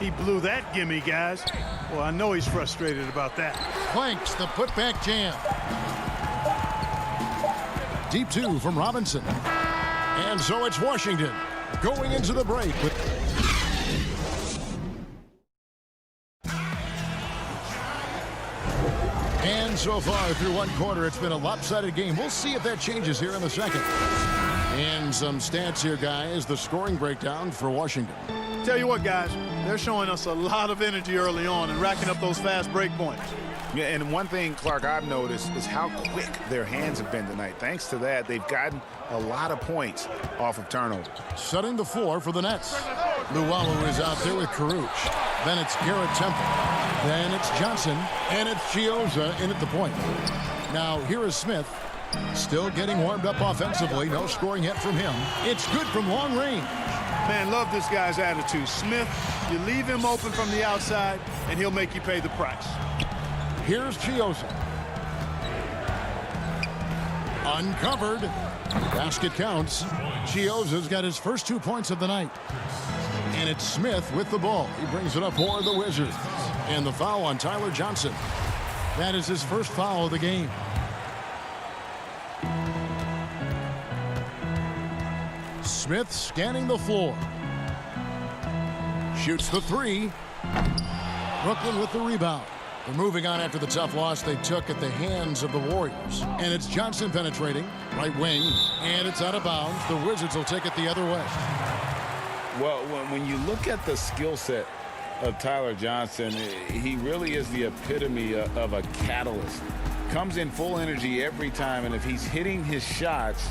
he blew that gimme, guys. Well, I know he's frustrated about that. Clanks the putback jam. Deep 2 from Robinson. And so it's Washington going into the break with... And so far through one quarter, it's been a lopsided game. We'll see if that changes here in the second. And some stats here, guys. The scoring breakdown for Washington. Tell you what, guys, they're showing us a lot of energy early on and racking up those fast break points. Yeah, and one thing, Clark, I've noticed is how quick their hands have been tonight. Thanks to that, they've gotten a lot of points off of turnover. Setting the floor for the Nets. Luwawu is out there with Karuch. Then it's Garrett Temple. Then it's Johnson. And it's Chioza in at the point. Now, here is Smith. Still getting warmed up offensively. No scoring yet from him. It's good from long range. Man, love this guy's attitude. Smith, you leave him open from the outside, and he'll make you pay the price. Here's Chioza. Uncovered. Basket counts. Chioza's got his first 2 points of the night. And it's Smith with the ball. He brings it up for the Wizards. And the foul on Tyler Johnson. That is his first foul of the game. Smith scanning the floor. Shoots the 3. Brooklyn with the rebound. They're moving on after the tough loss they took at the hands of the Warriors. And it's Johnson penetrating. Right wing. And it's out of bounds. The Wizards will take it the other way. Well, when you look at the skill set of Tyler Johnson, he really is the epitome of a catalyst. Comes in full energy every time, and if he's hitting his shots,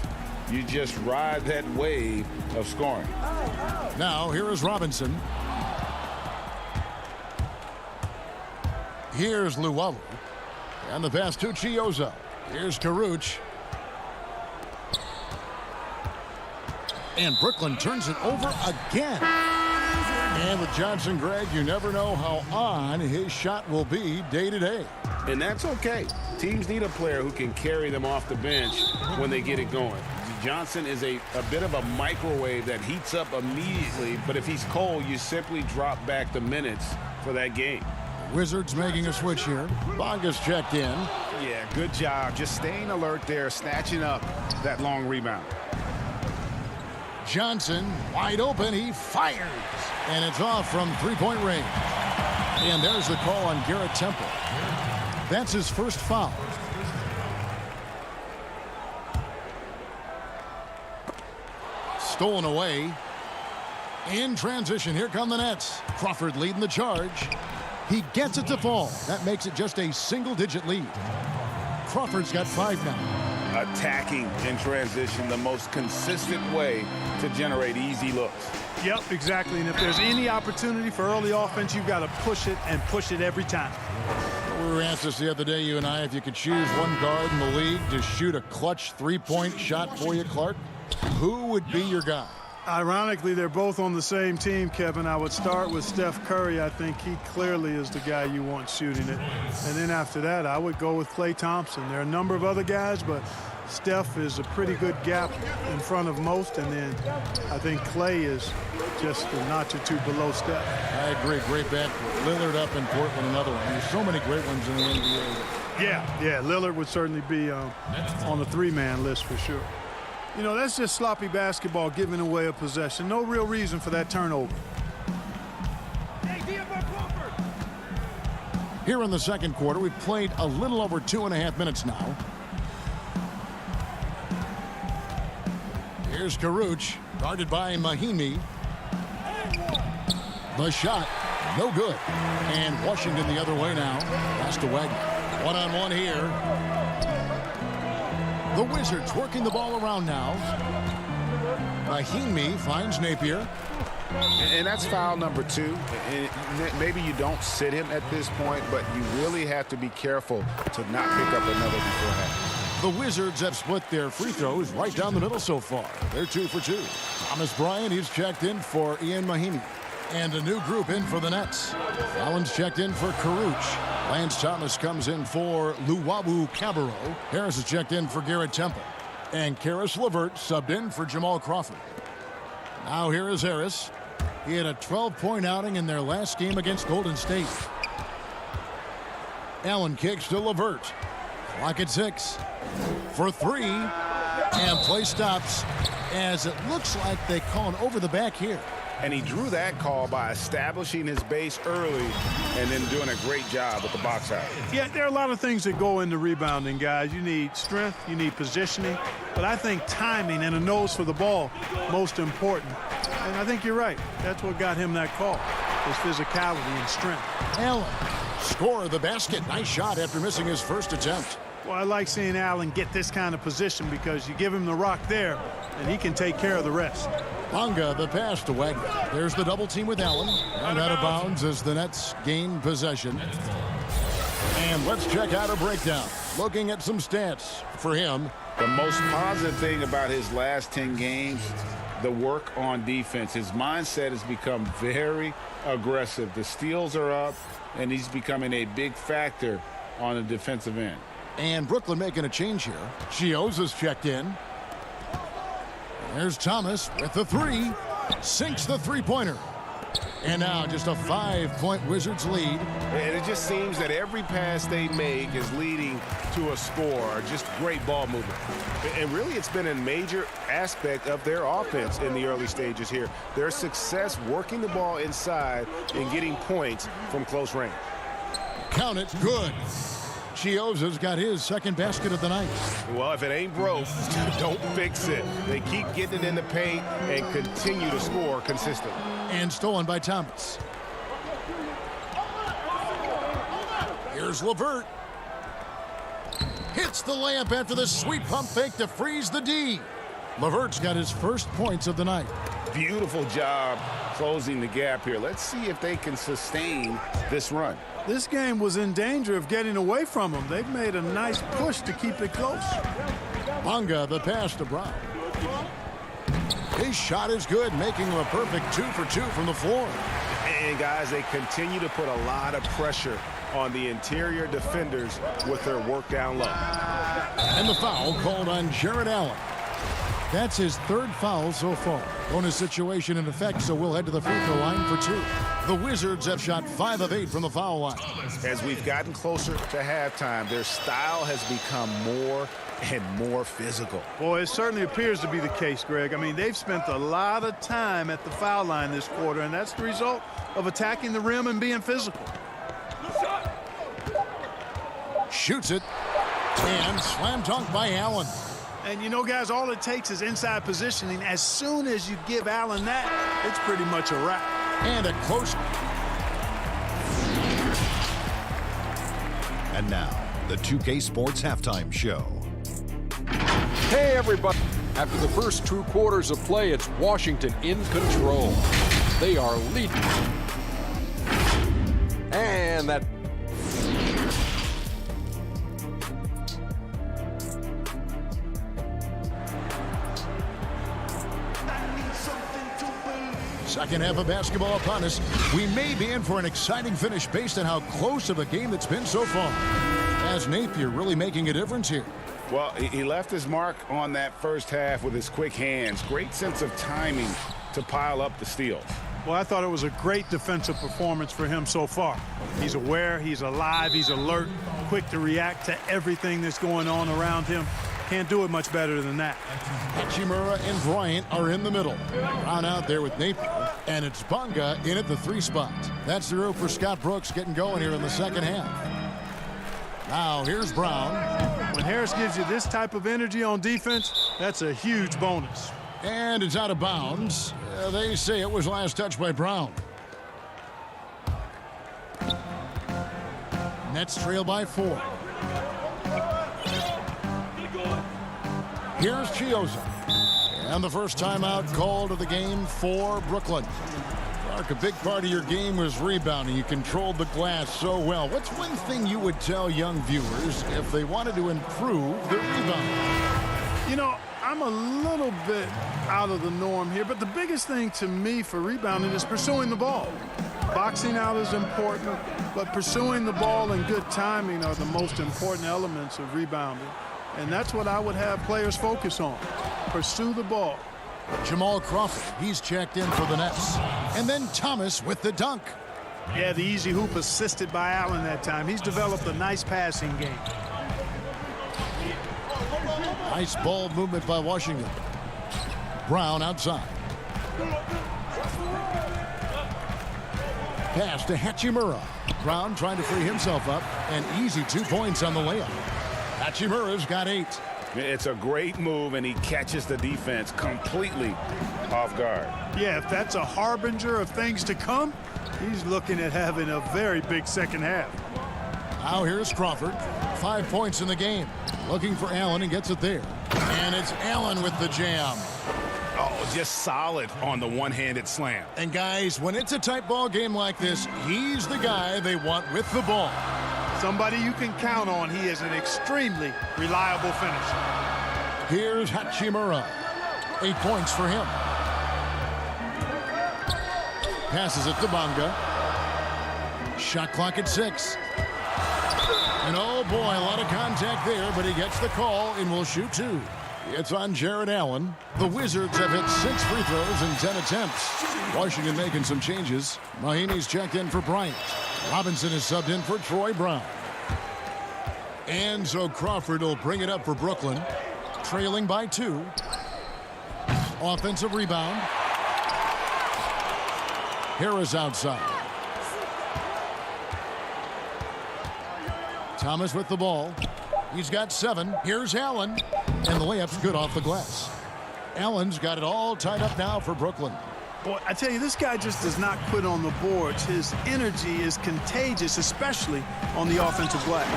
you just ride that wave of scoring. Now, here is Robinson. Here's Luwawu. And the pass to Chioza. Here's Karuch. And Brooklyn turns it over again. And with Johnson, Greg, you never know how on his shot will be day to day. And that's okay. Teams need a player who can carry them off the bench when they get it going. Johnson is a bit of a microwave that heats up immediately, but if he's cold, you simply drop back the minutes for that game. Wizards making a switch here. Bonga's checked in. Yeah, good job. Just staying alert there, snatching up that long rebound. Johnson wide open. He fires. And it's off from three-point range. And there's the call on Garrett Temple. That's his first foul. Stolen away. In transition, here come the Nets. Crawford leading the charge. He gets it to fall. That makes it just a single-digit lead. Crawford's got 5 now. Attacking in transition, the most consistent way to generate easy looks. Yep, exactly. And if there's any opportunity for early offense, you've got to push it and push it every time. We were asked this the other day, you and I, if you could choose one guard in the league to shoot a clutch three-point shot for you, Clark, who would be your guy? Ironically, they're both on the same team, Kevin. I would start with Steph Curry. I think he clearly is the guy you want shooting it. And then after that, I would go with Klay Thompson. There are a number of other guys, but Steph is a pretty good gap in front of most. And then I think Klay is just a notch or two below Steph. I agree. Great backcourt. Lillard up in Portland, another one. There's so many great ones in the NBA. Yeah, Lillard would certainly be on the three-man list for sure. You know, that's just sloppy basketball, giving away a possession. No real reason for that turnover. Here in the second quarter, we've played a little over 2.5 minutes now. Here's Karuch, guarded by Mahimi. The shot, no good. And Washington the other way now. Pass to Wagner. One-on-one here. The Wizards working the ball around now. Mahimi finds Napier. And that's foul number 2. And maybe you don't sit him at this point, but you really have to be careful to not pick up another beforehand. The Wizards have split their free throws right down the middle so far. They're 2 for 2. Thomas Bryant, he's checked in for Ian Mahimi. And a new group in for the Nets. Allen's checked in for Karuch. Lance Thomas comes in for Luwawu Cabarro. Harris is checked in for Garrett Temple. And Karis LeVert subbed in for Jamal Crawford. Now here is Harris. He had a 12-point outing in their last game against Golden State. Allen kicks to LeVert. Clock at 6. For 3. And play stops as it looks like they call an over the back here. And he drew that call by establishing his base early and then doing a great job with the box out. Yeah, there are a lot of things that go into rebounding, guys. You need strength, you need positioning, but I think timing and a nose for the ball, most important. And I think you're right. That's what got him that call, his physicality and strength. Allen, score of the basket. Nice shot after missing his first attempt. Well, I like seeing Allen get this kind of position because you give him the rock there, and he can take care of the rest. Bonga, the pass to Wagner. There's the double team with Allen. And out of bounds as the Nets gain possession. And let's check out a breakdown. Looking at some stats for him. The most positive thing about his last 10 games, the work on defense. His mindset has become very aggressive. The steals are up, and he's becoming a big factor on the defensive end. And Brooklyn making a change here. Chios is checked in. There's Thomas with the 3. Sinks the three-pointer. And now just a 5-point Wizards lead. And it just seems that every pass they make is leading to a score. Just great ball movement. And really, it's been a major aspect of their offense in the early stages here. Their success working the ball inside and getting points from close range. Count it. Good. Chioza's got his second basket of the night. Well, if it ain't broke, don't fix it. They keep getting it in the paint and continue to score consistently. And stolen by Thomas. Here's LeVert. Hits the layup after the sweet pump fake to freeze the D. LeVert's got his first points of the night. Beautiful job closing the gap here. Let's see if they can sustain this run. This game was in danger of getting away from them. They've made a nice push to keep it close. Bonga, the pass to Brown. His shot is good, making him a perfect 2 for 2 from the floor. And guys, they continue to put a lot of pressure on the interior defenders with their work down low. And the foul called on Jared Allen. That's his third foul so far. Bonus situation in effect, so we'll head to the free throw line for 2. The Wizards have shot 5 of 8 from the foul line. As we've gotten closer to halftime, their style has become more and more physical. Boy, it certainly appears to be the case, Greg. I mean, they've spent a lot of time at the foul line this quarter, and that's the result of attacking the rim and being physical. Shoots it, and slam dunk by Allen. And you know, guys, all it takes is inside positioning. As soon as you give Allen that, it's pretty much a wrap. And a close. And now, the 2K Sports Halftime Show. Hey, everybody. After the first 2 quarters of play, it's Washington in control. They are leading. And that... Second half of basketball upon us. We may be in for an exciting finish based on how close of a game that's been so far. As Napier really making a difference here. Well, he left his mark on that first half with his quick hands. Great sense of timing to pile up the steals. Well, I thought it was a great defensive performance for him so far. He's aware, he's alive, he's alert, quick to react to everything that's going on around him. Can't do it much better than that. Hachimura and Bryant are in the middle. Brown out there with Napier, and it's Bunga in at the 3 spot. That's the rope for Scott Brooks getting going here in the second half. Now here's Brown. When Harris gives you this type of energy on defense, that's a huge bonus. And it's out of bounds. They say it was last touched by Brown. Nets trail by 4. Here's Chioza. And the first timeout called of the game for Brooklyn. Clark, a big part of your game was rebounding. You controlled the glass so well. What's one thing you would tell young viewers if they wanted to improve their rebounding? You know, I'm a little bit out of the norm here, but the biggest thing to me for rebounding is pursuing the ball. Boxing out is important, but pursuing the ball and good timing are the most important elements of rebounding. And that's what I would have players focus on. Pursue the ball. Jamal Crawford, he's checked in for the Nets. And then Thomas with the dunk. Yeah, the easy hoop assisted by Allen that time. He's developed a nice passing game. Nice ball movement by Washington. Brown outside. Pass to Hachimura. Brown trying to free himself up. An easy 2 points on the layup. Hachimura's got 8. It's a great move, and he catches the defense completely off guard. Yeah, if that's a harbinger of things to come, he's looking at having a very big second half. Now here's Crawford. 5 points in the game. Looking for Allen and gets it there. And it's Allen with the jam. Oh, just solid on the one-handed slam. And guys, when it's a tight ball game like this, he's the guy they want with the ball. Somebody you can count on. He is an extremely reliable finisher. Here's Hachimura. 8 points for him. Passes it to Bunga. Shot clock at 6. And oh boy, a lot of contact there, but he gets the call and will shoot 2. It's on Jared Allen. The Wizards have hit 6 free throws in 10 attempts. Washington making some changes. Mahini's checked in for Bryant. Robinson is subbed in for Troy Brown. And so Crawford will bring it up for Brooklyn. Trailing by 2. Offensive rebound. Harris outside. Thomas with the ball. He's got 7. Here's Allen. And the layup's good off the glass. Allen's got it all tied up now for Brooklyn. Boy, I tell you, this guy just does not quit on the boards. His energy is contagious, especially on the offensive glass.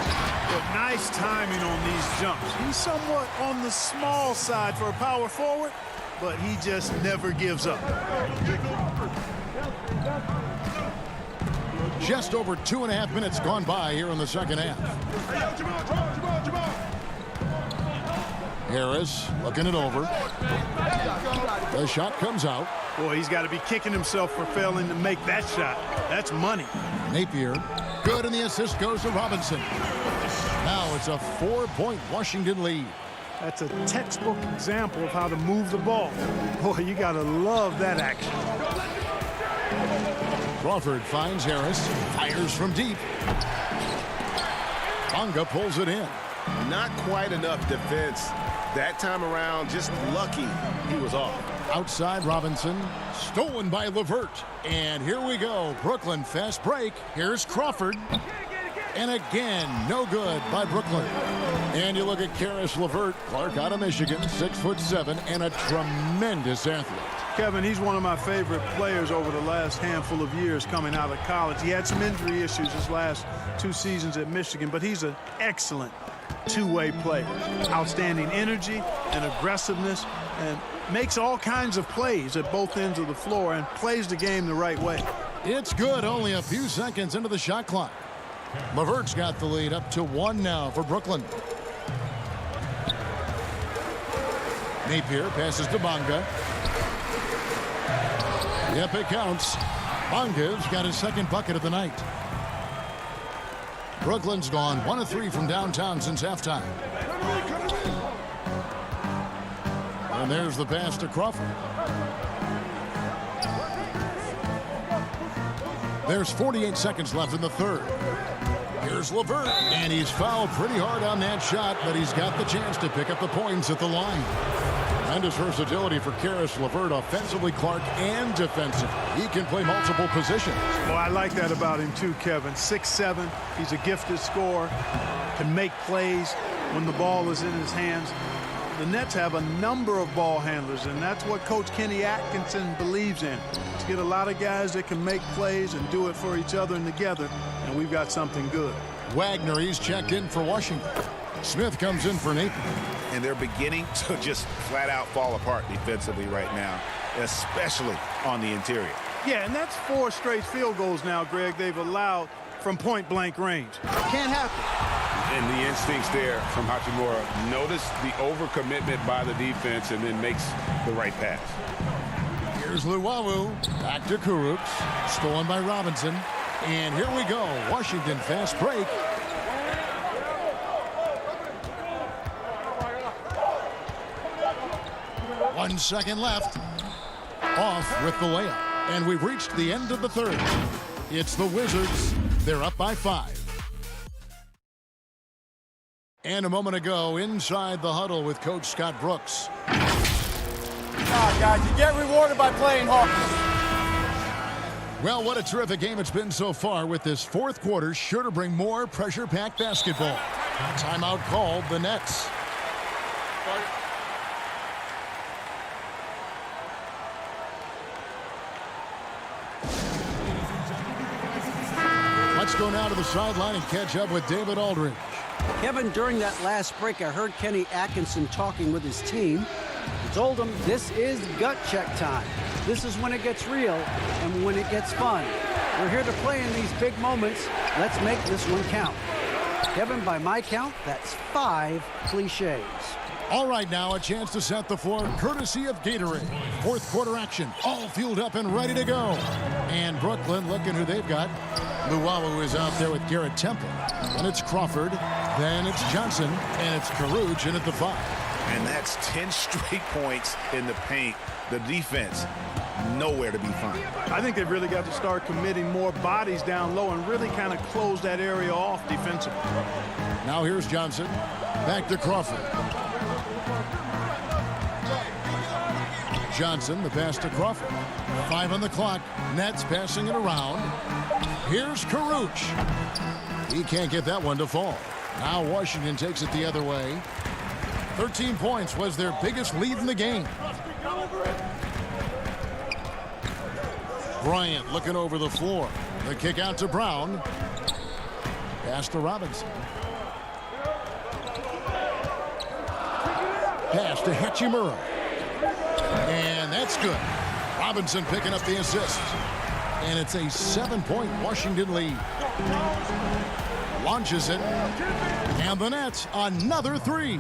But nice timing on these jumps. He's somewhat on the small side for a power forward, but he just never gives up. Just over 2.5 minutes gone by here in the second half. Harris looking it over. The shot comes out. Boy, he's got to be kicking himself for failing to make that shot. That's money. Napier, good, and the assist goes to Robinson. Now it's a 4-point Washington lead. That's a textbook example of how to move the ball. Boy, you got to love that action. Crawford finds Harris, fires from deep. Bunga pulls it in. Not quite enough defense that time around. Just lucky he was off. Outside Robinson, stolen by LeVert. And here we go. Brooklyn fast break. Here's Crawford. And again, no good by Brooklyn. And you look at Karis LeVert, Clark out of Michigan, 6'7", and a tremendous athlete. Kevin, he's one of my favorite players over the last handful of years coming out of college. He had some injury issues his last 2 seasons at Michigan, but he's an excellent two-way player. Outstanding energy and aggressiveness, and makes all kinds of plays at both ends of the floor and plays the game the right way. It's good, only a few seconds into the shot clock. LeVert's got the lead up to 1 now for Brooklyn. Napier passes to Bunga. Yep, it counts. Bonga's got his second bucket of the night. Brooklyn's gone 1 of 3 from downtown since halftime. And there's the pass to Crawford. There's 48 seconds left in the third. Here's LeVert, and he's fouled pretty hard on that shot, but he's got the chance to pick up the points at the line. Tremendous versatility for Karis LeVert, offensively, Clark, and defensively. He can play multiple positions. Well, I like that about him too, Kevin. 6'7", he's a gifted scorer, can make plays when the ball is in his hands. The Nets have a number of ball handlers, and that's what Coach Kenny Atkinson believes in. To get a lot of guys that can make plays and do it for each other and together, and we've got something good. Wagner, he's checked in for Washington. Smith comes in for Nathan. And they're beginning to just flat out fall apart defensively right now, especially on the interior. Yeah, and that's 4 straight field goals now, Greg, they've allowed from point-blank range. Can't happen. And the instincts there from Hachimura. Notice the overcommitment by the defense and then makes the right pass. Here's Luwawu. Back to Kuruc. Stolen by Robinson. And here we go. Washington fast break. One second left. Off with the layup. And we've reached the end of the third. It's the Wizards. They're up by 5. And a moment ago, inside the huddle with Coach Scott Brooks. Guys, you get rewarded by playing hard. Well, what a terrific game it's been so far, with this fourth quarter sure to bring more pressure-packed basketball. Timeout called, the Nets. Let's go now to the sideline and catch up with David Aldridge. Kevin, during that last break, I heard Kenny Atkinson talking with his team. He told them this is gut check time. This is when it gets real and when it gets fun. We're here to play in these big moments. Let's make this one count. Kevin, by my count, that's 5 cliches. All right, now a chance to set the floor courtesy of Gatorade. Fourth quarter action, all fueled up and ready to go. And Brooklyn, looking who they've got. Luwawu is out there with Garrett Temple. Then it's Crawford. Then it's Johnson. And it's Kuruc in at the 5. And that's 10 straight points in the paint. The defense, nowhere to be found. I think they've really got to start committing more bodies down low and really kind of close that area off defensively. Now here's Johnson. Back to Crawford. Johnson, the pass to Crawford. 5 on the clock. Nets passing it around. Here's Kuruc. He can't get that one to fall. Now Washington takes it the other way. 13 points was their biggest lead in the game. Bryant looking over the floor. The kick out to Brown. Pass to Robinson. Pass to Hachimura. And that's good. Robinson picking up the assist. And it's a 7-point Washington lead. Launches it. And the Nets, another 3.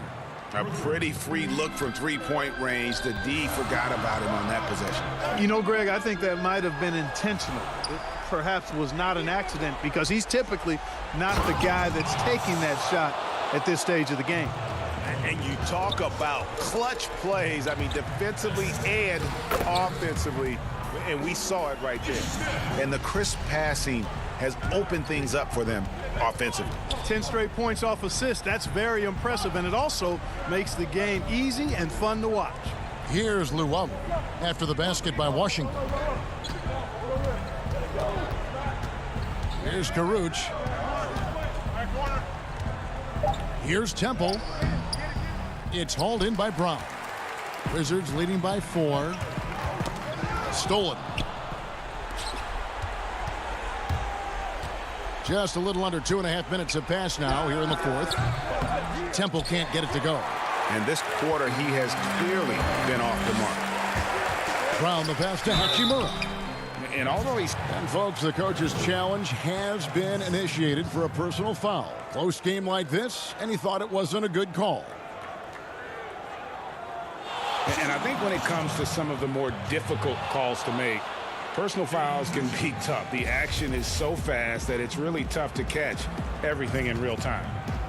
A pretty free look from three-point range. The D forgot about him on that possession. You know, Greg, I think that might have been intentional. It perhaps was not an accident because he's typically not the guy that's taking that shot at this stage of the game. And you talk about clutch plays, I mean, defensively and offensively, and we saw it right there. And the crisp passing has opened things up for them offensively. 10 straight points off assists. That's very impressive, and it also makes the game easy and fun to watch. Here's Luwawu after the basket by Washington. Here's Kuruc. Here's Temple. It's hauled in by Brown. Wizards leading by 4. Stolen. Just a little under 2.5 minutes have passed now here in the fourth. Temple can't get it to go. And this quarter, he has clearly been off the mark. Brown, the pass to Hachimura. And although he's... And folks, the coach's challenge has been initiated for a personal foul. Close game like this, and he thought it wasn't a good call. And I think when it comes to some of the more difficult calls to make, Personal fouls can be tough. The action is so fast that it's really tough to catch everything in real time.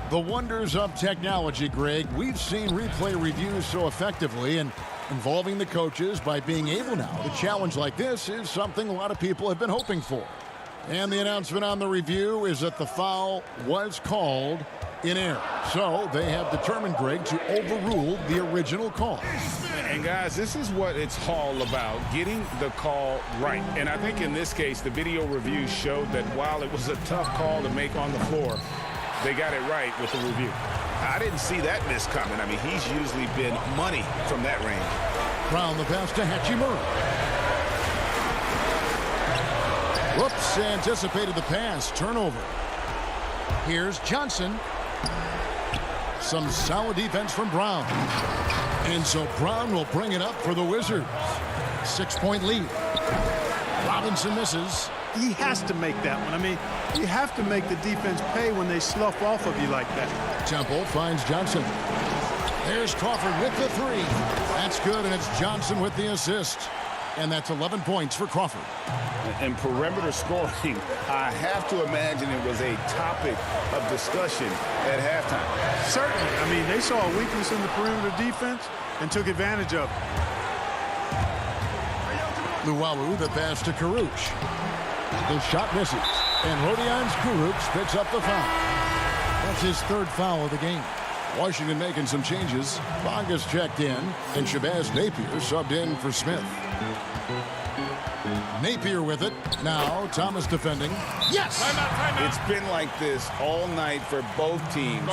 The wonders of technology, Greg. We've seen replay reviews so effectively, and involving the coaches by being able now to challenge like this is something a lot of people have been hoping for. And the announcement on the review is that the foul was called in error. So they have determined, Greg, to overrule the original call. And guys, this is what it's all about, getting the call right. And I think in this case, the video review showed that while it was a tough call to make on the floor, they got it right with the review. I didn't see that miss coming. I mean, he's usually been money from that range. Brown the pass to Hachimura. Whoops, anticipated the pass. Turnover. Here's Johnson. Some solid defense from Brown. And so Brown will bring it up for the Wizards. 6-point lead. Robinson misses. He has to make that one. I mean, you have to make the defense pay when they slough off of you like that. Temple finds Johnson. There's Crawford with the three. That's good, and it's Johnson with the assist. And that's 11 points for Crawford. And perimeter scoring, I have to imagine it was a topic of discussion at halftime. Certainly. I mean, they saw a weakness in the perimeter defense and took advantage of it. Luwawu, the pass to Kuruc. The shot misses. And Rodions Kuruc picks up the foul. That's his third foul of the game. Washington making some changes. Bonga's checked in, and Shabazz Napier subbed in for Smith. Napier with it. Now Thomas defending. Yes! Timeout. It's been like this all night for both teams.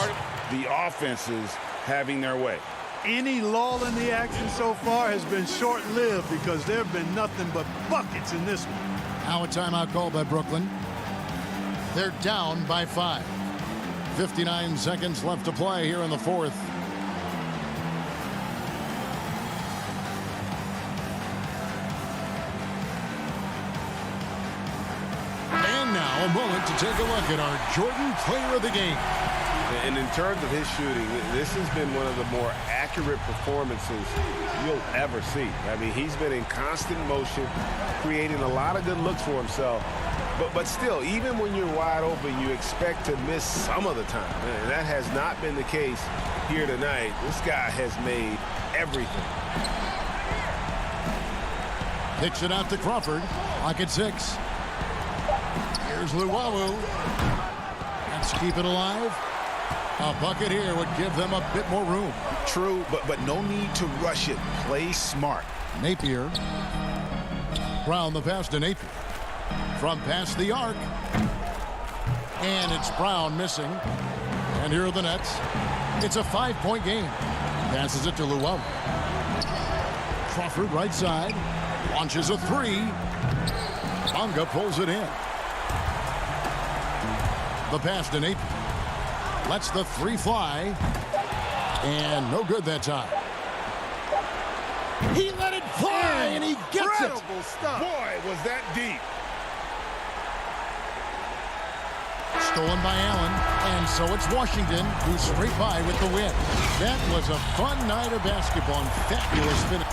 The offenses having their way. Any lull in the action so far has been short-lived because there have been nothing but buckets in this one. Now a timeout called by Brooklyn. They're down by 5. 59 seconds left to play here in the fourth. And now a moment to take a look at our Jordan Player of the Game. And in terms of his shooting, this has been one of the more accurate performances you'll ever see. I mean, he's been in constant motion, creating a lot of good looks for himself. But still, even when you're wide open, you expect to miss some of the time. And that has not been the case here tonight. This guy has made everything. Kicks it out to Crawford. Clock at 6. Here's Luwawu. Let's keep it alive. A bucket here would give them a bit more room. True, but no need to rush it. Play smart. Napier. Brown the pass to Napier. From past the arc. And it's Brown missing. And here are the Nets. It's a 5-point game. Passes it to Luwawu. Crawford right side. Launches a three. Bonga pulls it in. The pass to Napier. Lets the three fly. And no good that time. He let it fly, and he gets it. Incredible stuff. Boy, was that deep. Stolen by Allen, and so it's Washington who's straight by with the win. That was a fun night of basketball and fabulous finish.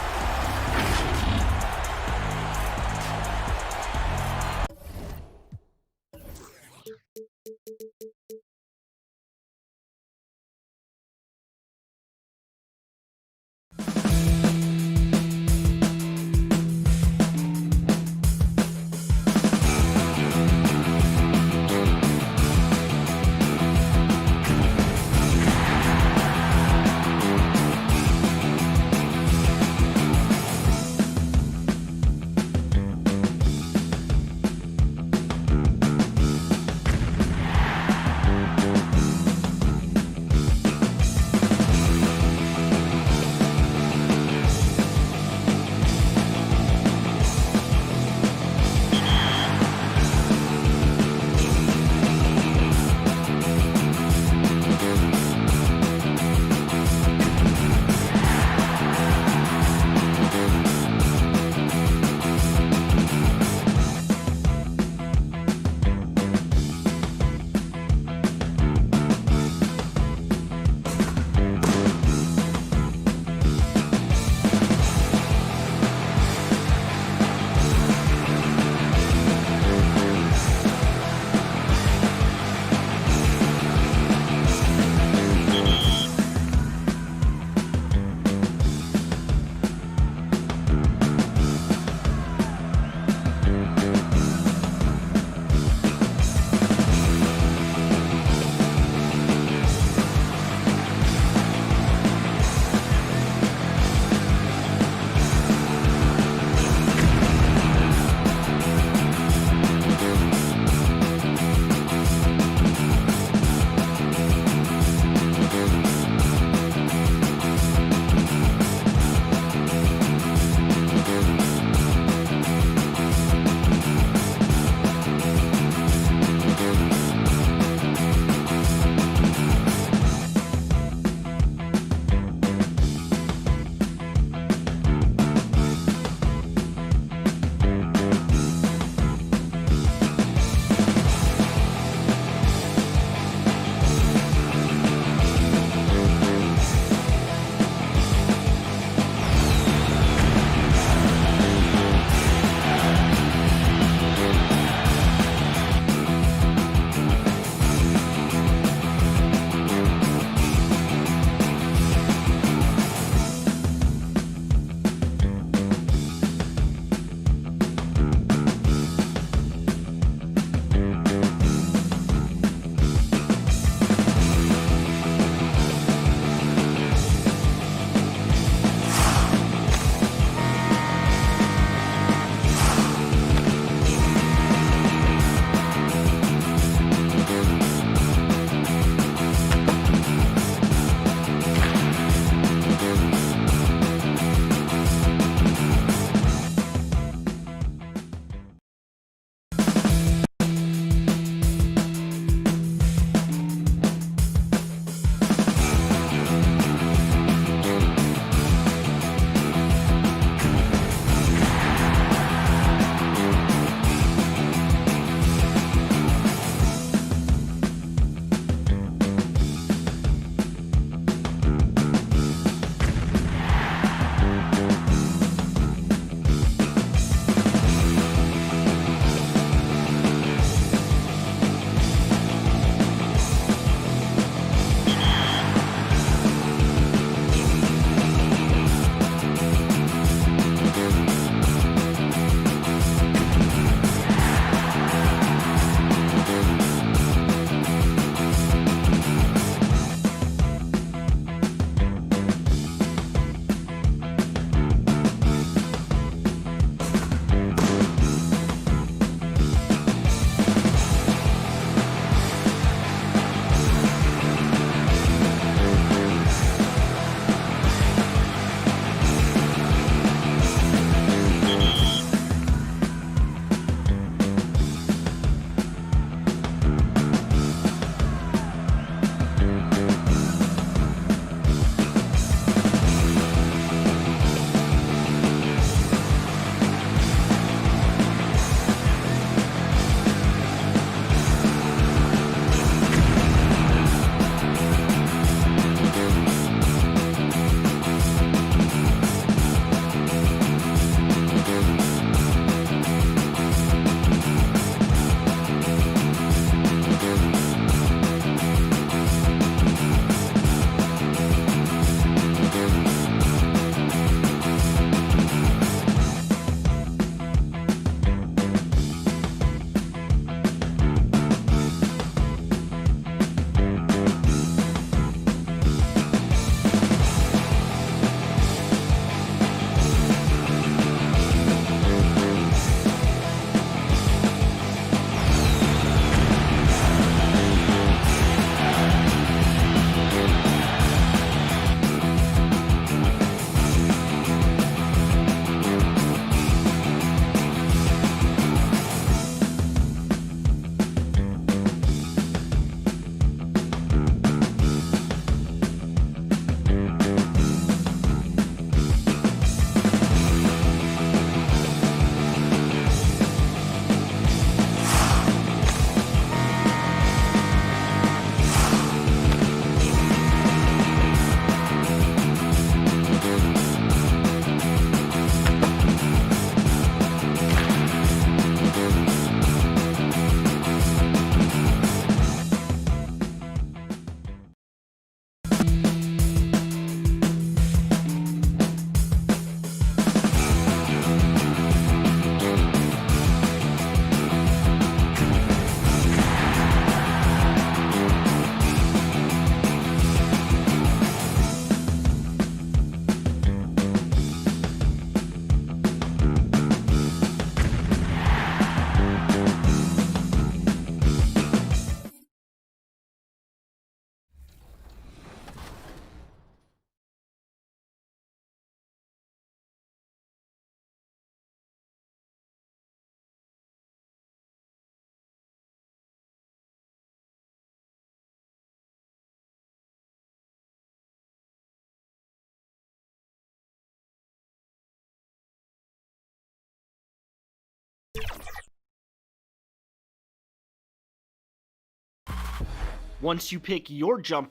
Once you pick your jump.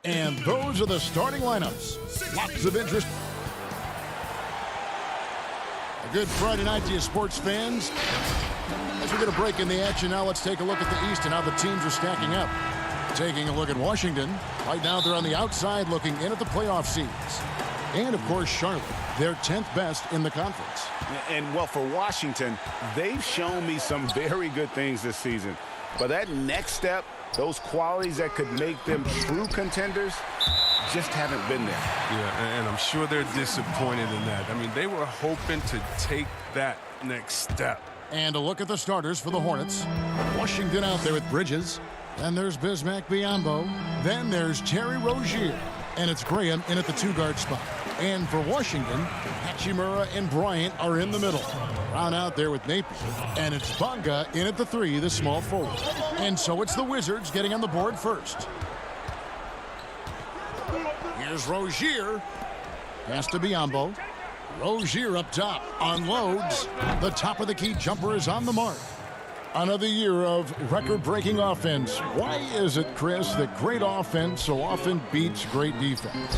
And those are the starting lineups. Lots of interest. A good Friday night to you, sports fans. As we get a break in the action now, let's take a look at the East and how the teams are stacking up. Taking a look at Washington. Right now they're on the outside looking in at the playoff seeds. And, of course, Charlotte. They're 10th best in the conference. And, well, for Washington, they've shown me some very good things this season. But that next step, those qualities that could make them true contenders, just haven't been there. Yeah, and I'm sure they're disappointed in that. I mean, they were hoping to take that next step. And a look at the starters for the Hornets. Washington out there with Bridges. Then there's Bismack Biyombo. Then there's Terry Rozier. And it's Graham in at the two-guard spot. And for Washington, Hachimura and Bryant are in the middle. Brown out there with Napier. And it's Bonga in at the three, the small forward. And so it's the Wizards getting on the board first. Here's Rozier. Pass to Biyombo. Rozier up top. Unloads. The top of the key jumper is on the mark. Another year of record-breaking offense. Why is it, Chris, that great offense so often beats great defense?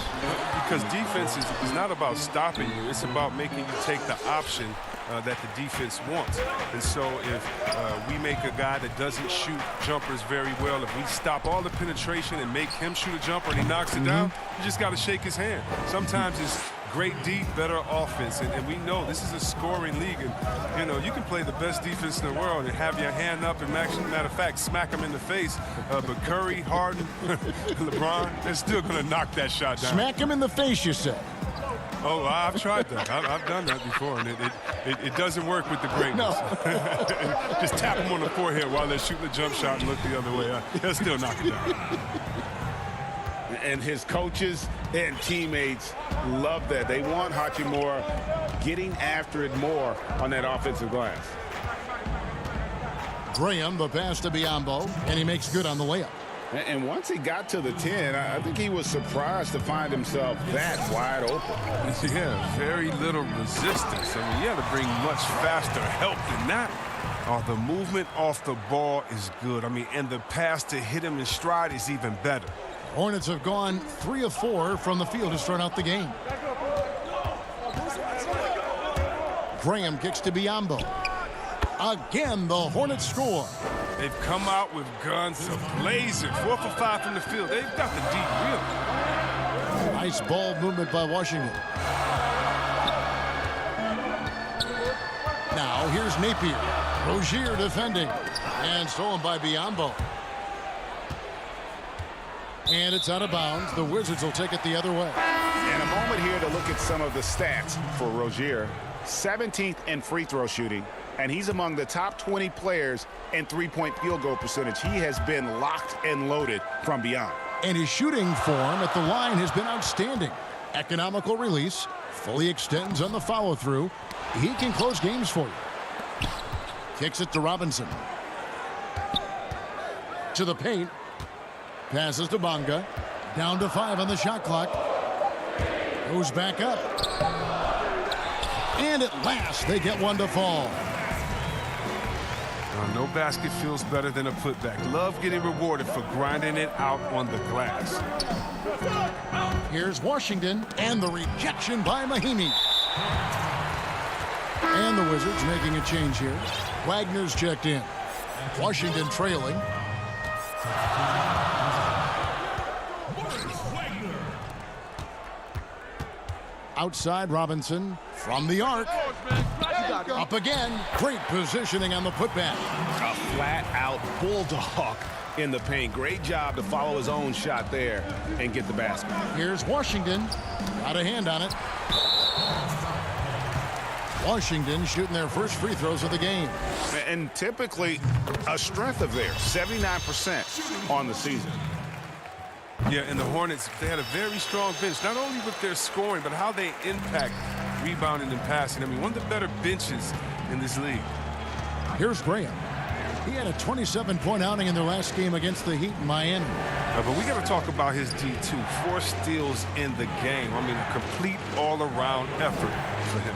Because defense is not about stopping you. It's about making you take the option that the defense wants. And so if we make a guy that doesn't shoot jumpers very well, if we stop all the penetration and make him shoot a jumper and he knocks it down, you just got to shake his hand. Sometimes it's great deep, better offense, and we know this is a scoring league, and you know you can play the best defense in the world and have your hand up and matter of fact smack them in the face, but Curry, Harden, LeBron, they're still going to knock that shot down. Smack him in the face, you say? Oh, I've tried that. I've done that before, and it doesn't work with the greatness. No. Just tap them on the forehead while they're shooting the jump shot and look the other way. They'll still knock it down. And his coaches and teammates love that. They want Hachimura getting after it more on that offensive glass. Graham, the pass to Biyombo, and he makes good on the layup. And once he got to the 10, I think he was surprised to find himself that wide open. Yeah, very little resistance. I mean, you had to bring much faster help than that. The movement off the ball is good. I mean, and the pass to hit him in stride is even better. Hornets have gone 3 of 4 from the field to start out the game. Graham kicks to Biyombo. Again, the Hornets score. They've come out with guns a-blazing. 4 for 5 from the field. They've got the deep really. Nice ball movement by Washington. Now here's Napier. Rozier defending. And stolen by Biyombo. And it's out of bounds. The Wizards will take it the other way. And a moment here to look at some of the stats for Rozier. 17th in free throw shooting, and he's among the top 20 players in three-point field goal percentage. He has been locked and loaded from beyond. And his shooting form at the line has been outstanding. Economical release, fully extends on the follow-through. He can close games for you. Kicks it to Robinson. To the paint. Passes to Bonga. Down to 5 on the shot clock. Goes back up. And at last, they get one to fall. No basket feels better than a putback. Love getting rewarded for grinding it out on the glass. Here's Washington, and the rejection by Mahimi. And the Wizards making a change here. Wagner's checked in. Washington trailing. Outside Robinson from the arc. Up again. Great positioning on the putback. A flat-out bulldog in the paint. Great job to follow his own shot there and get the basket. Here's Washington. Got a hand on it. Washington shooting their first free throws of the game. And typically a strength of theirs, 79% on the season. Yeah, and the Hornets, they had a very strong bench, not only with their scoring, but how they impact rebounding and passing. I mean, one of the better benches in this league. Here's Graham. He had a 27-point outing in their last game against the Heat in Miami. But we got to talk about his D2. 4 steals in the game. I mean, a complete all-around effort for him.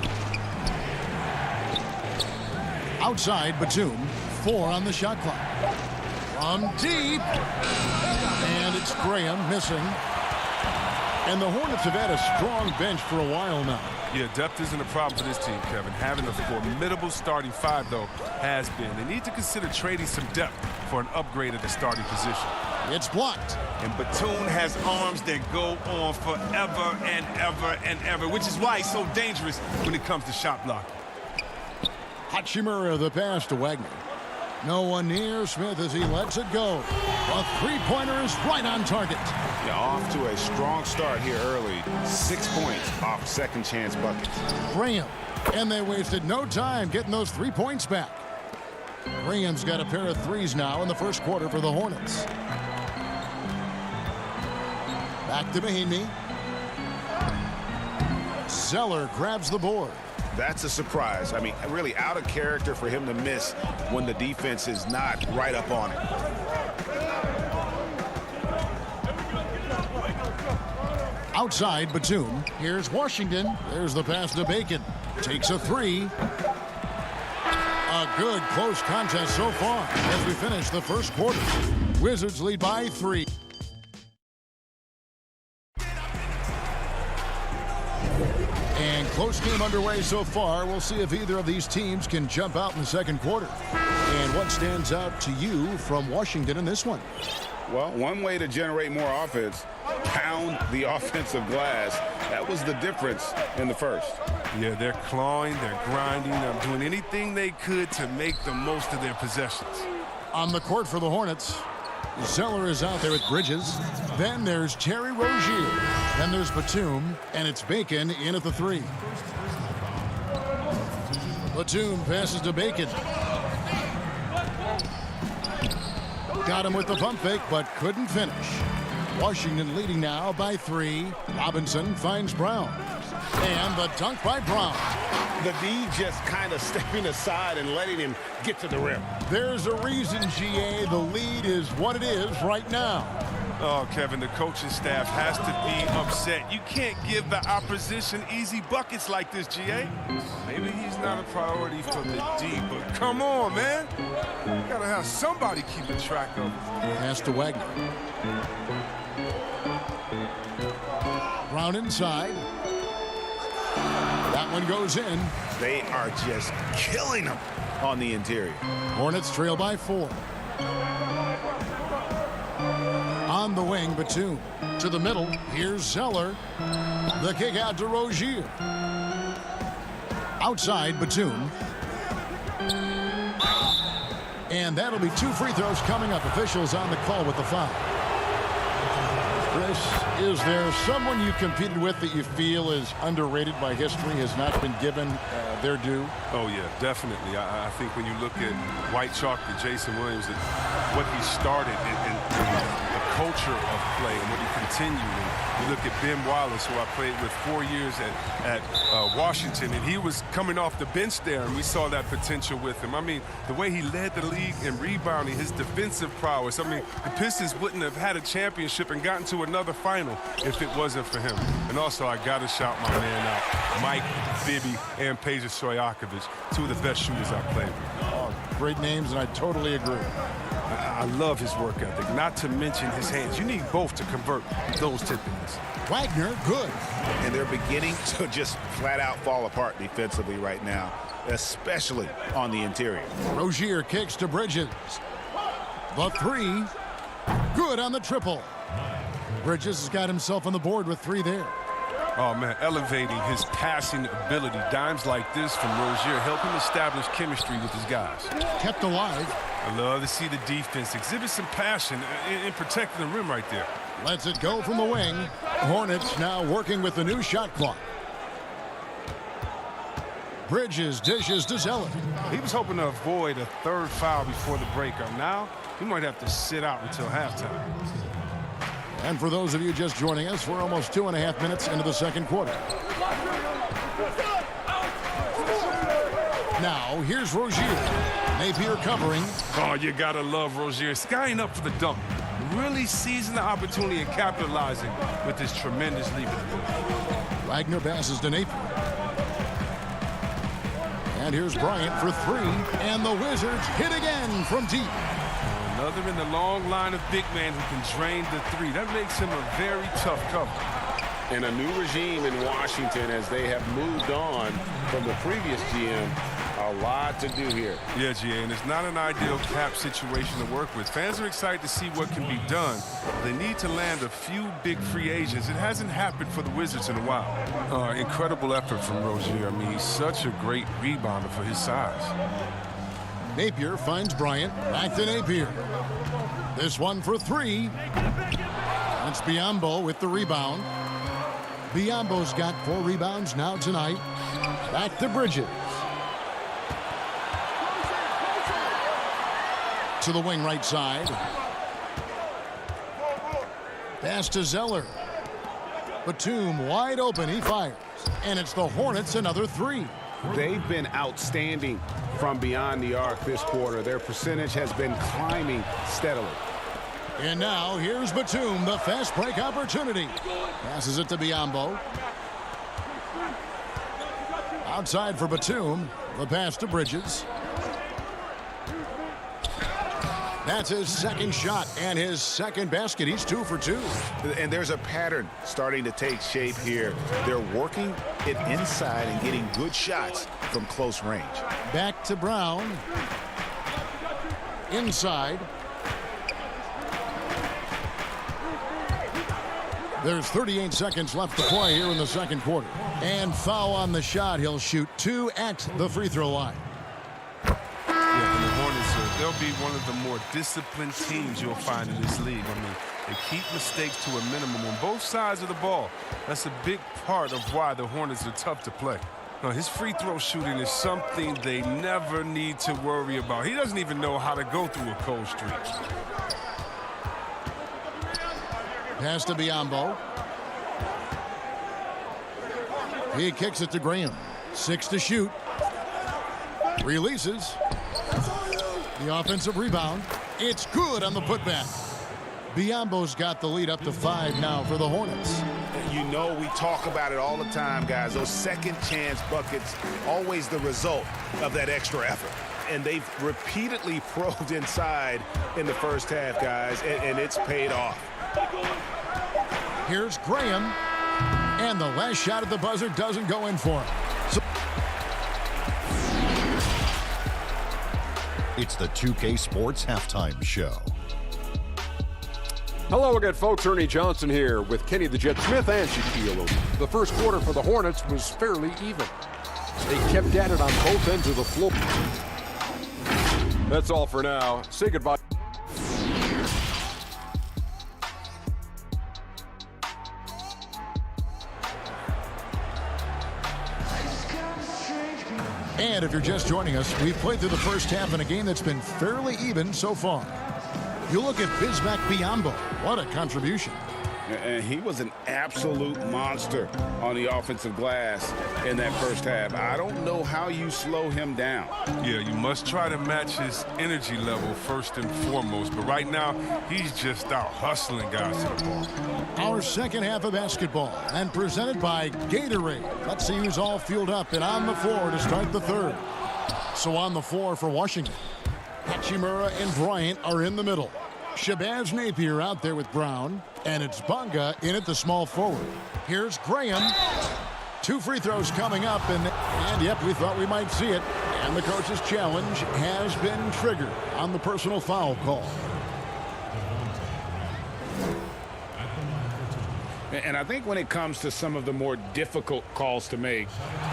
Outside, Batum, 4 on the shot clock. From deep. And it's Graham missing. And the Hornets have had a strong bench for a while now. Yeah, depth isn't a problem for this team, Kevin. Having a formidable starting 5, though, has been. They need to consider trading some depth for an upgrade at the starting position. It's blocked. And Batum has arms that go on forever and ever and ever, which is why he's so dangerous when it comes to shot blocking. Hachimura the pass to Wagner. No one near Smith as he lets it go. A three-pointer is right on target. Yeah, off to a strong start here early. 6 points off second chance buckets. Graham. And they wasted no time getting those 3 points back. Graham's got a pair of threes now in the first quarter for the Hornets. Back to Mahinmi. Zeller grabs the board. That's a surprise. I mean, really out of character for him to miss when the defense is not right up on it. Outside, Batum. Here's Washington. There's the pass to Bacon. Takes a 3. A good close contest so far as we finish the first quarter. Wizards lead by 3. And close game underway so far. We'll see if either of these teams can jump out in the second quarter. And what stands out to you from Washington in this one? Well, one way to generate more offense, pound the offensive glass. That was the difference in the first. Yeah, they're clawing, they're grinding, they're doing anything they could to make the most of their possessions. On the court for the Hornets, Zeller is out there with Bridges. Then there's Terry Rozier. Then there's Batum, and it's Bacon in at the 3. Batum passes to Bacon. Got him with the pump fake, but couldn't finish. Washington leading now by 3. Robinson finds Brown. And the dunk by Brown. The D just kind of stepping aside and letting him get to the rim. There's a reason, GA, the lead is what it is right now. Oh, Kevin, the coaching staff has to be upset. You can't give the opposition easy buckets like this, GA. Maybe he's not a priority for the D, but come on, man. You gotta have somebody keeping track of him. Pass to Wagner. Brown inside. That one goes in. They are just killing them on the interior. Hornets trail by 4. On the wing, Batum. To the middle, here's Zeller. The kick out to Rozier. Outside, Batum. And that'll be 2 free throws coming up. Officials on the call with the foul. Chris, is there someone you competed with that you feel is underrated by history, has not been given their due? Oh, yeah, definitely. I think when you look at White Chalk and Jason Williams, and what he started in the culture of play and what he continued. And you look at Ben Wallace, who I played with 4 years at Washington, and he was coming off the bench there, and we saw that potential with him. I mean, the way he led the league in rebounding, his defensive prowess. I mean, the Pistons wouldn't have had a championship and gotten to another final if it wasn't for him. And also, I got to shout my man out, Mike Bibby and Peja Stojakovic, 2 of the best shooters I played with. Oh, great names, and I totally agree. I love his work ethic, not to mention his hands. You need both to convert those tip-ins. Wagner, good. And they're beginning to just flat out fall apart defensively right now, especially on the interior. Rozier kicks to Bridges. The 3. Good on the triple. Bridges has got himself on the board with 3 there. Oh, man, elevating his passing ability. Dimes like this from Rozier help him establish chemistry with his guys. Kept alive. I love to see the defense exhibit some passion in protecting the rim right there. Lets it go from the wing. Hornets now working with the new shot clock. Bridges dishes to Zeller. He was hoping to avoid a 3rd foul before the breakup. Now, he might have to sit out until halftime. And for those of you just joining us, we're almost 2.5 minutes into the second quarter. Now, here's Rozier. Napier covering. Oh, you gotta love Rozier skying up for the dunk. Really seizing the opportunity and capitalizing with his tremendous leap. Wagner passes to Napier. And here's Bryant for three. And the Wizards hit again from deep. Another in the long line of big men who can drain the three. That makes him a very tough cover. And a new regime in Washington as they have moved on from the previous GM. A lot to do here. Yeah, GA, and it's not an ideal cap situation to work with. Fans are excited to see what can be done. They need to land a few big free agents. It hasn't happened for the Wizards in a while. Incredible effort from Rozier. I mean, he's such a great rebounder for his size. Napier finds Bryant. Back to Napier. This one for three. That's Biyombo with the rebound. Biyombo's got 4 rebounds now tonight. Back to Bridges. To the wing right side. Pass to Zeller. Batum wide open. He fires. And it's the Hornets another 3. They've been outstanding from beyond the arc this quarter. Their percentage has been climbing steadily. And now here's Batum, the fast break opportunity. Passes it to Biyombo. Outside for Batum. The pass to Bridges. That's his second shot and his second basket. He's 2 for 2. And there's a pattern starting to take shape here. They're working it inside and getting good shots from close range. Back to Brown. Inside. There's 38 seconds left to play here in the second quarter. And foul on the shot. He'll shoot 2 at the free throw line. They'll be one of the more disciplined teams you'll find in this league. I mean, they keep mistakes to a minimum on both sides of the ball. That's a big part of why the Hornets are tough to play. Now, his free throw shooting is something they never need to worry about. He doesn't even know how to go through a cold streak. Pass to Biyombo. He kicks it to Graham. 6 to shoot. Releases. The offensive rebound. It's good on the putback. Biyombo's got the lead up to 5 now for the Hornets. You know, we talk about it all the time, guys. Those second chance buckets, always the result of that extra effort. And they've repeatedly probed inside in the first half, guys, and it's paid off. Here's Graham. And the last shot at the buzzer doesn't go in for him. It's the 2K Sports Halftime Show. Hello again, folks. Ernie Johnson here with Kenny the Jet Smith and Shaquille O'Neal. The first quarter for the Hornets was fairly even. They kept at it on both ends of the floor. That's all for now. Say goodbye. And if you're just joining us, we've played through the first half in a game that's been fairly even so far. You look at Bismack Biyombo. What a contribution. And he was an absolute monster on the offensive glass in that first half. I don't know how you slow him down. Yeah, you must try to match his energy level first and foremost. But right now, he's just out hustling guys to the ball. Our second half of basketball and presented by Gatorade. Let's see who's all fueled up and on the floor to start the third. So on the floor for Washington, Hachimura and Bryant are in the middle. Shabazz Napier out there with Brown. And it's Bunga in at the small forward. Here's Graham. 2 free throws coming up. And yep, we thought we might see it. And the coach's challenge has been triggered on the personal foul call. And I think when it comes to some of the more difficult calls to make,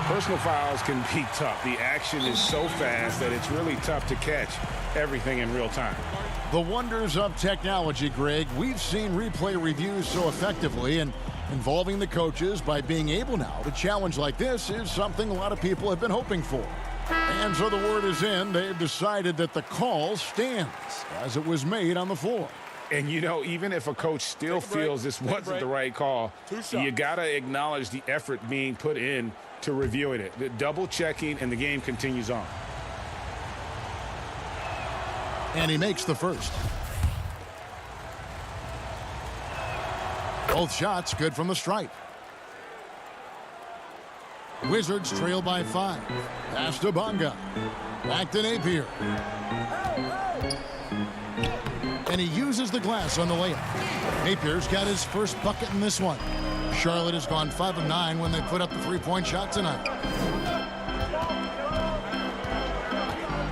personal fouls can be tough. The action is so fast that it's really tough to catch everything in real time. The wonders of technology, Greg. We've seen replay reviews so effectively, and involving the coaches by being able now to challenge like this is something a lot of people have been hoping for. And so the word is in. They've decided that the call stands as it was made on the floor. And, you know, even if a coach still feels this wasn't the right call, you got to acknowledge the effort being put in to reviewing it. The double checking, and the game continues on. And he makes the first. Both shots good from the stripe. Wizards trail by 5. Pass to Bonga. Back to Napier. And he uses the glass on the layup. Napier's got his first bucket in this one. Charlotte has gone 5 of 9 when they put up the three-point shot tonight.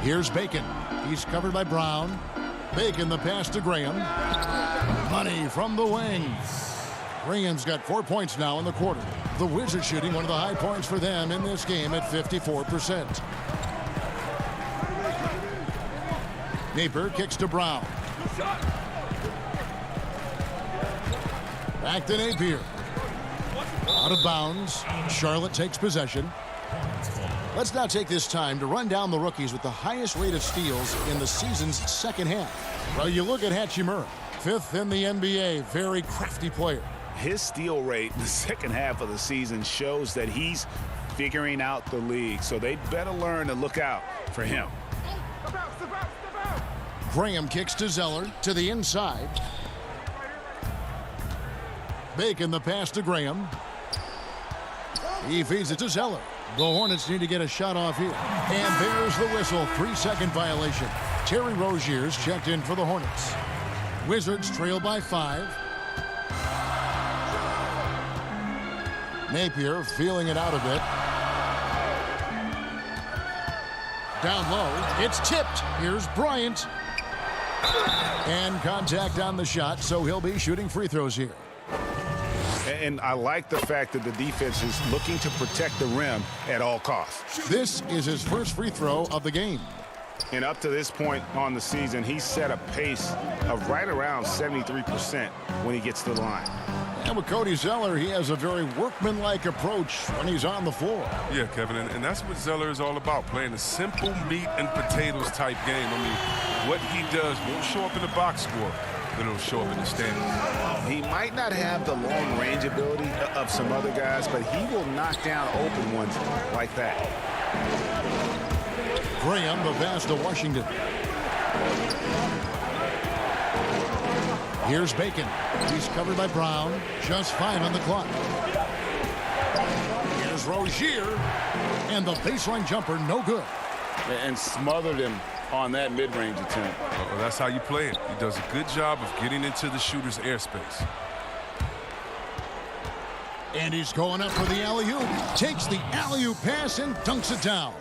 Here's Bacon. He's covered by Brown. Bacon the pass to Graham. Money from the wing. Graham's got 4 points now in the quarter. The Wizards shooting one of the high points for them in this game at 54%. Napier kicks to Brown. Back to Napier. Out of bounds. Charlotte takes possession. Let's now take this time to run down the rookies with the highest rate of steals in the season's second half. Well, you look at Hachimura, 5th in the NBA, very crafty player. His steal rate in the second half of the season shows that he's figuring out the league, so they better learn to look out for him. Graham kicks to Zeller to the inside. Bacon the pass to Graham. He feeds it to Zeller. The Hornets need to get a shot off here. And there's the whistle. 3-second violation. Terry Rozier's checked in for the Hornets. Wizards trail by 5. Napier feeling it out a bit. Down low. It's tipped. Here's Bryant. And contact on the shot, so he'll be shooting free throws here. And I like the fact that the defense is looking to protect the rim at all costs. This is his first free throw of the game. And up to this point on the season, he's set a pace of right around 73% when he gets to the line. And with Cody Zeller, he has a very workmanlike approach when he's on the floor. Yeah, Kevin, and that's what Zeller is all about, playing a simple meat and potatoes type game. I mean, what he does won't show up in the box score, but it'll show up in the standings. He might not have the long range ability of some other guys, but he will knock down open ones like that. Graham, the pass to Washington. Here's Bacon. He's covered by Brown. Just 5 on the clock. Here's Rozier. And the baseline jumper, no good. And smothered him on that mid-range attempt. Well, that's how you play it. He does a good job of getting into the shooter's airspace. And he's going up for the alley-oop. Takes the alley-oop pass and dunks it down.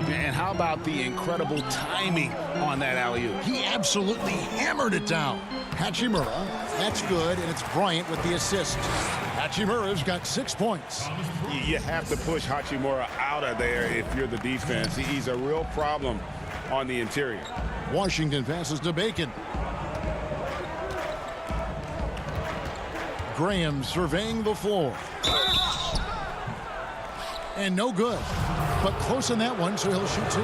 And how about the incredible timing on that alley-oop? He absolutely hammered it down. Hachimura, that's good, and it's Bryant with the assist. Hachimura's got 6 points. You have to push Hachimura out of there if you're the defense. He's a real problem on the interior. Washington passes to Bacon. Graham surveying the floor. And no good. But close on that one, so he'll shoot 2.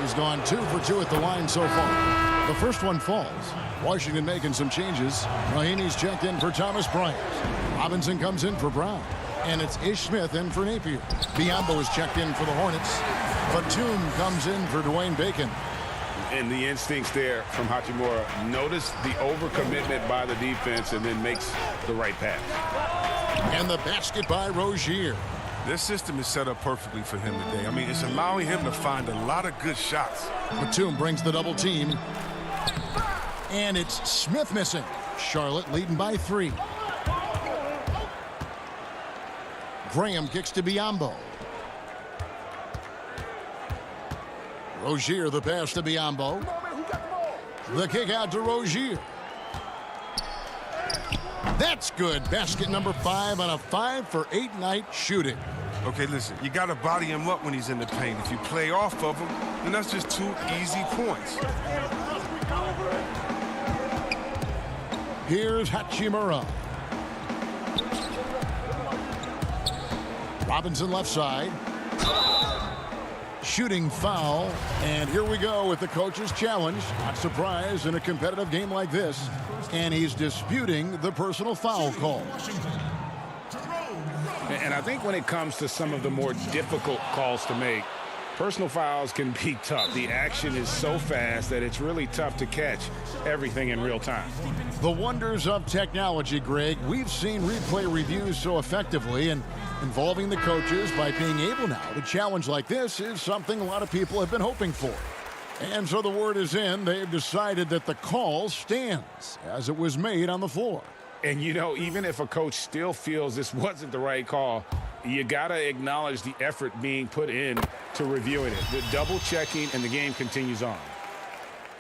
He's gone 2 for 2 at the line so far. The first one falls. Washington making some changes. Rahimi's checked in for Thomas Bryant. Robinson comes in for Brown. And it's Ish Smith in for Napier. Biyombo is checked in for the Hornets. Batum comes in for Dwayne Bacon. And the instincts there from Hachimura. Notice the overcommitment by the defense and then makes the right pass. And the basket by Rozier. This system is set up perfectly for him today. I mean, it's allowing him to find a lot of good shots. Batum brings the double team. And it's Smith missing. Charlotte leading by 3. Graham kicks to Biyombo. Rozier the pass to Biyombo. The kick out to Rozier. That's good. Basket number 5 on a 5 for 8 night shooting. Okay, listen, you got to body him up when he's in the paint. If you play off of him, then that's just 2 easy points. Here's Hachimura. Robinson left side. Shooting foul. And here we go with the coach's challenge. Not surprised in a competitive game like this. And he's disputing the personal foul call. And I think when it comes to some of the more difficult calls to make, Personal fouls can be tough. The action is so fast that it's really tough to catch everything in real time. The wonders of technology, Greg. We've seen replay reviews so effectively, and involving the coaches by being able now to challenge like this is something a lot of people have been hoping for. And so the word is in. They've decided that the call stands as it was made on the floor. And, you know, even if a coach still feels this wasn't the right call, you got to acknowledge the effort being put in to reviewing it. The double checking, and the game continues on.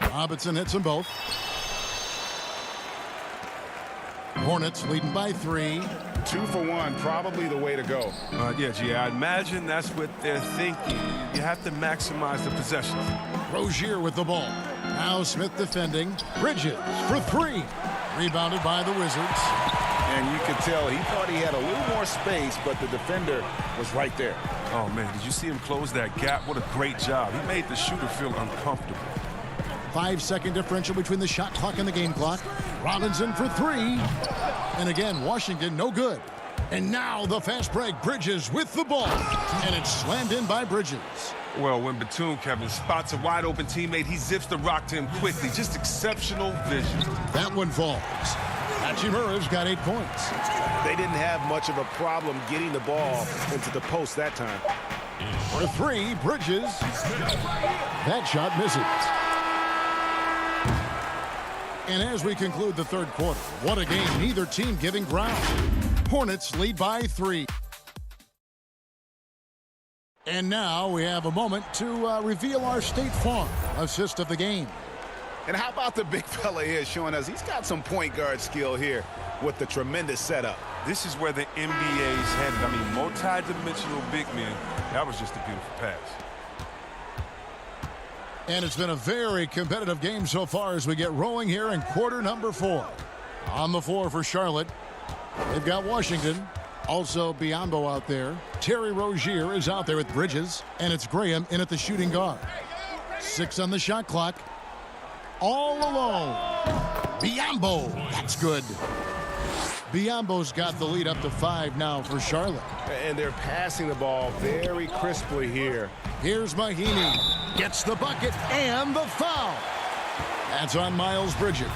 Robinson hits them both. Hornets leading by 3. 2 for 1, probably the way to go. Yeah, I imagine that's what they're thinking. You have to maximize the possession. Rozier with the ball. Now Smith defending. Bridges for 3. Rebounded by the Wizards. And you could tell he thought he had a little more space, but the defender was right there. Oh, man, did you see him close that gap? What a great job. He made the shooter feel uncomfortable. 5-second differential between the shot clock and the game clock. Robinson for 3. And again, Washington no good. And now the fast break. Bridges with the ball. And it's slammed in by Bridges. Well, when Batum, Kevin, spots a wide-open teammate, he zips the rock to him quickly. Just exceptional vision. That one falls. Hachimura's got 8 points. They didn't have much of a problem getting the ball into the post that time. For 3, Bridges. That shot misses. And as we conclude the third quarter, what a game. Neither team giving ground. Hornets lead by 3. And now we have a moment to reveal our State Farm assist of the game. And how about the big fella here showing us he's got some point guard skill here with the tremendous setup. This is where the NBA's headed. I mean, multi-dimensional big men. That was just a beautiful pass. And it's been a very competitive game so far as we get rolling here in quarter number 4. On the floor for Charlotte, they've got Washington. Also Biyombo out there. Terry Rozier is out there with Bridges. And it's Graham in at the shooting guard. 6 on the shot clock. All alone. Biyombo. That's good. Biyombo's got the lead up to 5 now for Charlotte. And they're passing the ball very crisply here. Here's Mahinmi. Gets the bucket and the foul. That's on Miles Bridges.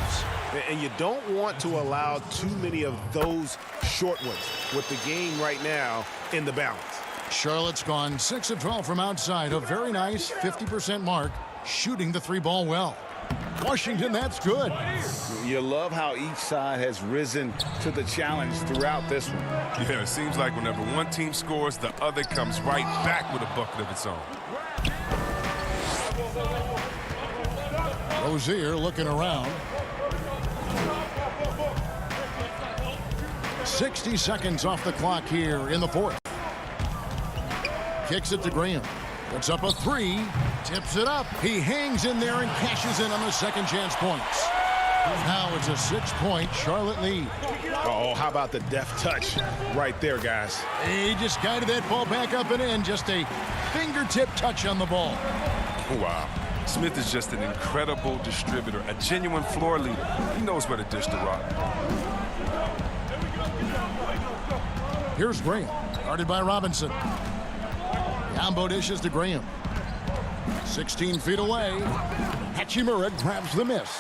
And you don't want to allow too many of those short ones with the game right now in the balance. Charlotte's gone 6 of 12 from outside. A very nice 50% mark. Shooting the 3-ball well. Washington, that's good. You love how each side has risen to the challenge throughout this one. Yeah, it seems like whenever one team scores, the other comes right back with a bucket of its own. Rozier looking around. 60 seconds off the clock here in the fourth. Kicks it to Graham. Puts up a 3. Tips it up. He hangs in there and cashes in on the second chance points. Now it's a 6-point Charlotte lead. Oh, how about the deft touch right there, guys? He just guided that ball back up and in. Just a fingertip touch on the ball. Wow. Smith is just an incredible distributor, a genuine floor leader. He knows where to dish the rock. Here's Graham, guarded by Robinson. Combo dishes to Graham. 16 feet away. Hachimura grabs the miss.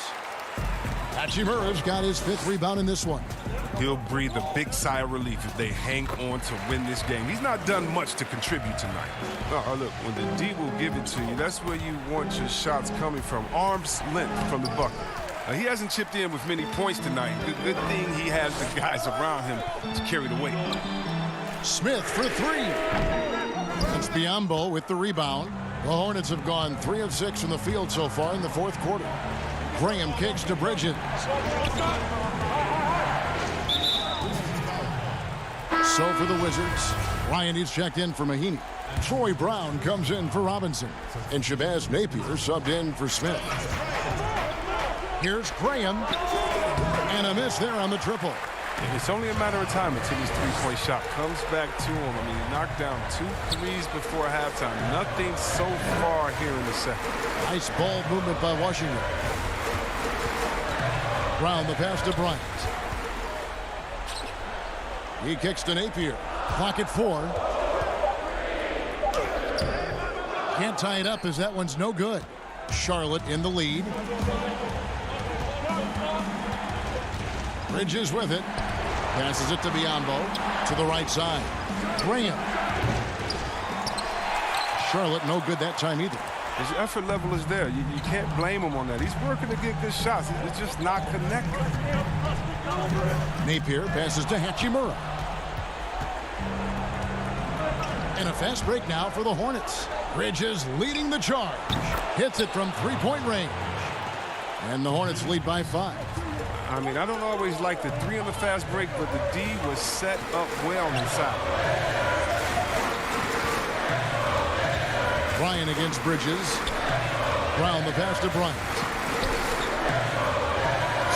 Hachimura's got his 5th rebound in this one. He'll breathe a big sigh of relief if they hang on to win this game. He's not done much to contribute tonight. Look, when the D will give it to you, that's where you want your shots coming from. Arm's length from the bucket. He hasn't chipped in with many points tonight. Good thing he has the guys around him to carry the weight. Smith for 3. It's Biyombo with the rebound. The Hornets have gone 3 of 6 from the field so far in the fourth quarter. Graham kicks to Bridges. So for the Wizards, Ryan is checked in for Mahinmi. Troy Brown comes in for Robinson. And Shabazz Napier subbed in for Smith. Here's Graham. And a miss there on the triple. It's only a matter of time until his 3-point shot comes back to him. I mean, he knocked down 2 threes before halftime. Nothing so far here in the second. Nice ball movement by Washington. Brown the pass to Bryant. He kicks to Napier. Clock at 4. Can't tie it up as that one's no good. Charlotte in the lead. Bridges with it. Passes it to Biombo. To the right side. Graham. Charlotte no good that time either. His effort level is there. You can't blame him on that. He's working to get good shots. It's just not connected. Napier passes to Hachimura. And a fast break now for the Hornets. Bridges leading the charge. Hits it from three-point range. And the Hornets lead by 5. I mean, I don't always like the 3 on the fast break, but the D was set up well inside. Bryant against Bridges. Brown the pass to Bryant.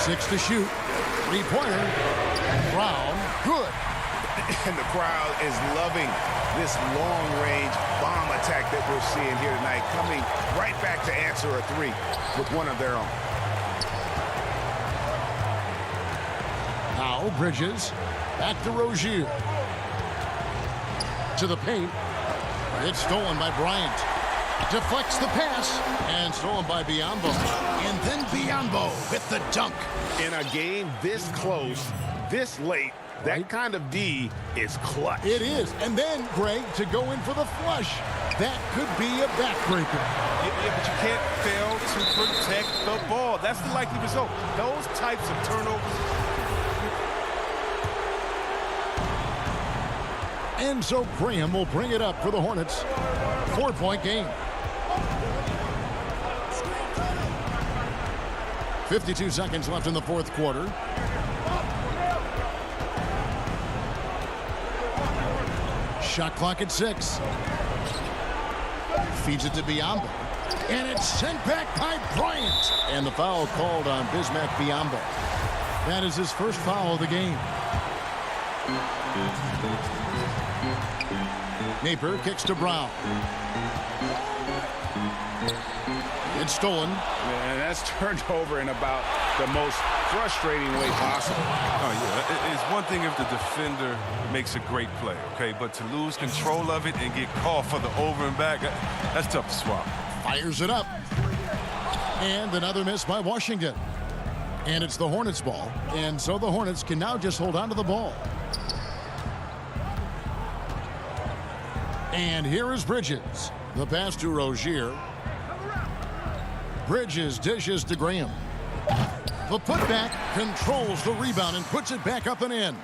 6 to shoot. Three-pointer. Brown. Good. And the crowd is loving this long-range bomb attack that we're seeing here tonight, coming right back to answer a 3 with one of their own. Now Bridges. Back to Rozier. To the paint. It's stolen by Bryant. Deflects the pass. And stolen by Biombo. And then Biombo with the dunk. In a game this close, this late, that kind of D is clutch. It is. And then, Greg, to go in for the flush. That could be a backbreaker. Yeah, but you can't fail to protect the ball. That's the likely result. Those types of turnovers. And so Graham will bring it up for the Hornets. 4-point game. 52 seconds left in the fourth quarter. Shot clock at 6. Feeds it to Biombo. And it's sent back by Bryant. And the foul called on Bismack Biombo. That is his first foul of the game. Napier kicks to Brown. It's stolen. And that's turned over in about the most frustrating way possible. Oh, yeah. It's one thing if the defender makes a great play, okay? But to lose control of it and get called for the over and back, that's tough to swallow. Fires it up. And another miss by Washington. And it's the Hornets' ball. And so the Hornets can now just hold on to the ball. And here is Bridges. The pass to Rozier. Bridges dishes to Graham. The putback controls the rebound and puts it back up and in.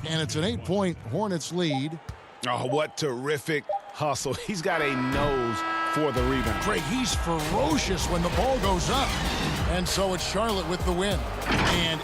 And it's an 8-point Hornets lead. Oh, what terrific hustle. He's got a nose for the rebound. Craig, he's ferocious when the ball goes up. And so it's Charlotte with the win. And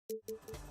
Thank you.